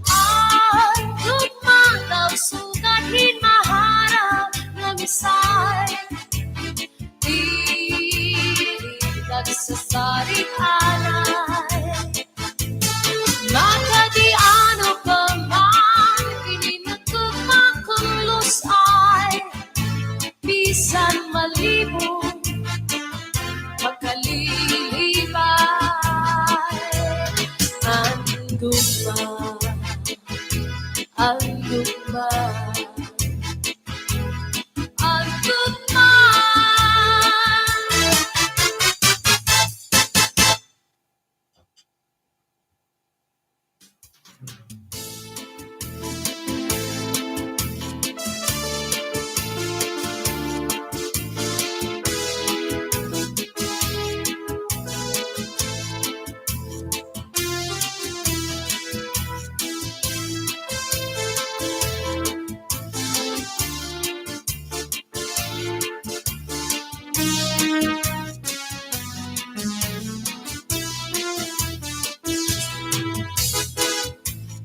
Ang gugma daw sugatin maharaw nga misay, di nagsasalit alay. Magkadiano pa man, ininagugmak kunlos ay, bisan malimo, makalilipay. Ang gugma, ang gugma, ang gugma.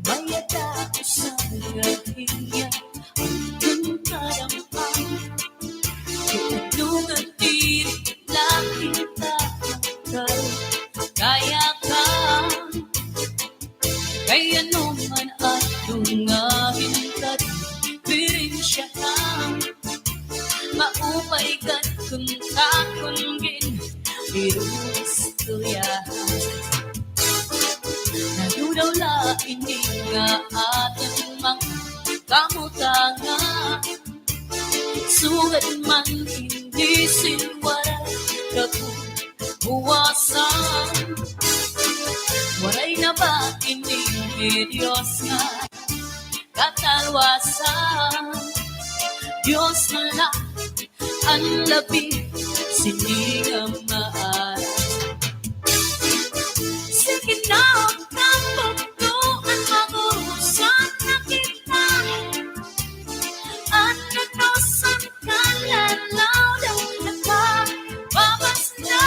Mayada ko sa lahiya, ang kadampang, tutulungan din lang kita hanggang kaya ka. Kaya naman at dungahin ka rin siya ang maupay ka kung kakunggin irustuya. Nadudaw la ini nga ating mga kamutanga, Sugat man hindi silwaray kabuwasan. Waray na ba ining Diyos nga katalwasan? Diyos na lang ang labi siningang maaari. Sige na ang kapagduan magurusan na kita. Ananosan ka lalaw daw nakababas na.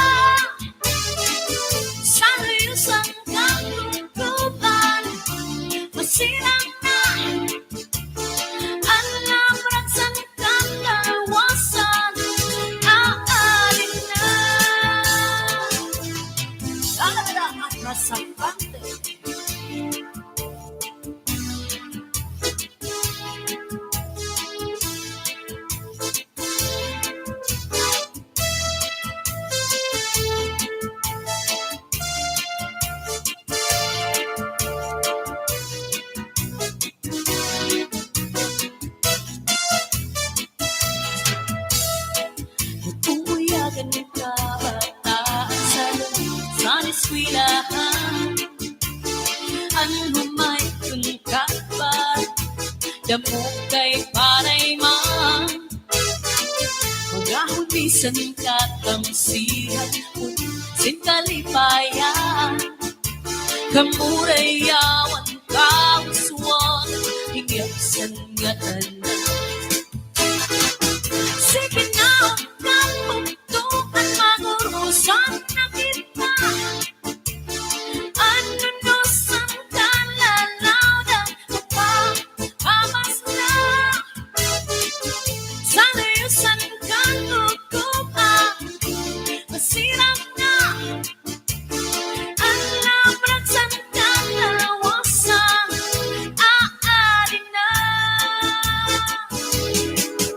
Sa layusan kang lungkuban masilang na. Ang labrat sa kalawasan aalin na. Lalala at masakante. Uyagan ng kabataan sa eskwelahan. Ang humay kung kapat, damo kay paray man. Magahulisan katamsihan, sin kalipayan. Kamuray yawan kauswan, hingyap sangatan. Sige na ang kapagduan magurusan na kita. Ananosan ka lalaw na mapapamas na. Sa layusan kang tutupan masirap na. Ang labrat sa kalawasan aalin na.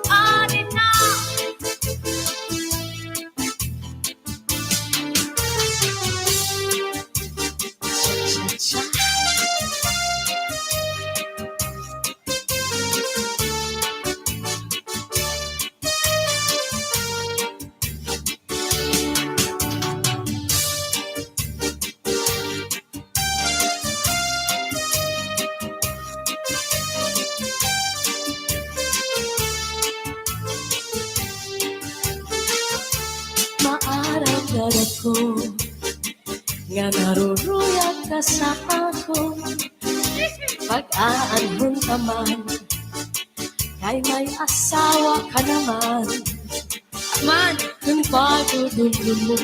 Aalin na. Maaraw darag ko nga naruruyag ka sa ako. Pag-aanhon ka man kay may asawa ka naman. Man, kung pagdudulong mo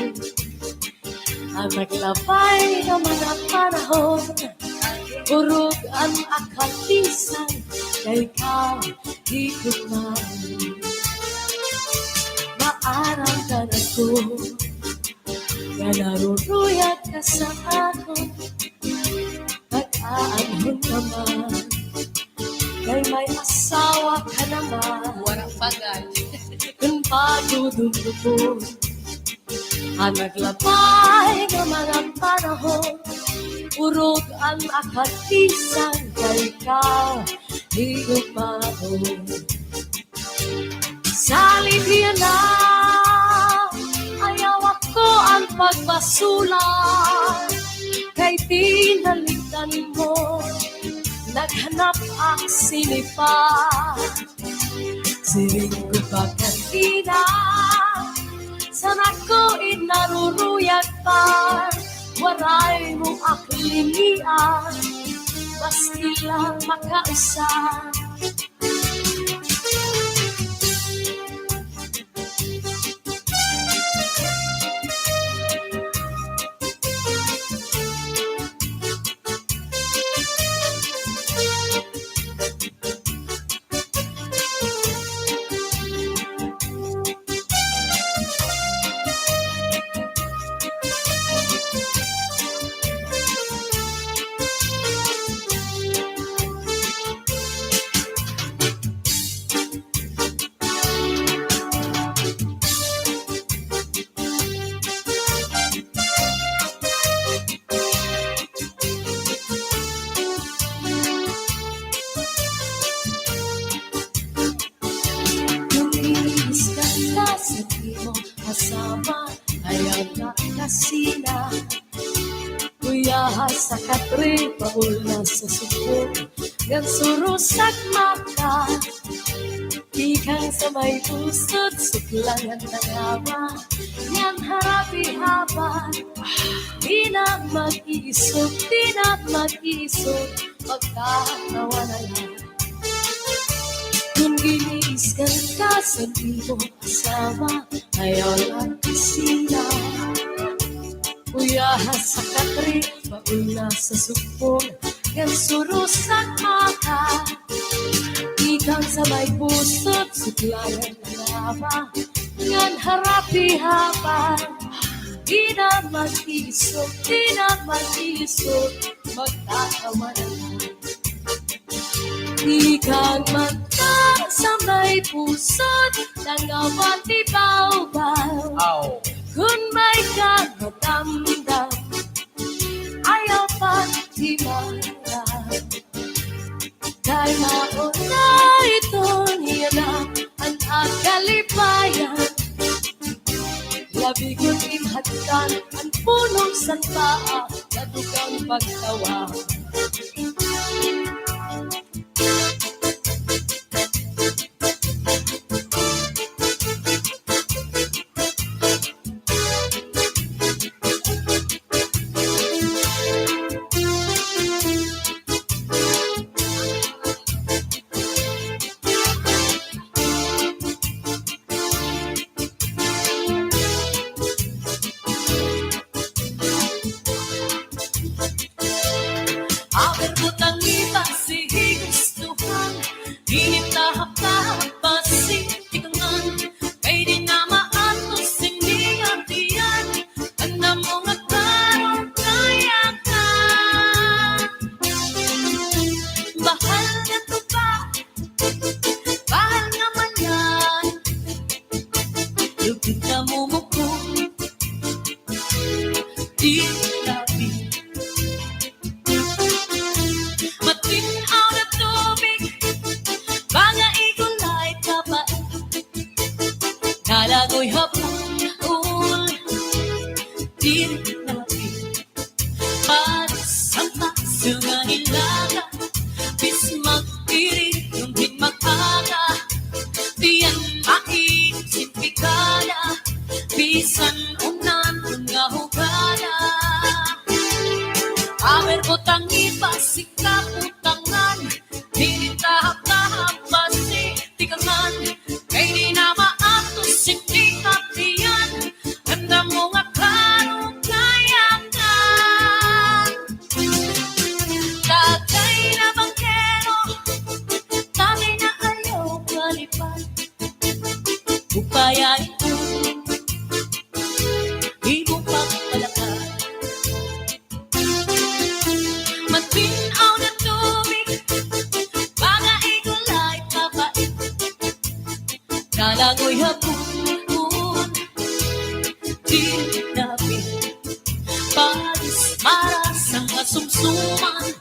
ang naglabay ng mga panahon, urog ang akatisan kay ka higit man. Maaraw darag ko nga naruruyag ka sa ako. Pag-aanhon ka man kay may asawa ka naman. Warang pagal. Kung pagdudulong ang naglabay ng mga panahon, urog ang akatisan kay ka higit man. Sa Libya ayaw ako ang pagbasulan, kay tinalitan mo, naghanap ang sinipan. Siring ko pa kanina, sana ko inaruruyag pa, waray mo aklinian, basti lang makaisa. Kuya sa katri, paul na sa suko, gan surusak mata. Ikang sa may pusod, suklangan ng awa, yan harapi haba. Di na mag-iisog, magkakawa na lang. Kung giniiskan ka sa di mo kasama, ayaw lang isina. Kuya sa katri, paula sa supong, yan surusak mata. Ikang sa may pusot, suklayan ng lava, yan harapi haba. Di na mag-isog, magkakawa na lang. Ikang mata sa may pusot, nangawan di baw-baw. Kung may kakatamdam, ayaw pa di marang. Dahil mauna ito niya na ang akalipayan. Labi ko't imhatan ang punong sa paa na dugang pagtawa. Kalagoy hapon, diri natin. Pagsampak sa ilaga, bis magpiri, yung din mag-aga. Diyan mainit, simpikada, bisan unan, nga hugada. Amer ko tangi, pasikap utangan, diri tahap-tahap, basi, tikangan, kay di na maatos, hindi kapiyan, handa mo nga karong kayakan. Tagay na bangkero, tagay na ayaw kalipad, upaya ito, ibong pagpalakad. Matinaw na tubig, baga igulay kapait, kalagoy hapon, di napit. Paris maras ang asumsuman,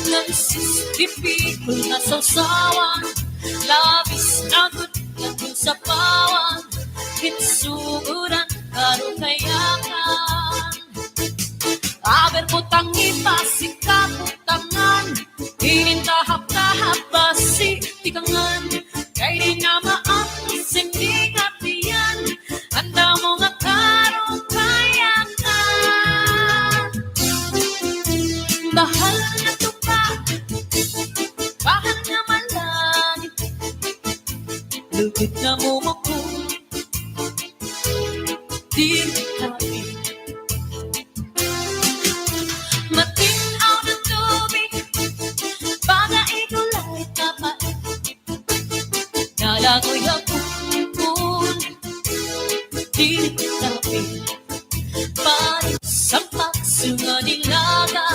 nagsistipikul na sausawan, labis na gudlan kung sa pawan, kitsuguran karo kayakan. Aber putang ipasika putangan, hinintahap-tahap basi tikangan, kay di na maatos hindi katiyan, handa mo nga karong kayakan. Bahal na tupa, bahal na malangit, lugit na mumako, di kapit. Matinaw na tubig, baga igulay kapait, kalagoy hapon, di kapit. Pagsampak sa nilaga,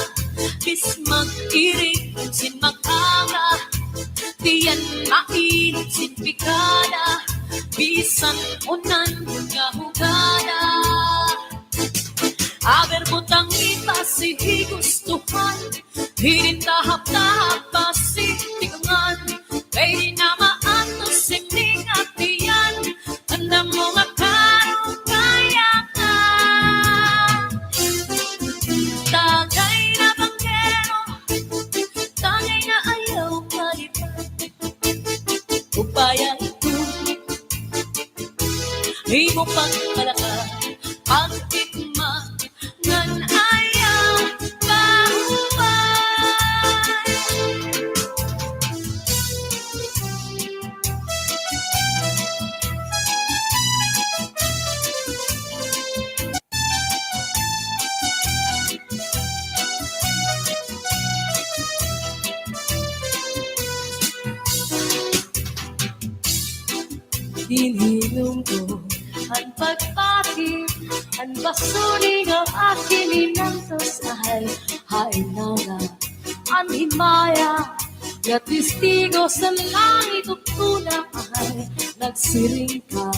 bis mag-irig, sin mag-aga, diyan mainit, sin pikada, bisan unan, nga hugada. Aber butang ipasi gustuhan, hinintahap-tahap basi tikangan, kay di na maatos hindi katiyan, handa mo nga karong kayakan. Tagay ko pagpalaka pagtikma ngan ayaw mahuway. Hinilong ko ang pagpati, ang basuning ang aking inantos ay hainala, ang himaya, na testigo sa langit ukuna ay nagsiring ka,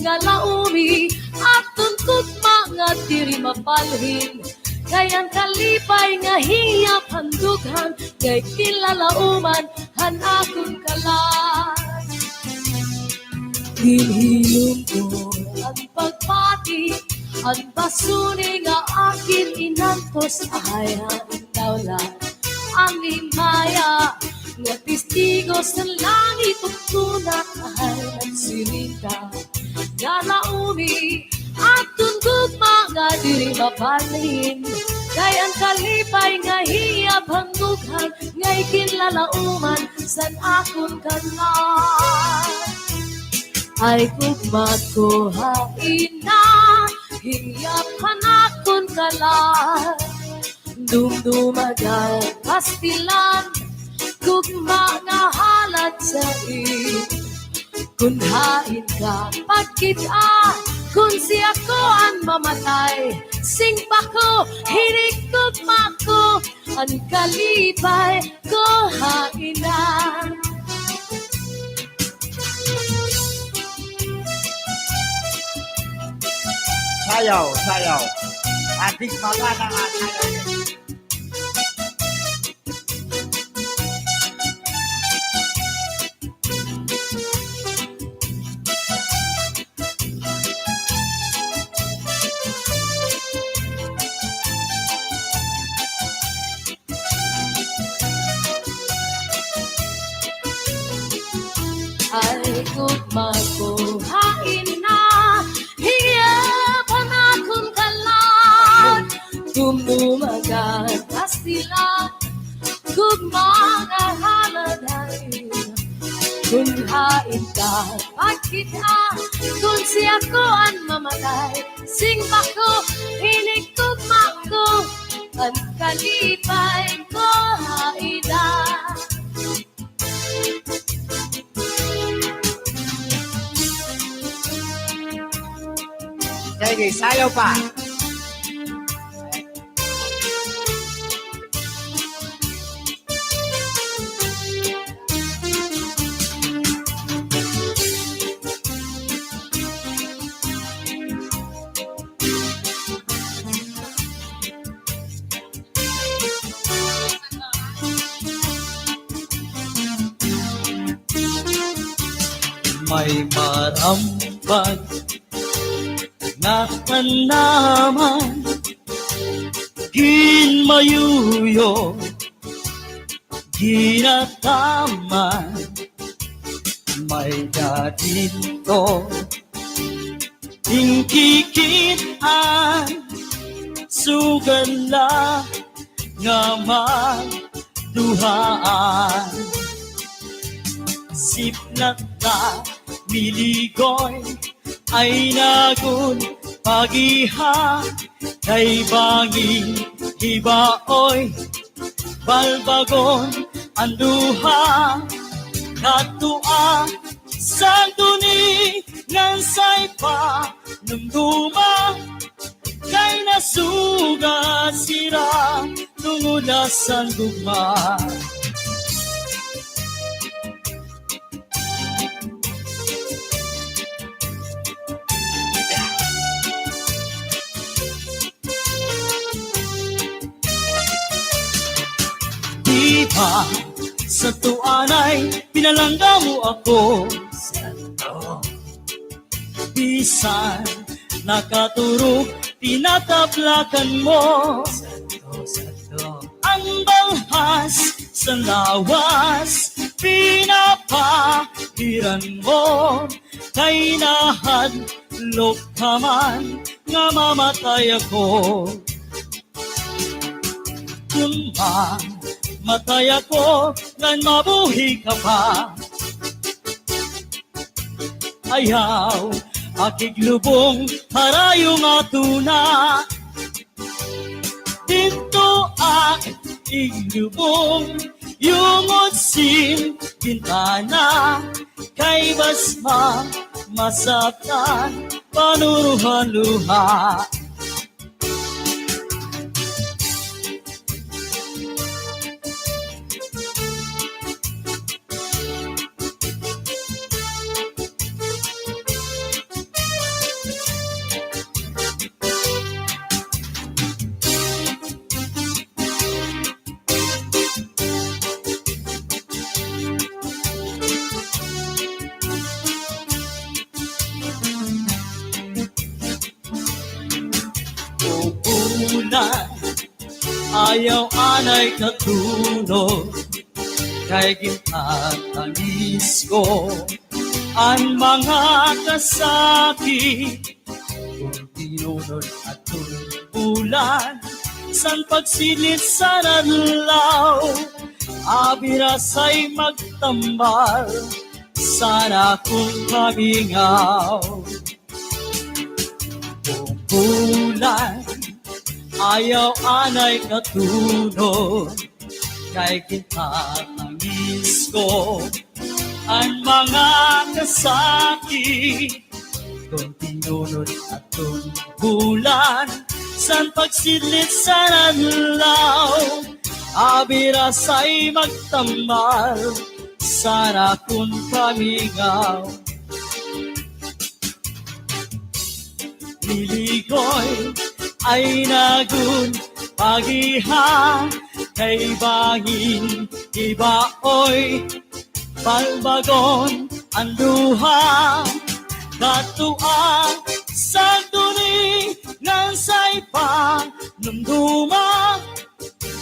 nga laumi at tuntut mga diri mapalhin, kayang kalipay nga hiyap handughan, kay kilalauman han akong kalan. Hinhilom ko ang pagpati, ang basuning nga akin inantos ay ang tawlan, ang himaya, nga testigo sa langit ukuna ay nagsiring ka, nga laumi at tundog mga diri mapalhin, kay ang kalipay nga hiyap handughan, nga'y kinlalauman san akong kalan. Ay kugmat ko hain na, hiyap hanakon kalan, dumdumagal pastilan, kugma nga halat sa in. Kun hain ka pagkita, kun siya ko ang mamatay, sing pa ko, hinig kugma ko, ang kalipay ko hain na. Sayaw, sayaw. Adik maga na nga sayaw. Ay kugma ko hain na, hiyap hanakon kalan, dumumagan pastilan, kugma nga haladay. Kun hain ka pagkita, kun siya ko ang mamatay, sing pa ko, hinig kugma ko, ang kalipay ko haida. Sige, sayaw pa. May marambag na tanaman, ginmayuyo, ginataman, may dadito, tingkikitan, sugala, nga magduhaan. Siplata, miligoy, ay nagun pagiha, kay banging hibaoy, balbagon anduha, katua sang duni ngan saypa numduma, kay nasuga sira nungulas ang gugma. Diba sa tuanay pinalangga mo ako, Santo. Bisan nakaturog tinataplakan mo, Santo, Santo. Ang balhas sa lawas pinapahiran mo, kay nahad Lokha man nga mamatay ako. Kung matay ako, ngan mabuhi ka pa. Ayaw, akig lubong, harayong atuna. Dito akig lubong, yung otsim bintana. Kay basma, masaktan, panuruhan luha. Ulan, ayaw anay katulog, kay ginatanis ko ang mga kasakit. Kung tinunod at ulan, san pagsilit sa nadlaw, abirasay magtambal, sana kung mamingaw. Ulan, ayaw anay katulog, kay kinatangis ko ang mga kasakit. Kung tinunod at bulan, san pagsilit sa nadlaw, abirasay magtambal, sana kung pamingaw. Liligoy ay nagun pagiha, kay bangin ibaoy, palbagon ang duha. Katuang sa tuni ng saypa, numduma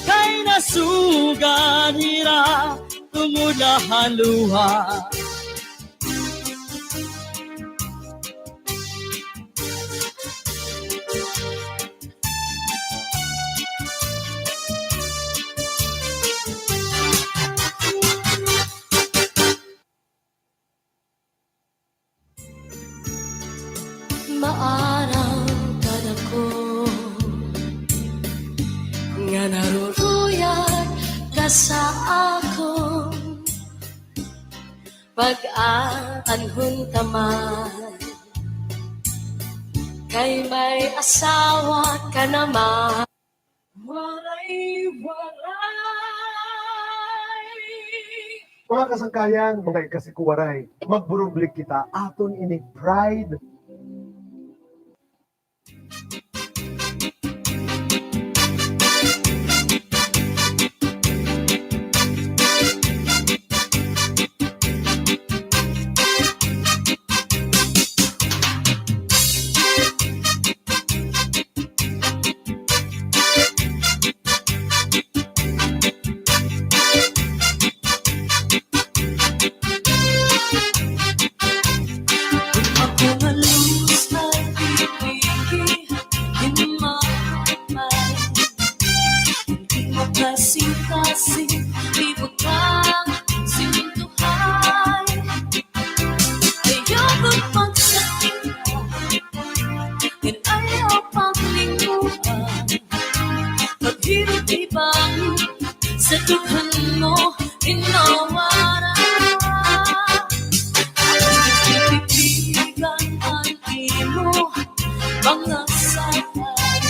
kay nasuganira, tumulahan luha. Maaraw ka na ko, nga naruruyat ka sa ako, pag-aanhon ka man, kay may asawa ka naman. Walay. Mga kasangkayan, mga kasikuwaray, magburublik kita, aton ini pride. Kasing-kasing, di butang sintuhay. Ayaw kong magsatingan, and ayaw pang lingkuhan. Paghirap ibang sa dukhan mo, inawaran. Titipigan ang imo, mga sayan.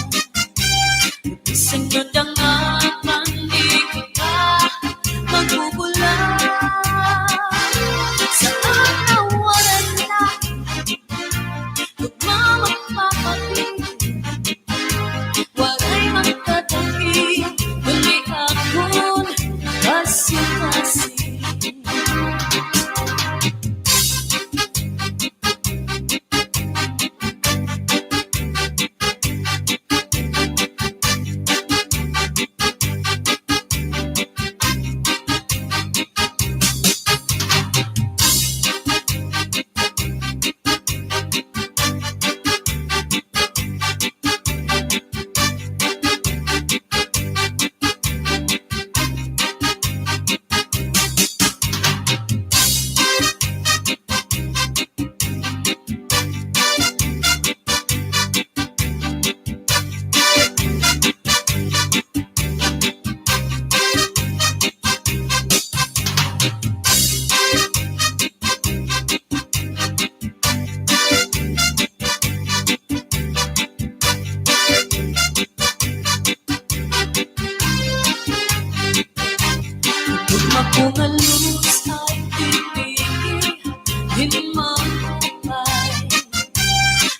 Isinod ang naman, di kita magbubulan. Saan nawalan na, magmamapapatid. Walay magtatanggi, uli akon kasi-kasi. mga luz ay pipigil mamukay.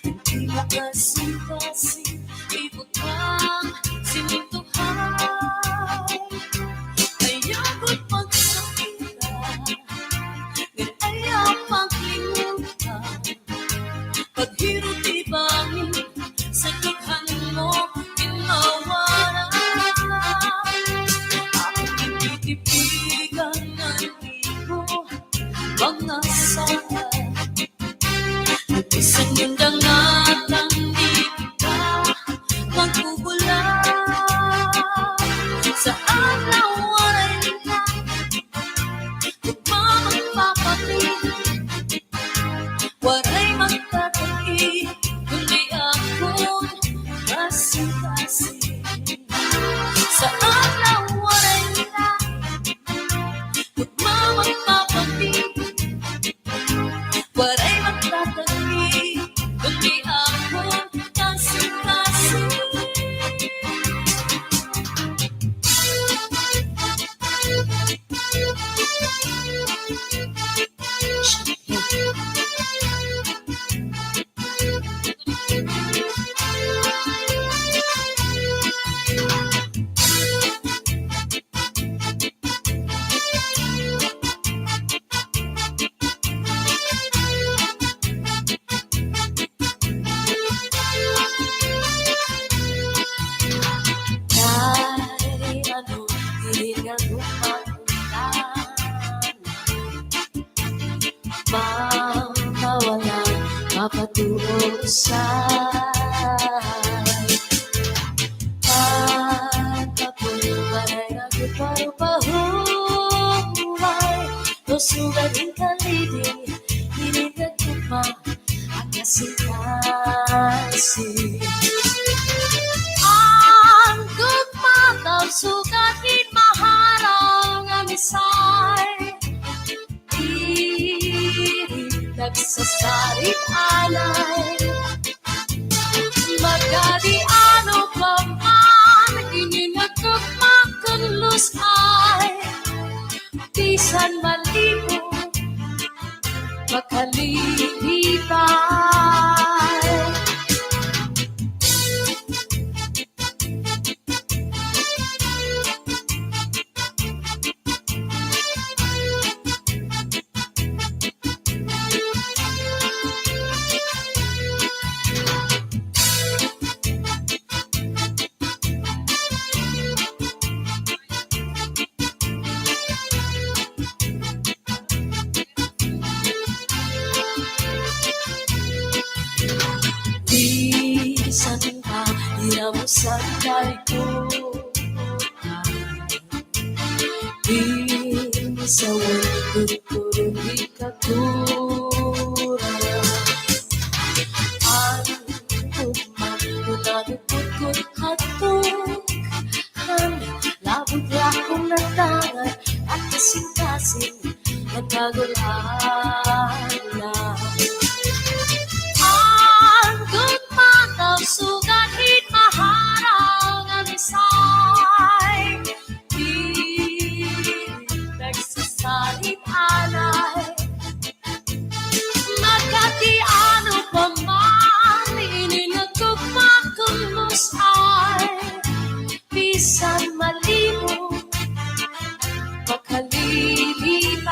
Hindi makasing-kasing ikot ang sinintuhay. Ayago't magsakitan, ganayang maglimutan. Paghirot ibangin, sa dughan mo ginawaran. Aking titipigan ng libo, mga saway. Isang gandang atang di kita magkukulang. Saan nawaray na magmamagpapatin. Waray magtatagi, kundi akong kasi-kasi. Saan nawaray na magmamagpapatin. Waray magtatagi, kundi akong kasi-kasi. Kahit anong hiningang umakulan, mawawalan, mapatuosay. Pagkapoy, waray nagpapahuhay. Lusugan ng kaliding, hiningang tugma, ang kasi-kasi. Ang gugmataw sugatin maharaw nga misay. Di nagsasarit alay. Magadi ano pa man, ininagkagmakang lusay. Bisan malibo, makalilipay. Bisan ka, hiramusan kay ko. Bisawan, tuturong di katura. Ang gugma, unanipot hatong. Labog akong natangan at kasing-kasing nagkagulala. Ang gugmataw sugatin maharaw nga misay. Di nagsasalit alay. Magkati ano pa man, ininagugma kong lusay. Bisan malibo, makalilipay.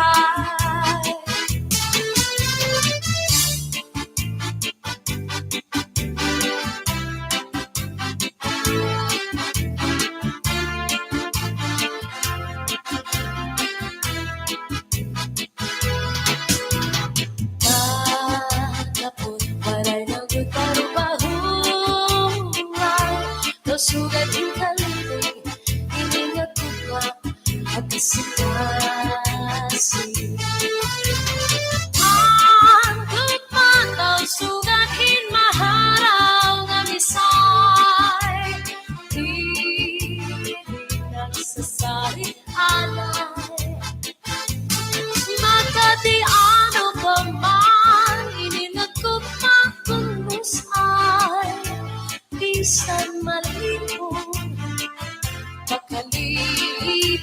Nakapot, walay nagutarubahuray. Lusugan yung kalibig, hiningat ko pa at kasi-kasi. Ang gugmataw sugatin maharaw nga misay. Di nagsasalit alay. Magkati ano pa man, ininagkugma kong lusay. Bisan malibo, makalilipay.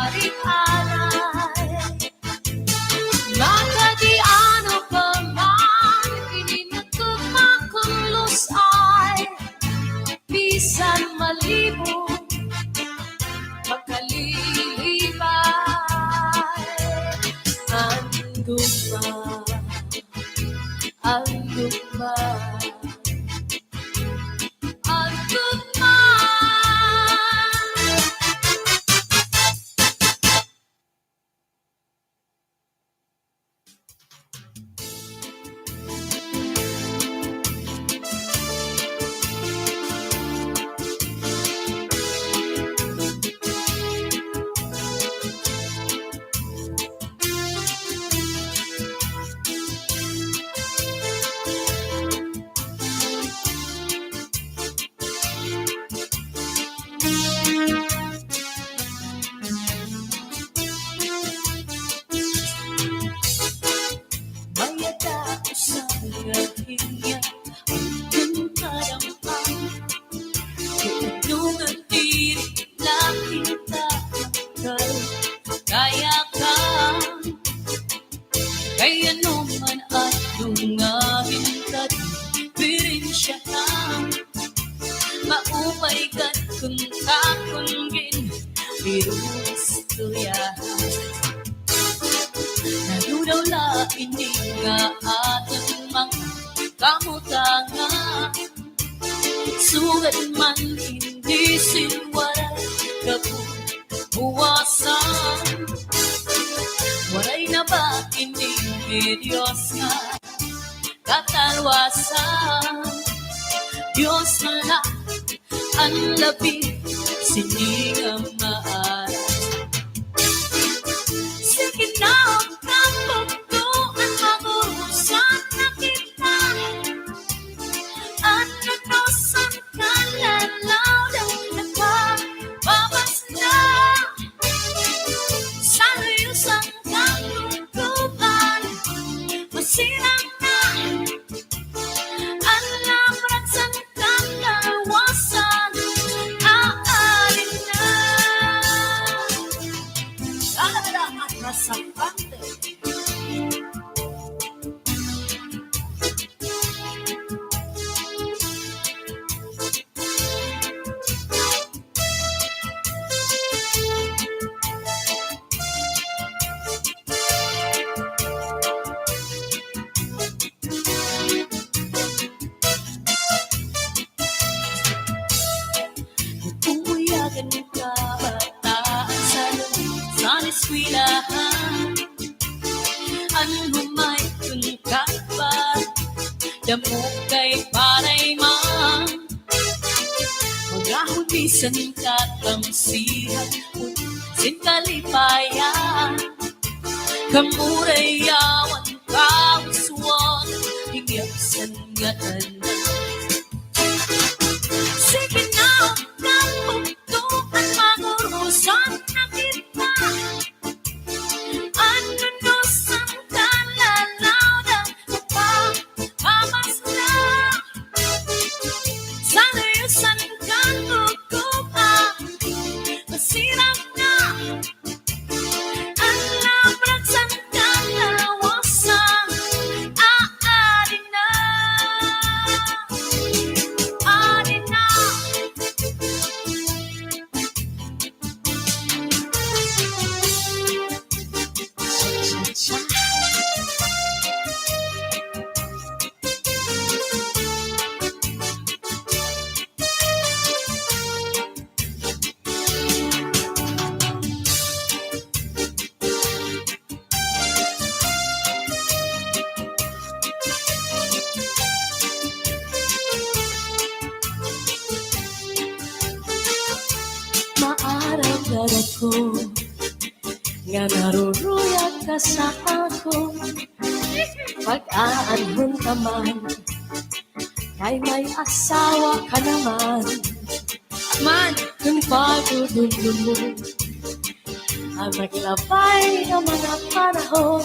ari-aray. Magkadiano ka man, ininagkumakulos ay bisan malibong makalilibay. Ang gugma, ang gugma. Mayada ko sa hiya, ang karampang. Nung diri lang kita kaya ka. Kaya naman at lungawin ka pirin siya ka. Maupay ka kung kakunggin pirusto ya. Naludaw la ini nga ating mga kamutanga. Sugat man hindi sinwaray kapuwasan. Waray na ba ini Diyos nga katalwasan. Diyos na lang ang labi siningang maaral. Sige na ang pagtuan magurusan na kita. At nagnosan ka lalaw daw nagpapabas na. Sa luyusan kang lungkupan, masirang na. Ang labrat sa kang lawasan, aalin na. Dahara at nasakante. Umuyagan ka bataan sa eskwelahan. Ano may tungkat ba? Damo kay paray man. Magahulisan ka tamsihan, sin kalipayan. Kamuray yawan kauswan, hingyap sanggatan. Sige na ang pagtuan magurusan na kita. Ano nosan ka lalaw na mapapamas na. Sa luyusan kang gugupan, masirap na. Ang labrat sa kang lawasan, aalin na. Aalin na. Maaraw darat ko nga naruruyag ka sa ako. Pag-aanhon ka man, kay may asawa ka naman. Man, kung pagdudulun mo ang naglabay ng mga panahon,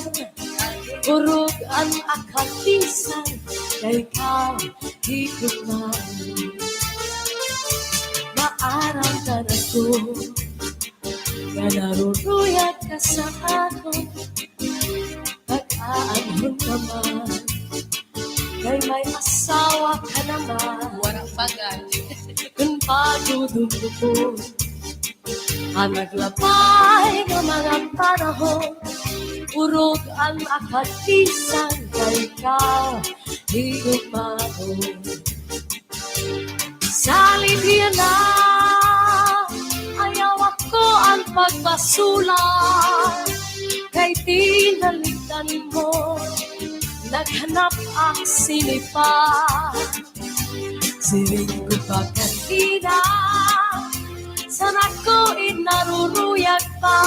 urog ang akapisan, kay ikaw higit man. Maaraw darat ko nga naruruyag ka sa ako. Pag-aanhon naman, kay may asawa ka naman. Warang bagay. Kung pagdudugtog ang naglabay ng mga panahon, urog ang akatisang kay ikaw, higumahon. Salit yan na, ayaw ako ang pagbasulan, kay tinaligtan mo, naghanap ang sinipa. Siring ko pa kanina, sana ko inaruruyag pa,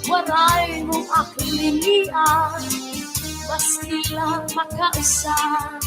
waray mong aklinian, maski lang makausap.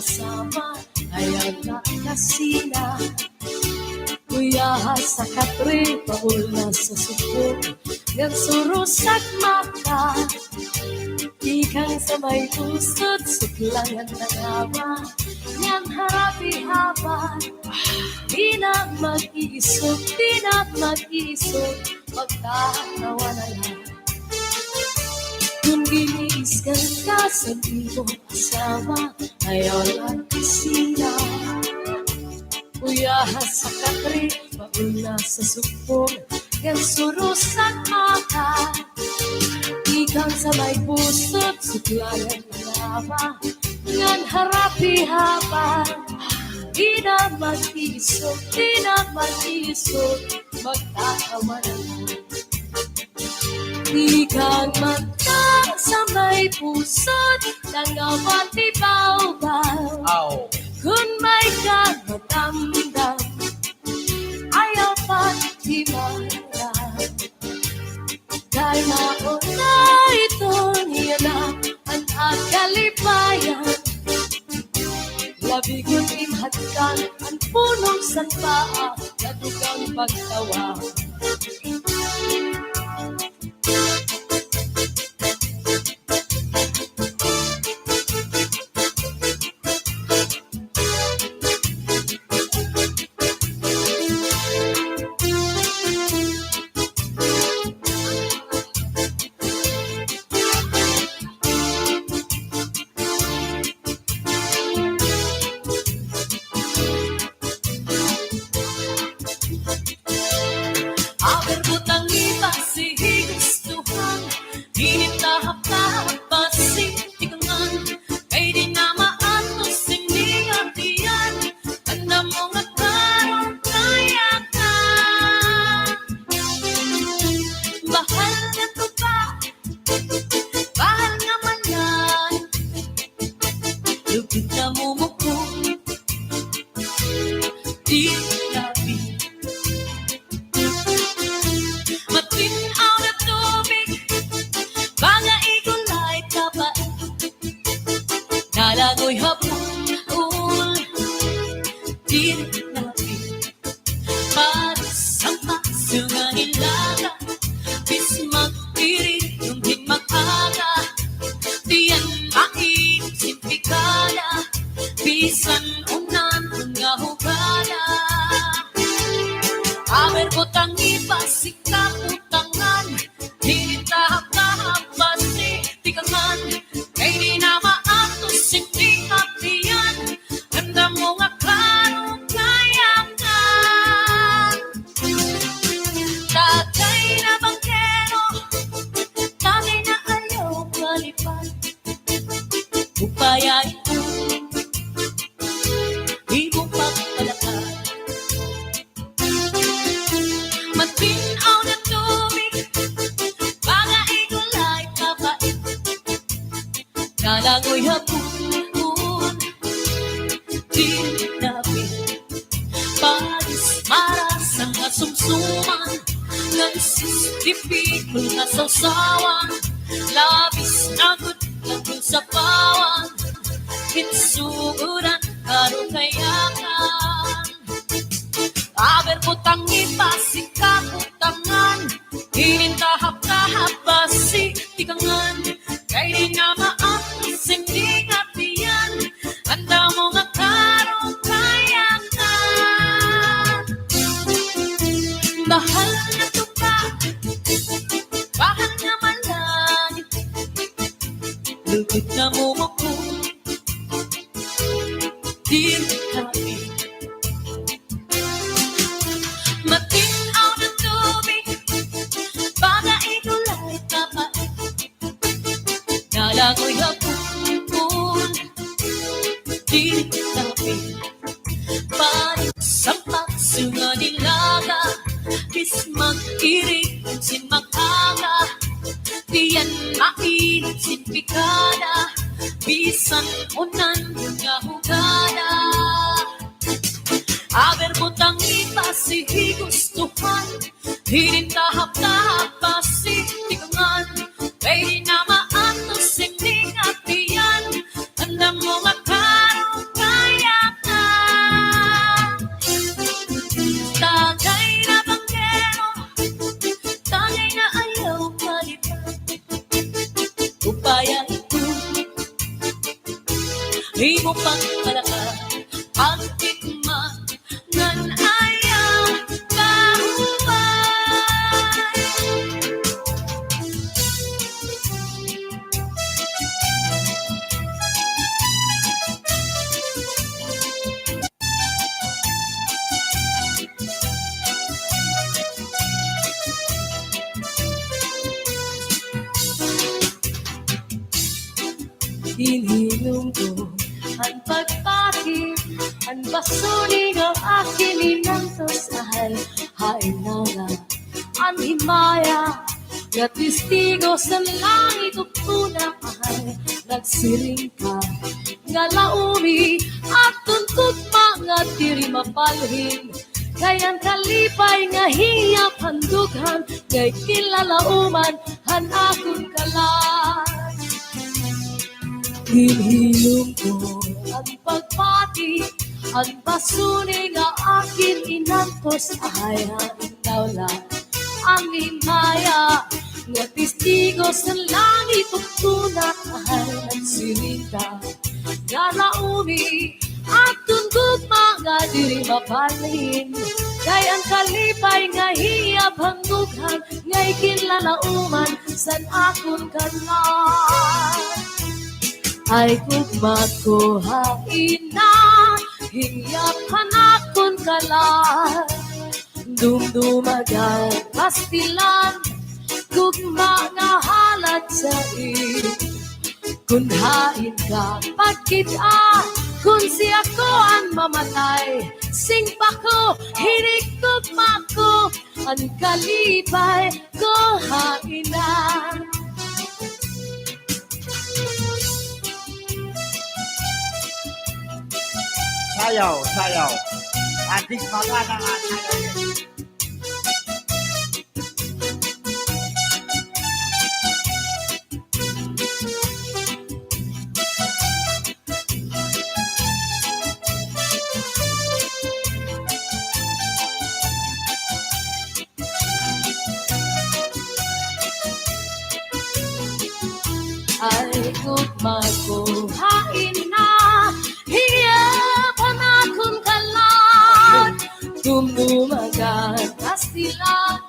Asama ayaw na kasina, kuya sa katri paul na sa suko, yan surusak mata, ikang sa may pusod suklangan na nawa, yan harapi haba, di na mag-iisog, magtatawa na lang. Kung giniskan ka sa ibong asawa, ayaw lang kasina. Kuya sa katri, pauna sa supong, yan surusak mata. Ikang sa may pusot, suklayan na lava, yan harapi haba. Di na mag-isog, magtatawa na lang. Ikang mata sa may pusot, nangawan di baw-baw. Kung may kagmatamdam, ayaw pa di maram. Dahil mauna ito niya na ang agalibayan. Labigon imhatkan ang punong sa paa, nadugang pagtawa. Labis maras ang kasumsuman ng sistipikul na sausawan. Labis na gudlagon sa pawan, hitsuguran karong kayakan. Aber putang ipasik kaputangan, hinintahap-tahap basi tikangan. Kay di na maatos hindi nga tiyan, handa mo nga karong kayakan. Bahal na tupa, bahal na malangit, lugod na mumuko, di kami. Matinaw na tubig, baga ikulay kapait, nalangoy hapon, di kami. Sampak sunga nilaga, bis mag-irig sin makanga, diyan mainit sin pikada, bisan unan nga hugada. Aber butang ipasi gustuhan, hinintahap-tahap basi tikangan. Kay di na maatos hindi nga tiyan, handa mo nga karong kayakan. Tagay na banggero, tagay na ayaw palitan, upaya ito, di mo pang kalakal, pagtikman nan ayaw kahubay. Hinilong ko ang pagpati, ang basuning ang aking inantos ay hain na nga ang himaya. Nga testigo sa langit o tunay, nagsiring ka nga laumi at tuntut mga tiri mapalhin. Kayang kalipay nga hiyap handughan, kay kilalauman han akong kalan. Hinhilom ko ang pagpati, ang basuning nga akin inantos ay haing tawla. Ang himaya nga testigo sa langit o tunak ay nagsirinta. Nga laumi at tundog mga diri mapalhin. Kay ang kalipay nga hiyap hangdughan, nga'y kinlalauman san akong kalan. Ay kugmakuhain na, hiyap hanakon kalan. Dumdumagan pastilan, gugma nga halat sa kunhain ka pagkita, kun siya ko ang mamatay. Sing pa ko, hinikugma ko, ang kalipay ko hainan. Sayaw, sayaw. Adik mga na nga sayaw. Ay kugmakuhain na, hiyap hanakon kalan. Dumdumagan pastilan,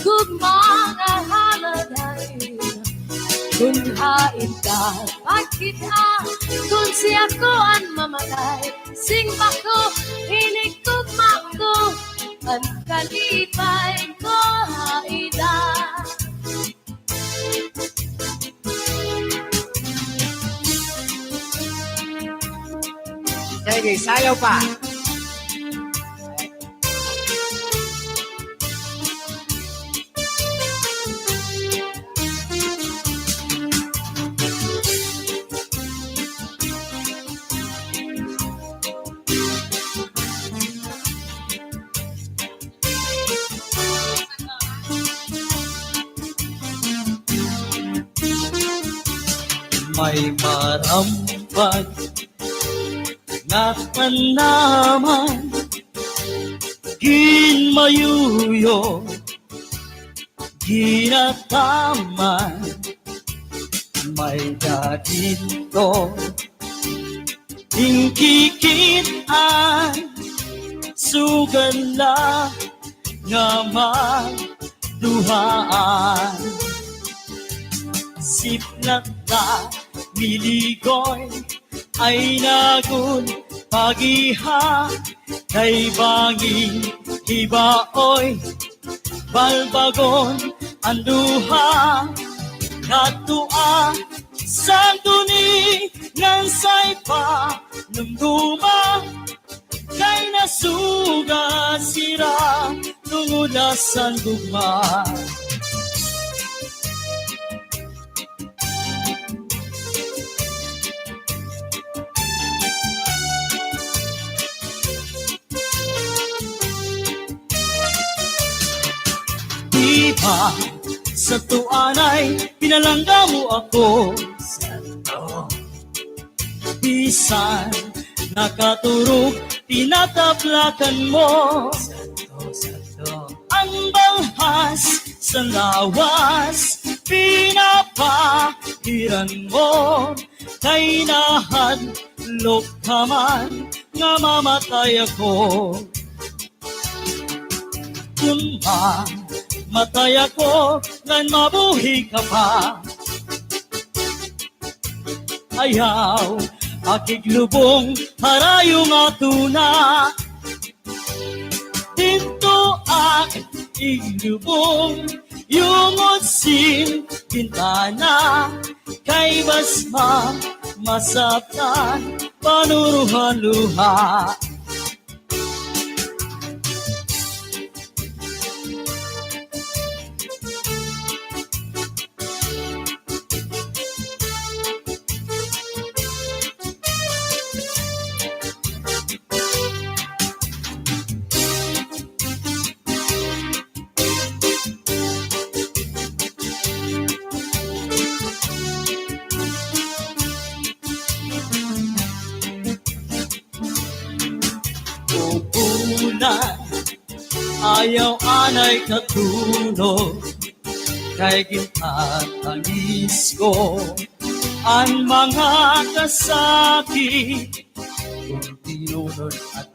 gugma nga haladay. Kunhain ka pagkita, kun siya ko ang mamatay. Sing pa ko, hinikugma ko, ang kalipay ko haida. Sige, sayaw pa. may marampag na tanaman ginmayuyo ginataman may dadito tingkikitan sugan la nga magduhaan siplat na miligoy ay nagun pagiha kay banging hibaoy balbagon anduha katua sang tuni ngan say pa numduma kay nasuga sira tungod sa gugma Diba sa tuanay pinalangga mo ako Santo bisan nakaturog tinataplakan mo Santo ang balhas sa lawas pinapahiran mo kay nahadlok ka man nga mamatay ako kung matay ako ngan mabuhi ka pa ayaw akiglubong harayong atuna dito ak iglubong yung otsin bintana kay basma masaptan panuruhan luha ayaw anay katulog kay gintatangis ko ang mga kasakit kung tinunod at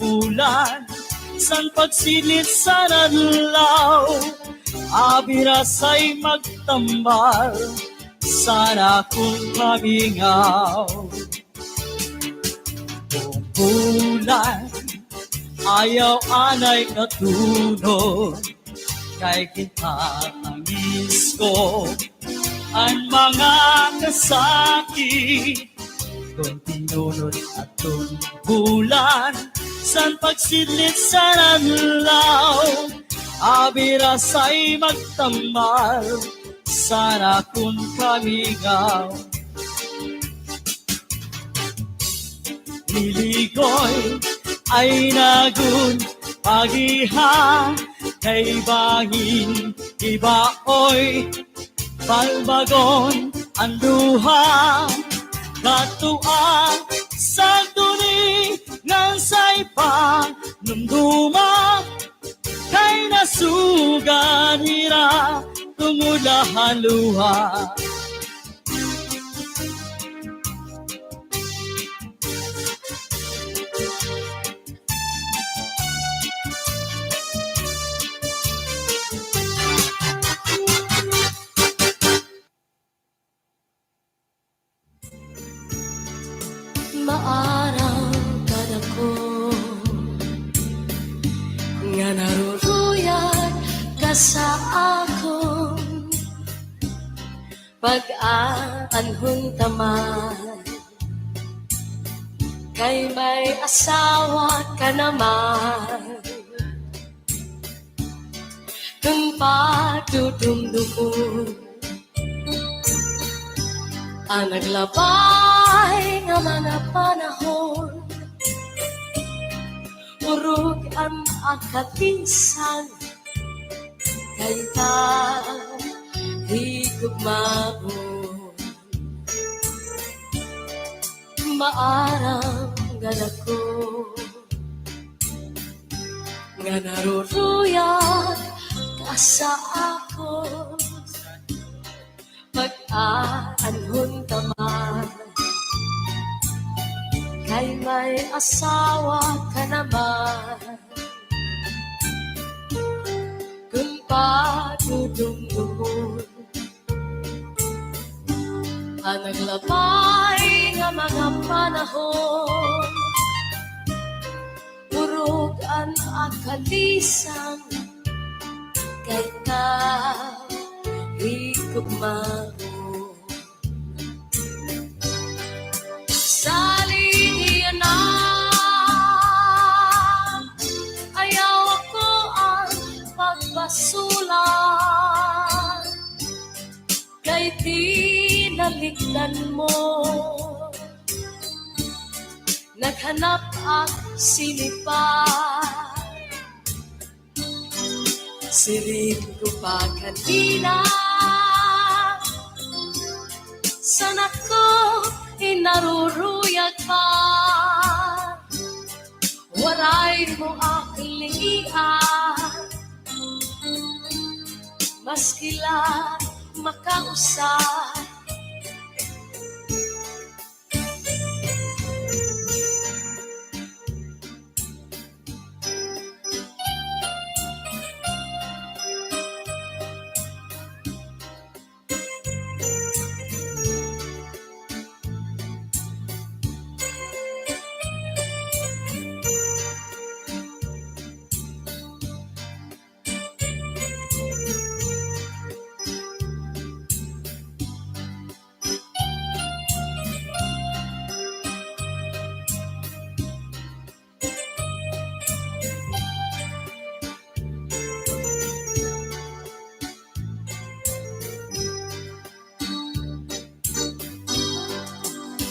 tulan san pagsilit sa nadlaw abirasay magtambal sana kung mamingaw kung bulan ayaw anay katulog kay kintatangis ko ang mga kasakit kung tinunod at bulan san pagsilit sa nadlaw abirasay magtambal sana kung kamigaw niligoy ay nagun pagiha kay bangin ibaoy balbagon anduha katua sa tuni ngan say pa numduma kay nasugan hira tungulahan luha maaraw ka na ko nga naruruyag ka sa akong pag-aanhon taman kay may asawa ka naman kung padudumdumon ang naglabay nga mga panahon urog ang akatisan kay ta higugmaon maarang ganako nga naruruyag ka sa ako pag-aanhon taman kay may asawa ka naman kung padudungdungon ang naglabay nga mga panahon urog ang akalisang kay ka higugmao Saliyan na ayaw ako ang pagbasulan kay tinaligdan mo naghanap ang sinipan sirin ko pa kanina sana ko inaruruyag pa waray mo akilian maskila makausap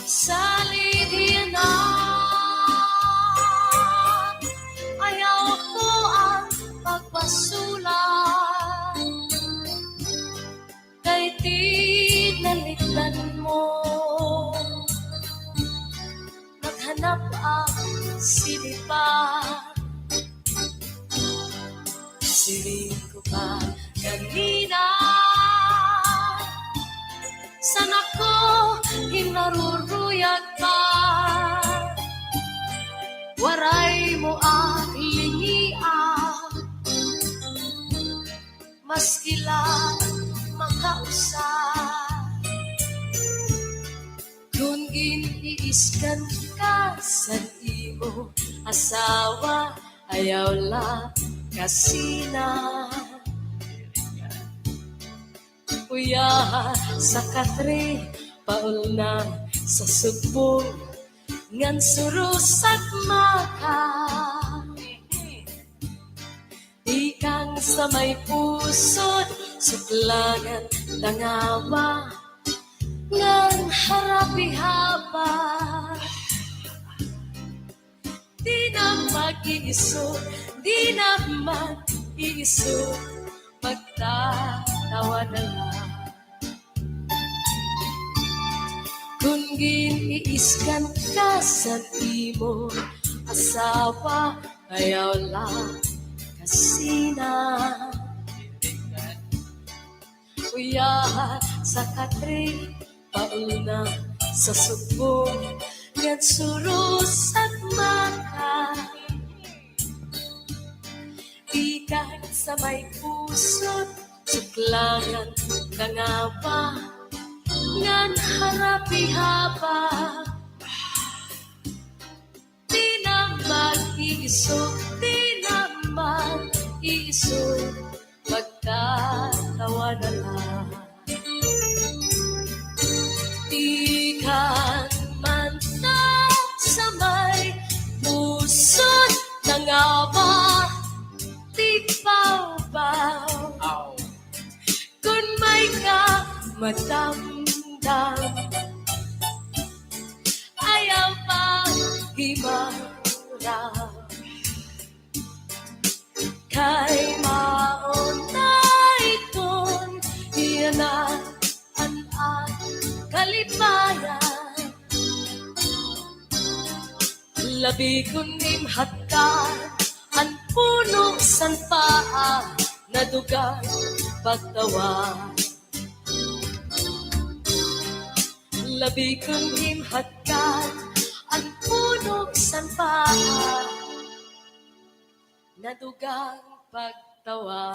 Salihin na ayaw ko ang pagpasulan kay tinaligdan mo naghanap ang sinipan siling ko pa kanina sana ko hinaruruyag ka waray mo aklingian maskila makausap kung giniiskan ka sa imo asawa ayaw la kasina Kuya sa katre paul na sa sugbong ngan surusak maka ikang sa may pusod suklangan tangawa ngan harapi haba di na mag-iiso di na mag-iiso magtatawa na lang kung giniiskan ka sa imo asawa ayaw lang kasina kuya sa katre pauna sa subong ngan surus at maka ikan sa may pusot suklangan nangawa ngan harapi haba di na mag-iiso di na mag-iiso magtatawa na lang ikan man na sa may pusot nangawa di baw-baw kung may ka matandang ayaw pa himara kay maunay kung iyan na an kalipayan Labi kunim hatkan, ang puno san paa, nadugan pagtawa. Labi kunim hatkan, ang puno san paa, nadugan pagtawa.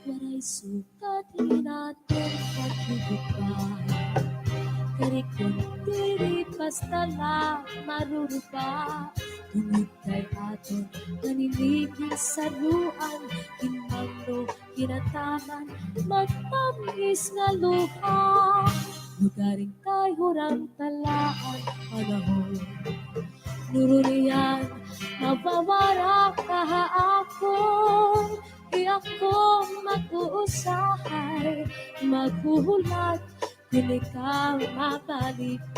Waray sukat natin paghihigay. Karikon diri basta na marurupa. Tungod kay aton naninigin sa ruan. Kinmangro, kinataman, magtamis nga luha. Lugaring kay hurang talaan panahon. Nururiyan, mabawara kahaakon. Di ako mag-uusahay, maghuhulat, kung ikaw mabalikan.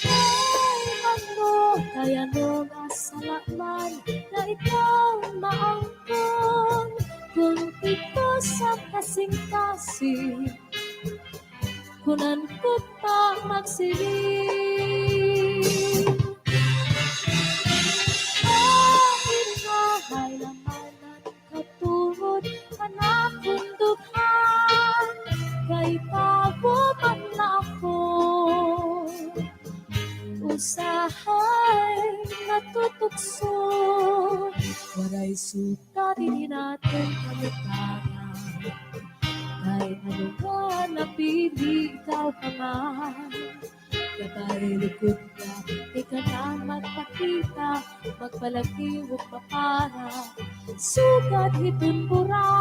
Ay, ano, kaya nung asalaman na ikaw maangkon. Kung ito sa kasing-kasing, kunan ko pa magsiling. Ay laman at katungod hanapon dughan kay tabo man ako usahay natutukso waray suka din natin kamitanan kay ano ka napili ikaw ka man Kapay likod ka, di ka na magpakita, magpalakiwag mapara, sugat hitumbura.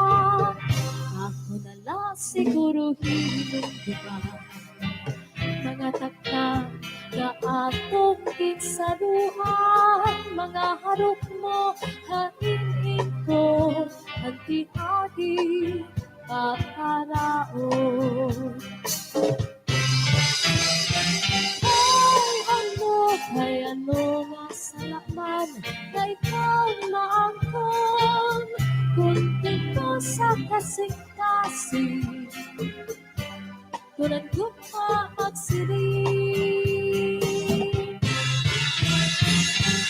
Ako na lang siguro hinong diba, mga takna na atong kinsaluhan, mga harap mo, hainin ko, anti-adi, paparaon. Kay ano nga salakman na ikaw maangkon kung ito sa kasing-kasing kunan ko pa magsiring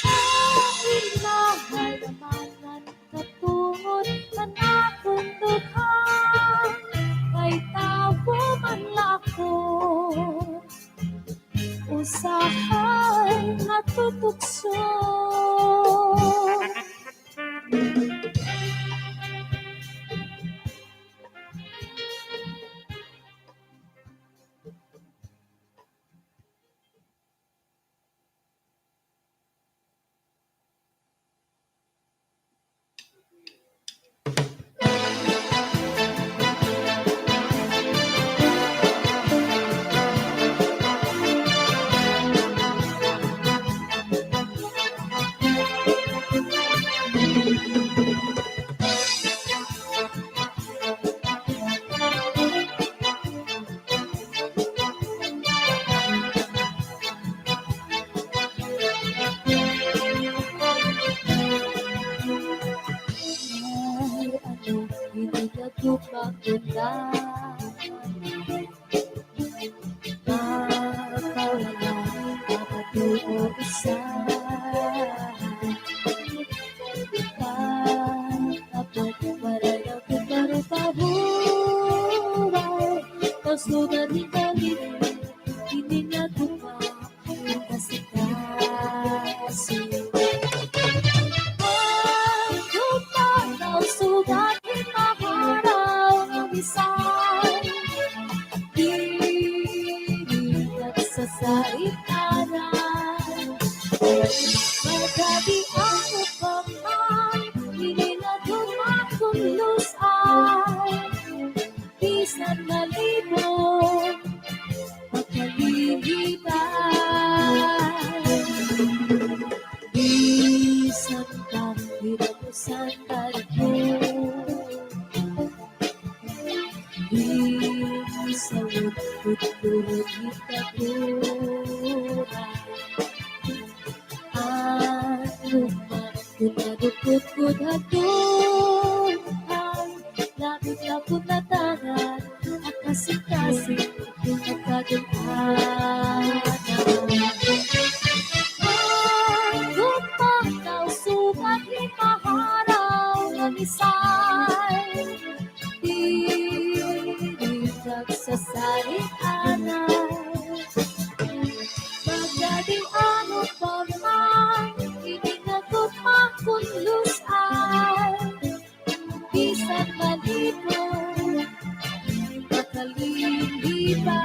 ay inahay naman ang katungod na akong dughan kay tawo man lako usahay natutukso. Makalimutan Ang hirap mo sa kalbo. Di sa wudkod turod itagura. Ano ba kunadukot ko na doon? Labit na po na tanan, akasing-kasing nagkagulhanan. Bago pa daw sugat ipaharaw ng isay, diritag sa salit-anay. Magdading ano pa man, ininagod pa kung lusay. Bisan malito, makaliliban.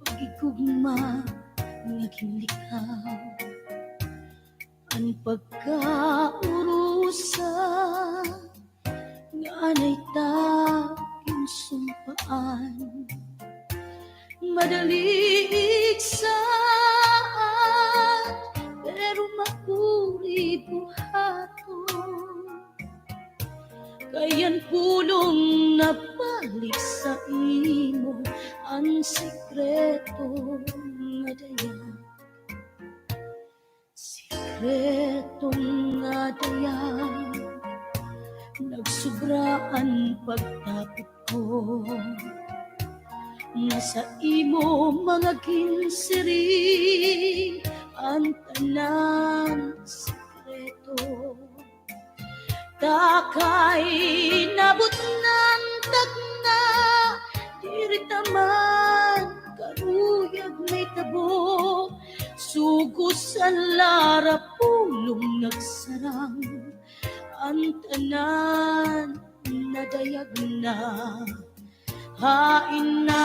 Pagigugma naging likaw ang pagkaurusa nga anay taging sumpaan madali iksaat pero mapuri buhaton kayan pulong na balik sa imo ang sikreto nga dayan sikreto nga dayan nagsobraan pagtapit ko nga sa imo mga ginsiri ang tanan sikreto takay nabot ng tagna diri taman karuyag may tabo sugos ang lara pulong nagsarang ang tanan nadayag na hain na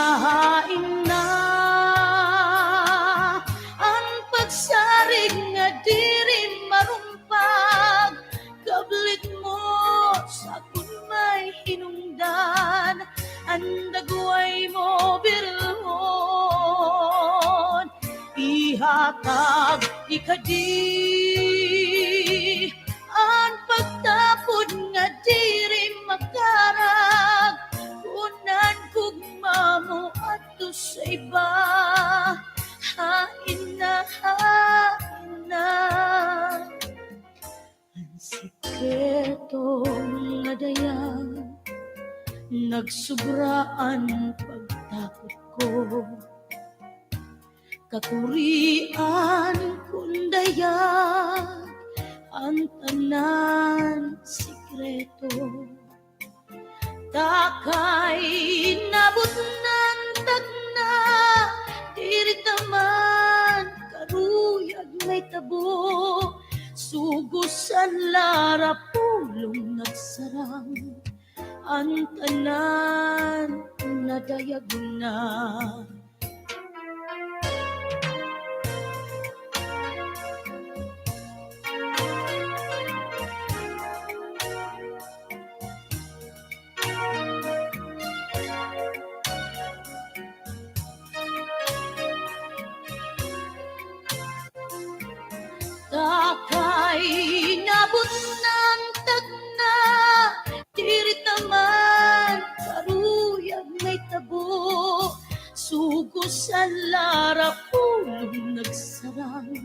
ang pagsarig nga diri marumpag kablit mo sa kung may hinungdan ang dagway mo bilhon ihatag ikadi ang pagtapod nga diri makarag kunan ko ato sa iba. Hain na, ang sikretong nadayang nagsobraan pagtakot ko. Kakurian kundayang ang tanan sikreto. Takay nabot ng tagna, dirit naman karuyag may tabo. Sugusan lara pulong nagsarang, ang tanan nadayag na. Takay nabot ng tagna, dirit naman karuyag may tabo. Sugusan lara pulong nagsarang,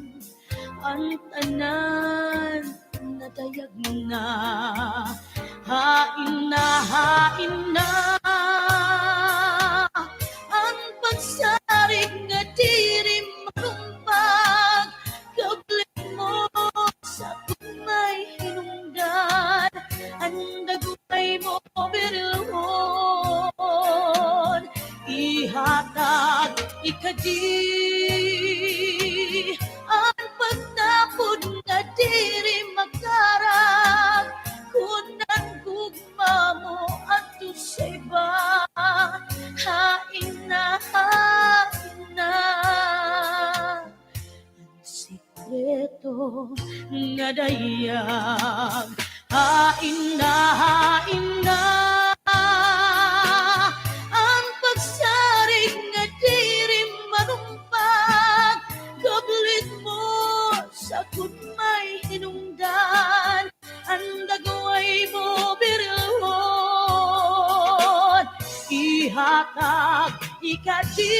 ang tanan nadayag na. Hain na ang pagsarig nga diri marumpag. Kablit mo sa may hinungdan, ang dagway mo birilhon. Ihatag ikadi ang pagtapod nga diri magkarag. Kunan gugma mo ato sa iba. Hain na ang sikreto nga dayag. Hain na ang pagsarig nga diri marumpag. Gablit mo sa may hinungdan, ang dagway mo birilhon. Ihatag ikadi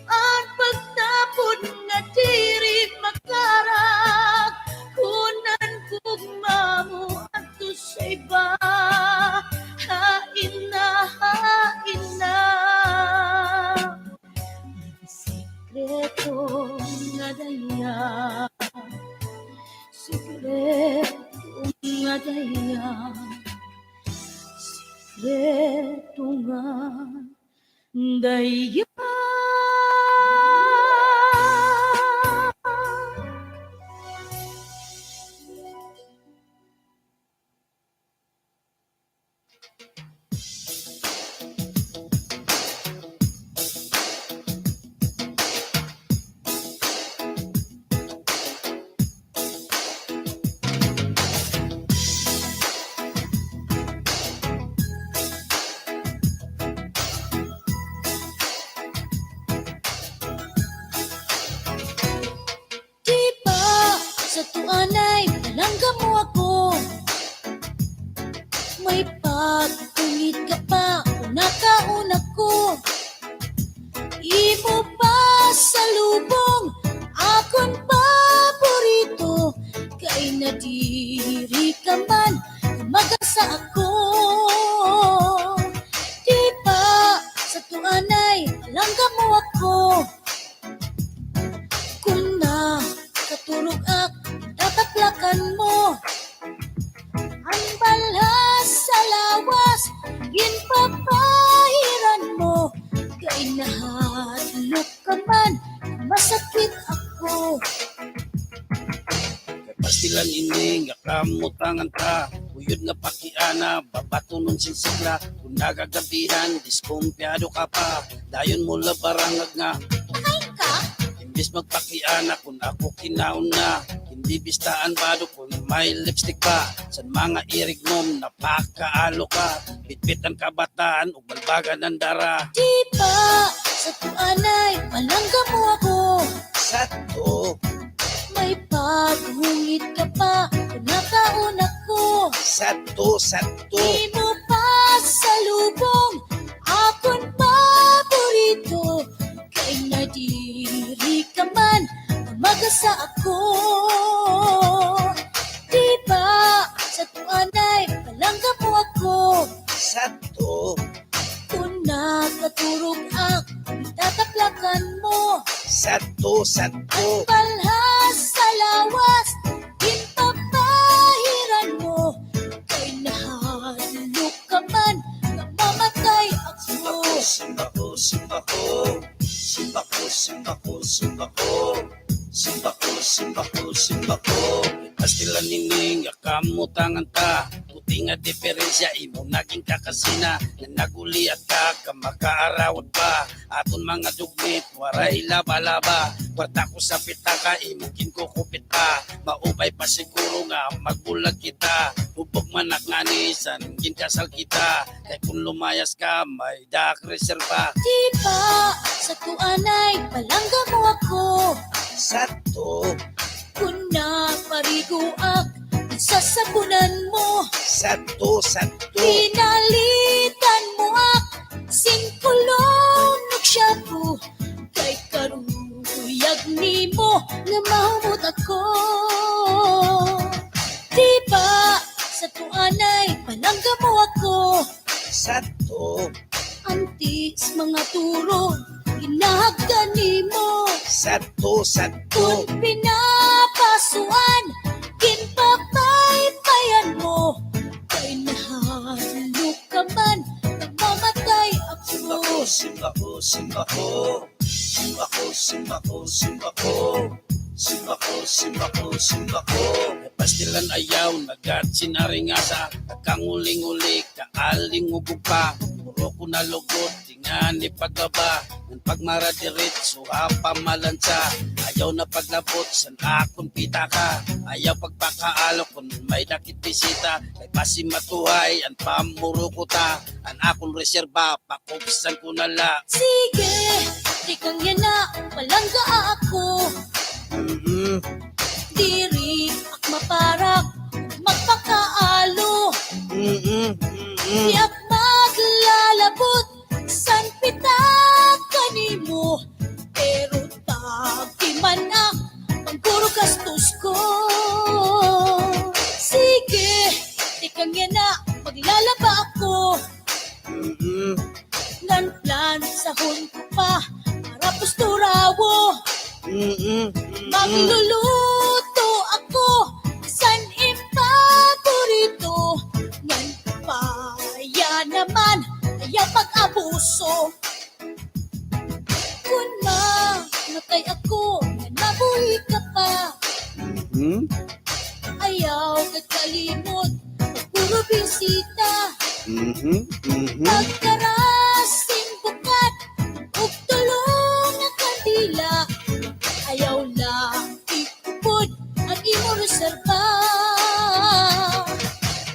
ang pagtapon nga diri magkarag. Kunan gugma mo ato sa iba. Hain na ang sikreto nga dayang, sikreto nga dayang, sikreto nga dayang. Sa tuanay, palangga mo ako. May pagtungit ka pa, una ko. Imo pa sa lubong, akon paborito. Kay nadiri ka man, magasa ako. Di ba sa tuanay, palangga mo ako. Kung na katulog ak, tataklakan mo. Ang balas sa lawas, ginpapahiran mo. Kay nahatlok ka man, masakit ako. Pastilan ini, ngakamutangan ka. Uyod nga pakiana, babato nun sinsigla. Kung nagagabihan, diskumpyado ka pa. Dayon mo labarangag nga. Ay ka? Imbis magpakiana, kung ako kinaon na. Hindi bistaan bado kung may lipstick pa. Sa mga irig mom, napakaalo ka. Bitbitan kabataan, ug balbagan ng dara. Di ba sa tuanay, palangga mo ako. Sato, May paghungit ka pa, nakauna ko. sato. Di mo pa sa lubong, akon pa sa ako. Di ba sa tuanay palangga mo ako? Sato, Kung nakaturog ang tataplakan mo, sato, sato. palhas sa lawas, ginpapahiran mo. Kay nahalok ka man, namamatay ako. Simba ko, simba ko. Simba ko, simba ko, simba ko. Simba ko, simba ko, simba ko. Pastila nining, yakamo tangan ta. Puti nga diferensya, imo naging kakasina. Na naguliat ka, kamakaarawad pa. Aton mga dugmit, waray laba-laba. Kwarta ko sa pitaka, imo kinkukupit pa. Maubay pa siguro nga, magbulag kita. Hubog manak nga ni, sanggin kasal kita. Kaya kung lumayas ka, may dak reserva. Di ba sa tuanay palangga mo ako? Sato, Kung napariguak, sasabunan mo. sato, sato. Pinalitan mo ak, singkulong nagsyapo. Kay karuyag ni mo, nga mahumot ako. Di ba sa tuanay palangga mo ako? Sato, Antis mga turo, hinahagdan ni mo. sato, sato. Kung pinapasuan, ginpapaypayan mo. Kay nahalok ka man, namamatay Simba ako. ko, simba ko, simba ko. Simba ko, simba ko, simba ko. Simba ko, simba ko, simba ko. Pastilan ayaw, nagat sinaringasa. Kakanguling-uli, kaaling-ubog pa. Puro ko na lugod, tingan ni pagbaba. Nang pagmaradiritso, pamalansa. Ayaw na paglabot, san akong pita ka. Ayaw pagpakaalo kung may dakit bisita. Kay pasimatuhay, ang pamuro ko ta. Ang akong reserba, pakupsan ko na la. Sige, di kang yan na, palangga ako. Diri ak maparak, magpakaalo. Di ak maglalabot, san pitak kanimo. Pero tagiman ak, pangguro gastos ko. Sige, di kang yan na, maglalaba ako. Ngan plan sa hunto pa, para pusturawo. Magluluto ako, san impaborito. Ngan paya naman, ayaw pag-abuso. Kung mamatay ako, ngan mabuhi ka pa. Ayaw kakalimot, puro bisita. Pagkarasing bukat, ug tulong na kandila. Ayaw lang ikupod ang imo reserva.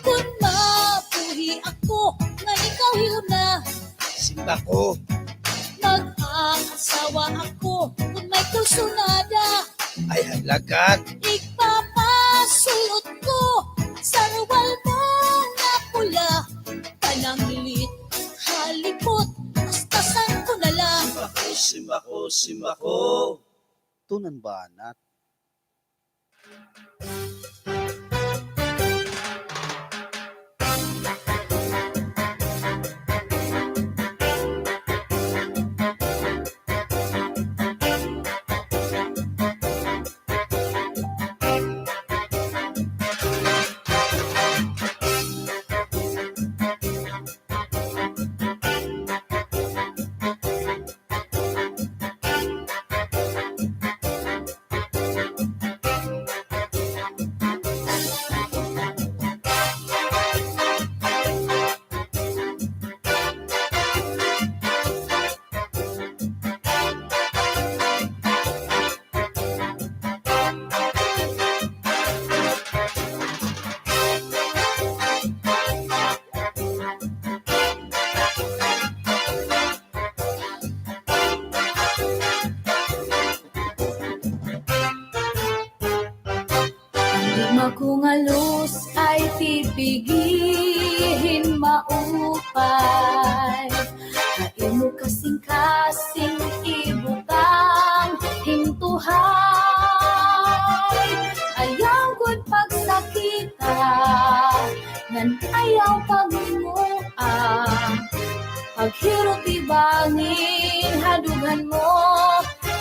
Kung mabuhi ako, nga ikaw na. Simba ko, Mag-aasawa ako, kung may kursunada. ay halagat. Ipapasulot ko sa ruwal mo na pula. Pananglit, halipot, pastasan ko na lang. Simba ko, simba ko, simba ko. Tunan ba, anak? Kung alus ay tipigihin maupay. Kain mo kasing-kasing ibutang hintuhan. paghirot ibangin, hadugan mo,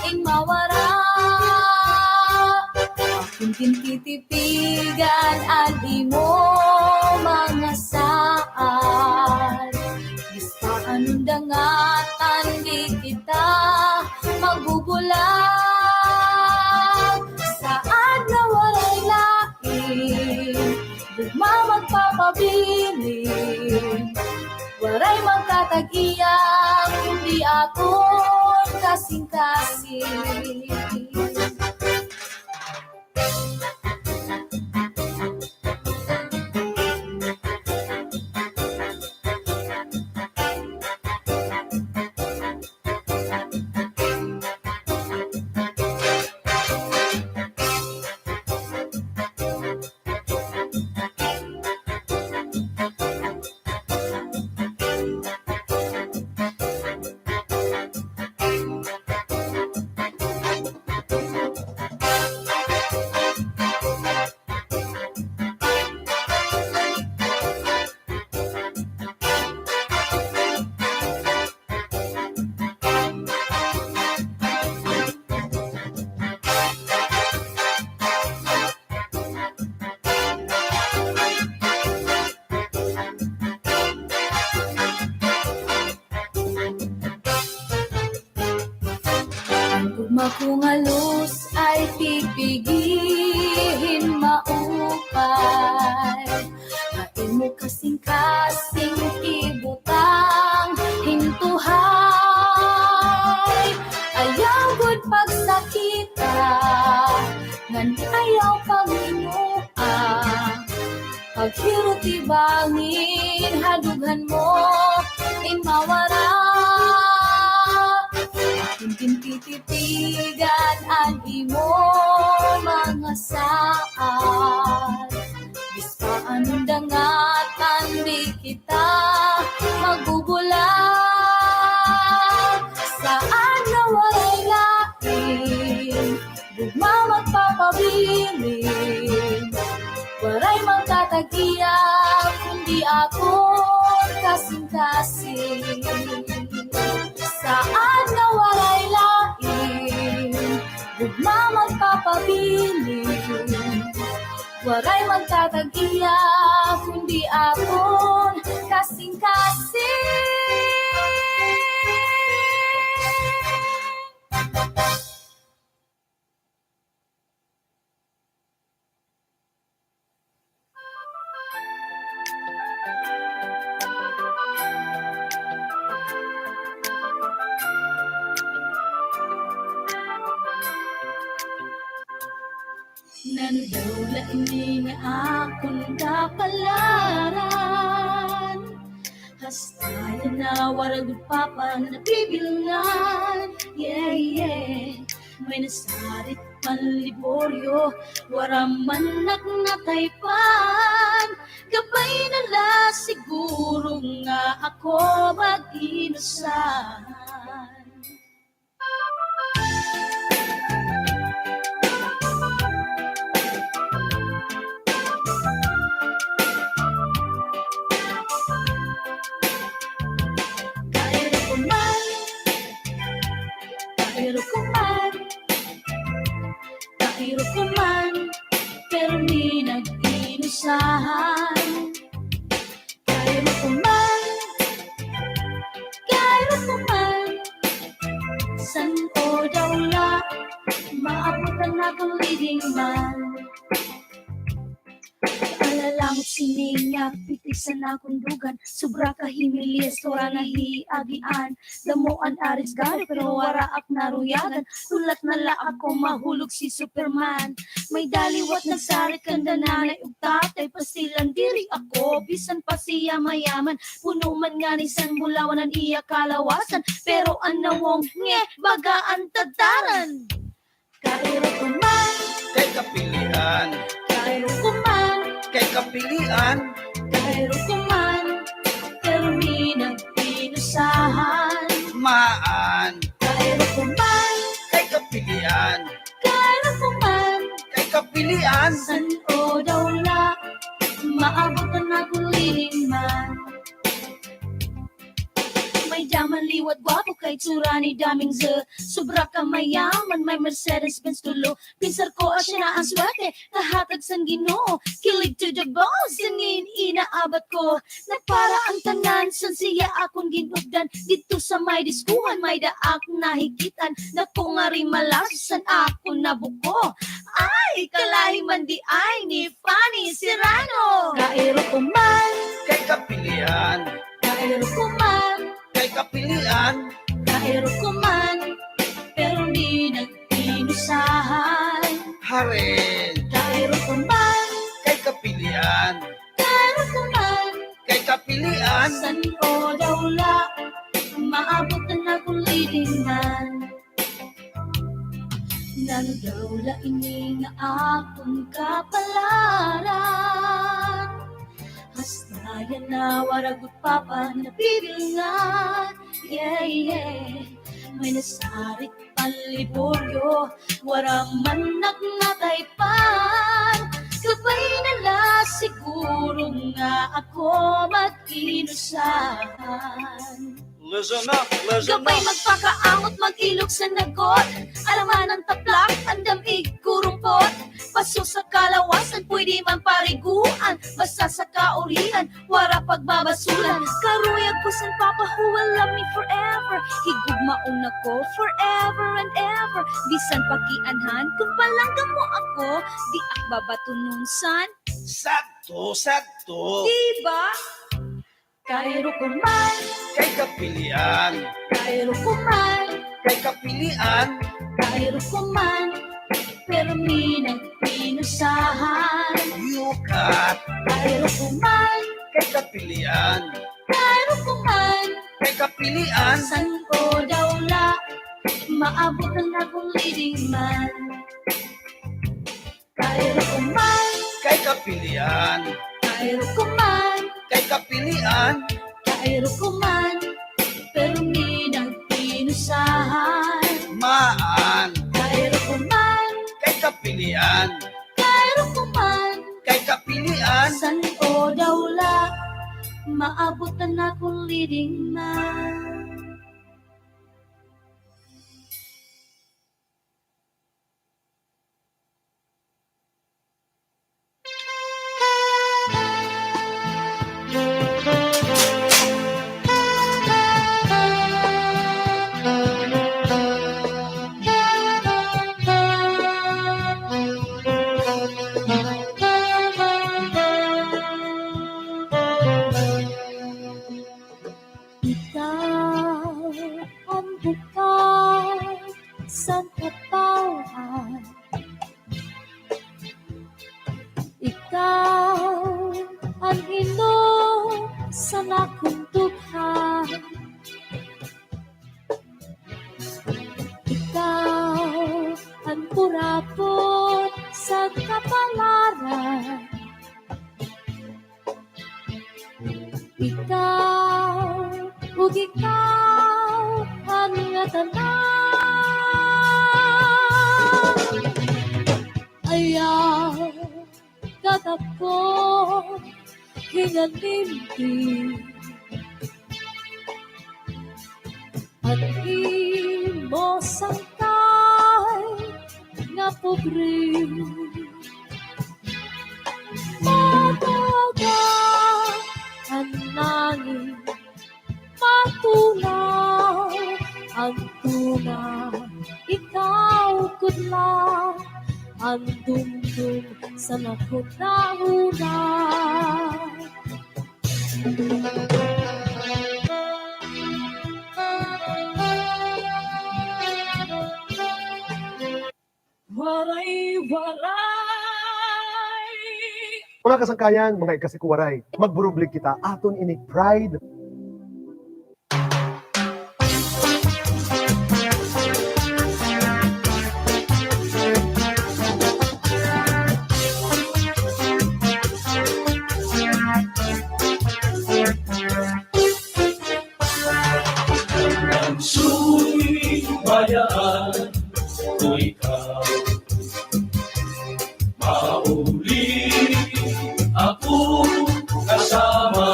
ing mawara. Aking kintitipigan, adi mo mga saan. Basta anong dangatan, di kita magbubulang. Saan na walay lain, dugma magpapabilin. Waray magkatag-iyang, hindi ako kasing-kasing. Gugma kong alus ay pigpigihin maupay. Hain mo kasing-kasing ibutang hintuhay. Ayaw good pagsakita, ngan ayaw pagminua. Paghirot ibangin, hadughan mo, ing mawara. Tititigan, adi mo mga saan. Basta anong dangatan, di kita magbubulang. Saan na walay lain, dugma magpapabilin. Waray magkatag-iyang, kundi ako kasing-kasing. Saan na walay lain, dugma magpapabilin. Waray magtatag-iya, kundi akon kasing-kasing. Nandaula ini nga akong kapalaran. Hastayan na warag papan na bibilangan. Yeah, yeah. May nasarit panliboryo, waraman nataypan. Gabay na la siguro nga ako mag-inusan. Kahiro ko man, pero di nag-inusahan. Kahiro ko man, san o daw la, maabutan na kang leading man. Alalangot sininga, pitisan akong dugan, sobra kahimilis, tora nahiagian. Damuan aris gari, pero waraak naruyagan, kulat na la ako mahulog si Superman. May daliwat nagsarit kanda nanay ug tatay, pasilan diri ako, bisan pa siya mayaman. Puno man nga ni san bulawanan iya kalawasan, pero anawong nge, bagaan tadaran. Kahiro ko man, Kay kapilian, kahiro ko man, kay kapilian, kahiro ko man, pero di nag-inusahan. maan. Kahiro ko man, Kay kapilian, kahiro ko man, kay kapilian, san o daw la, maabutan akong liling man. May yaman, liwat, gwapo kay tsura ni daming sobra ka mayaman, may Mercedes-Benz tulo. Pinsar ko siya na ang swerte, nahatag sang Ginoo. Kilig to the bones, singin inaabot ko. Na para ang tanan, san siya akong ginugdan. Dito sa may diskuhan, may daak nahikitan. Na kung nga rin malasan ako nabuko. Ay, kalahi man di ay ni Fanny Serrano. Kairo ko man, Kay kapilian, kairo ko man, kay kapilian, kairo ko man, pero di nagpinusahan. Haren. Kairo ko man, Kay kapilian, kairo ko man, kay kapilian, san ko daw la, maabot na akong lidingan. Nano daw la ini nga akong kapalaran. Hastayan na waragot papa na pibilingan. Yeah, yeah. May nasarit paliboryo, waraman nagnataypan. Gabay na la siguro nga ako mag-inusahan. Listen up, listen Gabay up. magpakaangot, mag-ilog sa nagot. Alaman ng taplak, andamig kurumpot. Paso sa kalawasan, pwede man pariguan. Basta sa kaurihan, wara pagbabasulan. Karuyag ko san papa who will love me forever. Higugmaon ako forever and ever. Bisan pakianhan, kung palangga mo ako, di akbabatunun san. Sakto, sakto. Diba? Kairo ko man, Kay kapilian, kairo ko man, kay kapilian, kairo ko man, pero mi nagpinusahan. yukat. Kairo ko man, Kay kapilian, kairo ko man, kay kapilian, san ko daw la, maabot na akong leading man. Kairo ko man, kay kapilian, kairo ko man, kay kapilian, kairo ko man, pero mi nagpinusahan. maan. Kairo ko man, Kay kapilian, kairo ko man, kay kapilian, san ko daw la, maabot na akong leading man. Ikaw ang bukal sa katawan. Ikaw ang inom sa nakuntuhan. Ikaw ang purapot sa kapalaran. Ikaw, ug ikaw ang tanan. Ayaw katako hingalimpi at imo sangkay nga pobre. Mataga ang langit, matulaw ang tuna, ikaw kudla ang dumdum sa nakunahuna. Waray-waray. Mga kasangkayan, mga ikasikuwaray, magburublig kita aton ini pride. Suing bayaan ko ikaw, mauli ako kasama,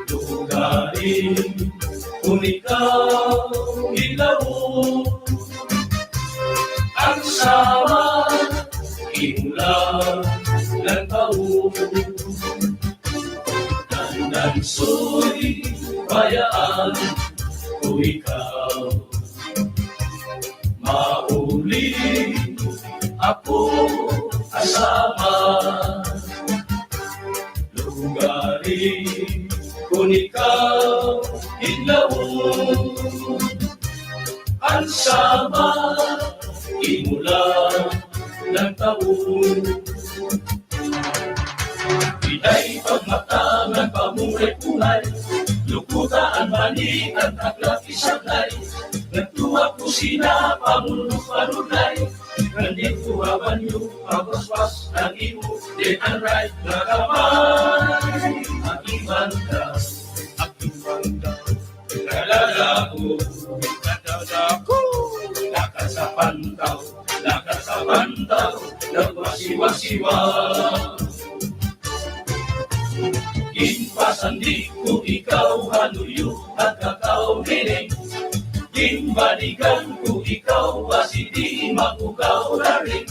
lugarin kung ikaw ilaw ang sama imulang ng taon. Dandan so'y bayaan kung ikaw mauli ako kasama. Lugarin kung ikaw ilaw ang sama imulang ng taon. Pinay pagmatangan pamuhay-puhay, lukutaan manikan taglak isablay. Nagtuwa ko sina pamunod-panunay, nandito haban yung pagwaswas ng imo, dead and right na kamay. Aking banda, kalala ko, lakas sa pantaw, nagwasiwa-siwa. Kinpasandi ko ikaw haluyo at kakao niling, kinbalikan ko ikaw asidi makukaw na rin.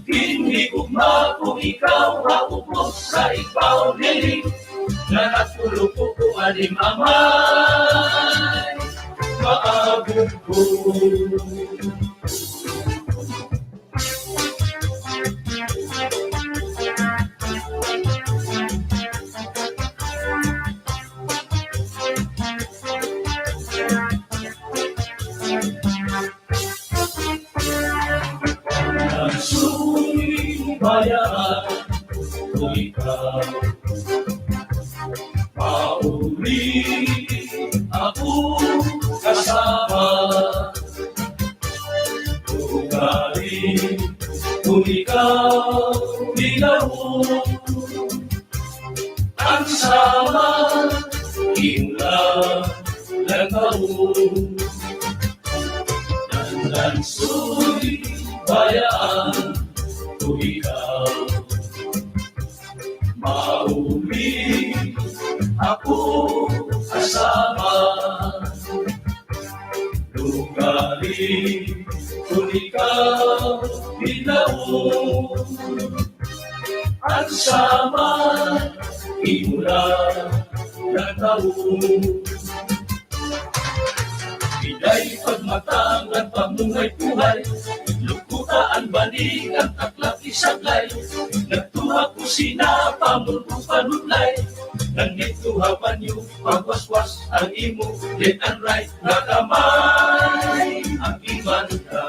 Kinhigugma ko ikaw haupos sa ikaw niling, nanatulog ko alim amay, maabog ko. Bayaan kung ikaw mauli ako kasama. Lugarin kung ikaw ilaw ang sama imulang ng taon. Dandan so'y bayaan kung ikaw mauli ako kasama. Lugarin kung ikaw ilaw ang sama imulang ng taon. Pinay pagmatangan pamuhay-puhay, lukutaan banig ang taklak isablay. Nagtuha ko sina pamunod-panunay, nangituhapan yung pagwaswas ang imo, dead and right na kamay. Aking banda,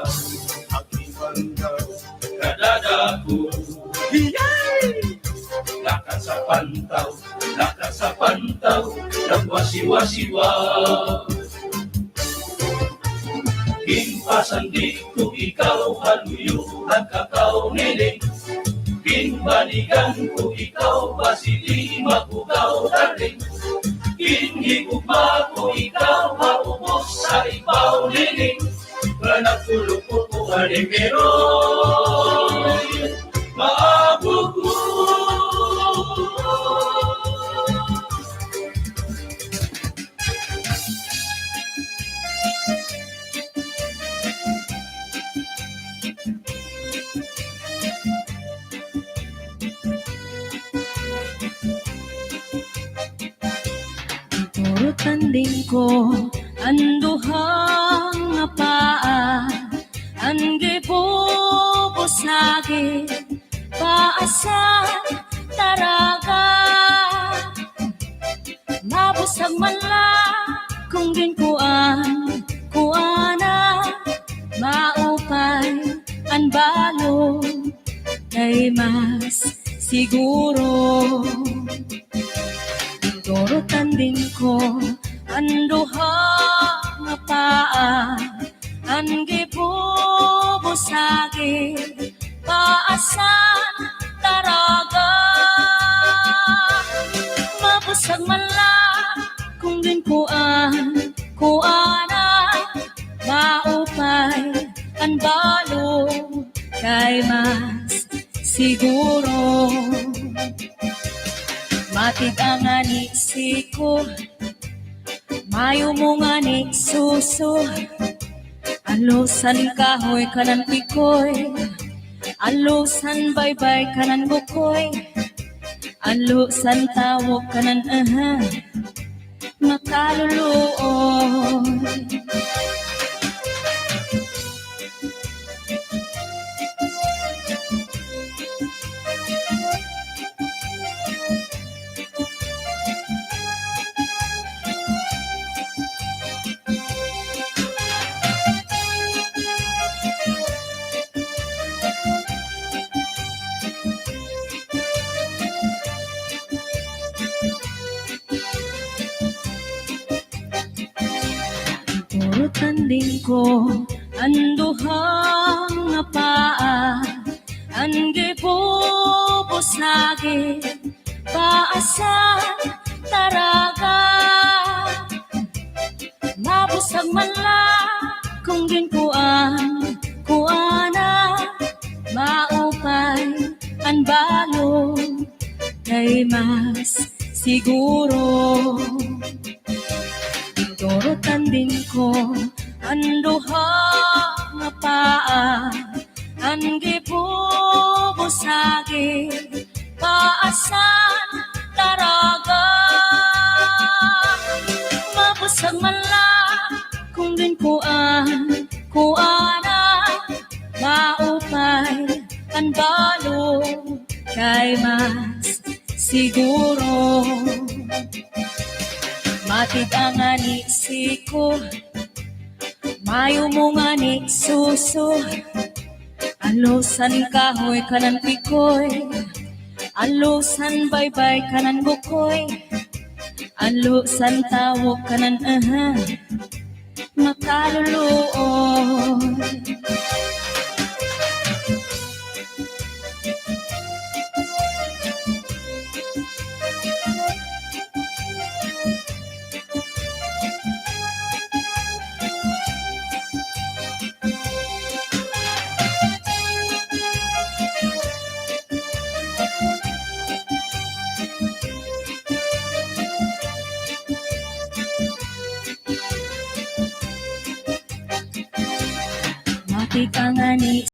kadada ko, lakas sa pantaw, nagwasiwa-siwa. Kinpasandi ko ikaw haluyo at kakao niling, kinbalikan ko ikaw basili makukaw daring. Kinhigugma ko ikaw maubos sa ibaw niling, manatulog ko alimeroy, maabog mo. Tanding ko anduhang nga paa, angge bubusagi paasa taraga. Mabusag man lang kung ginkuan kuana, maupay ang balo kay mas siguro. Doro tanding ko anduha nga paa, angge bubusagi paasan taraga. Mabusag man lang kung ginkuan kuana, maupay ang balo kay mas siguro. Matig ang anisiko Mayo mo nga ni suso, alusan kahoy kanan pikoy, alusan baybay kanan bukoy, alusan tawag kanan makaluluoy. Puro tanding ko anduhang nga paa, angge bubusagi paasan taraga, mabusag man lang kung ginkuan kuana, maupay ang balong kay mas siguro. Dorotan din ko anduha nga paa, angge bubusagi paasan taraga, mabusag man lang kung ginkuan kuana, maupay ang balong kay mas siguro. Matid ang anisi ko, mayo mo nga ni suso, alusan kahoy kanan pikoy, alusan baybay kanan bukoy, alusan tawag kanan makaluluoy. Matig ang ani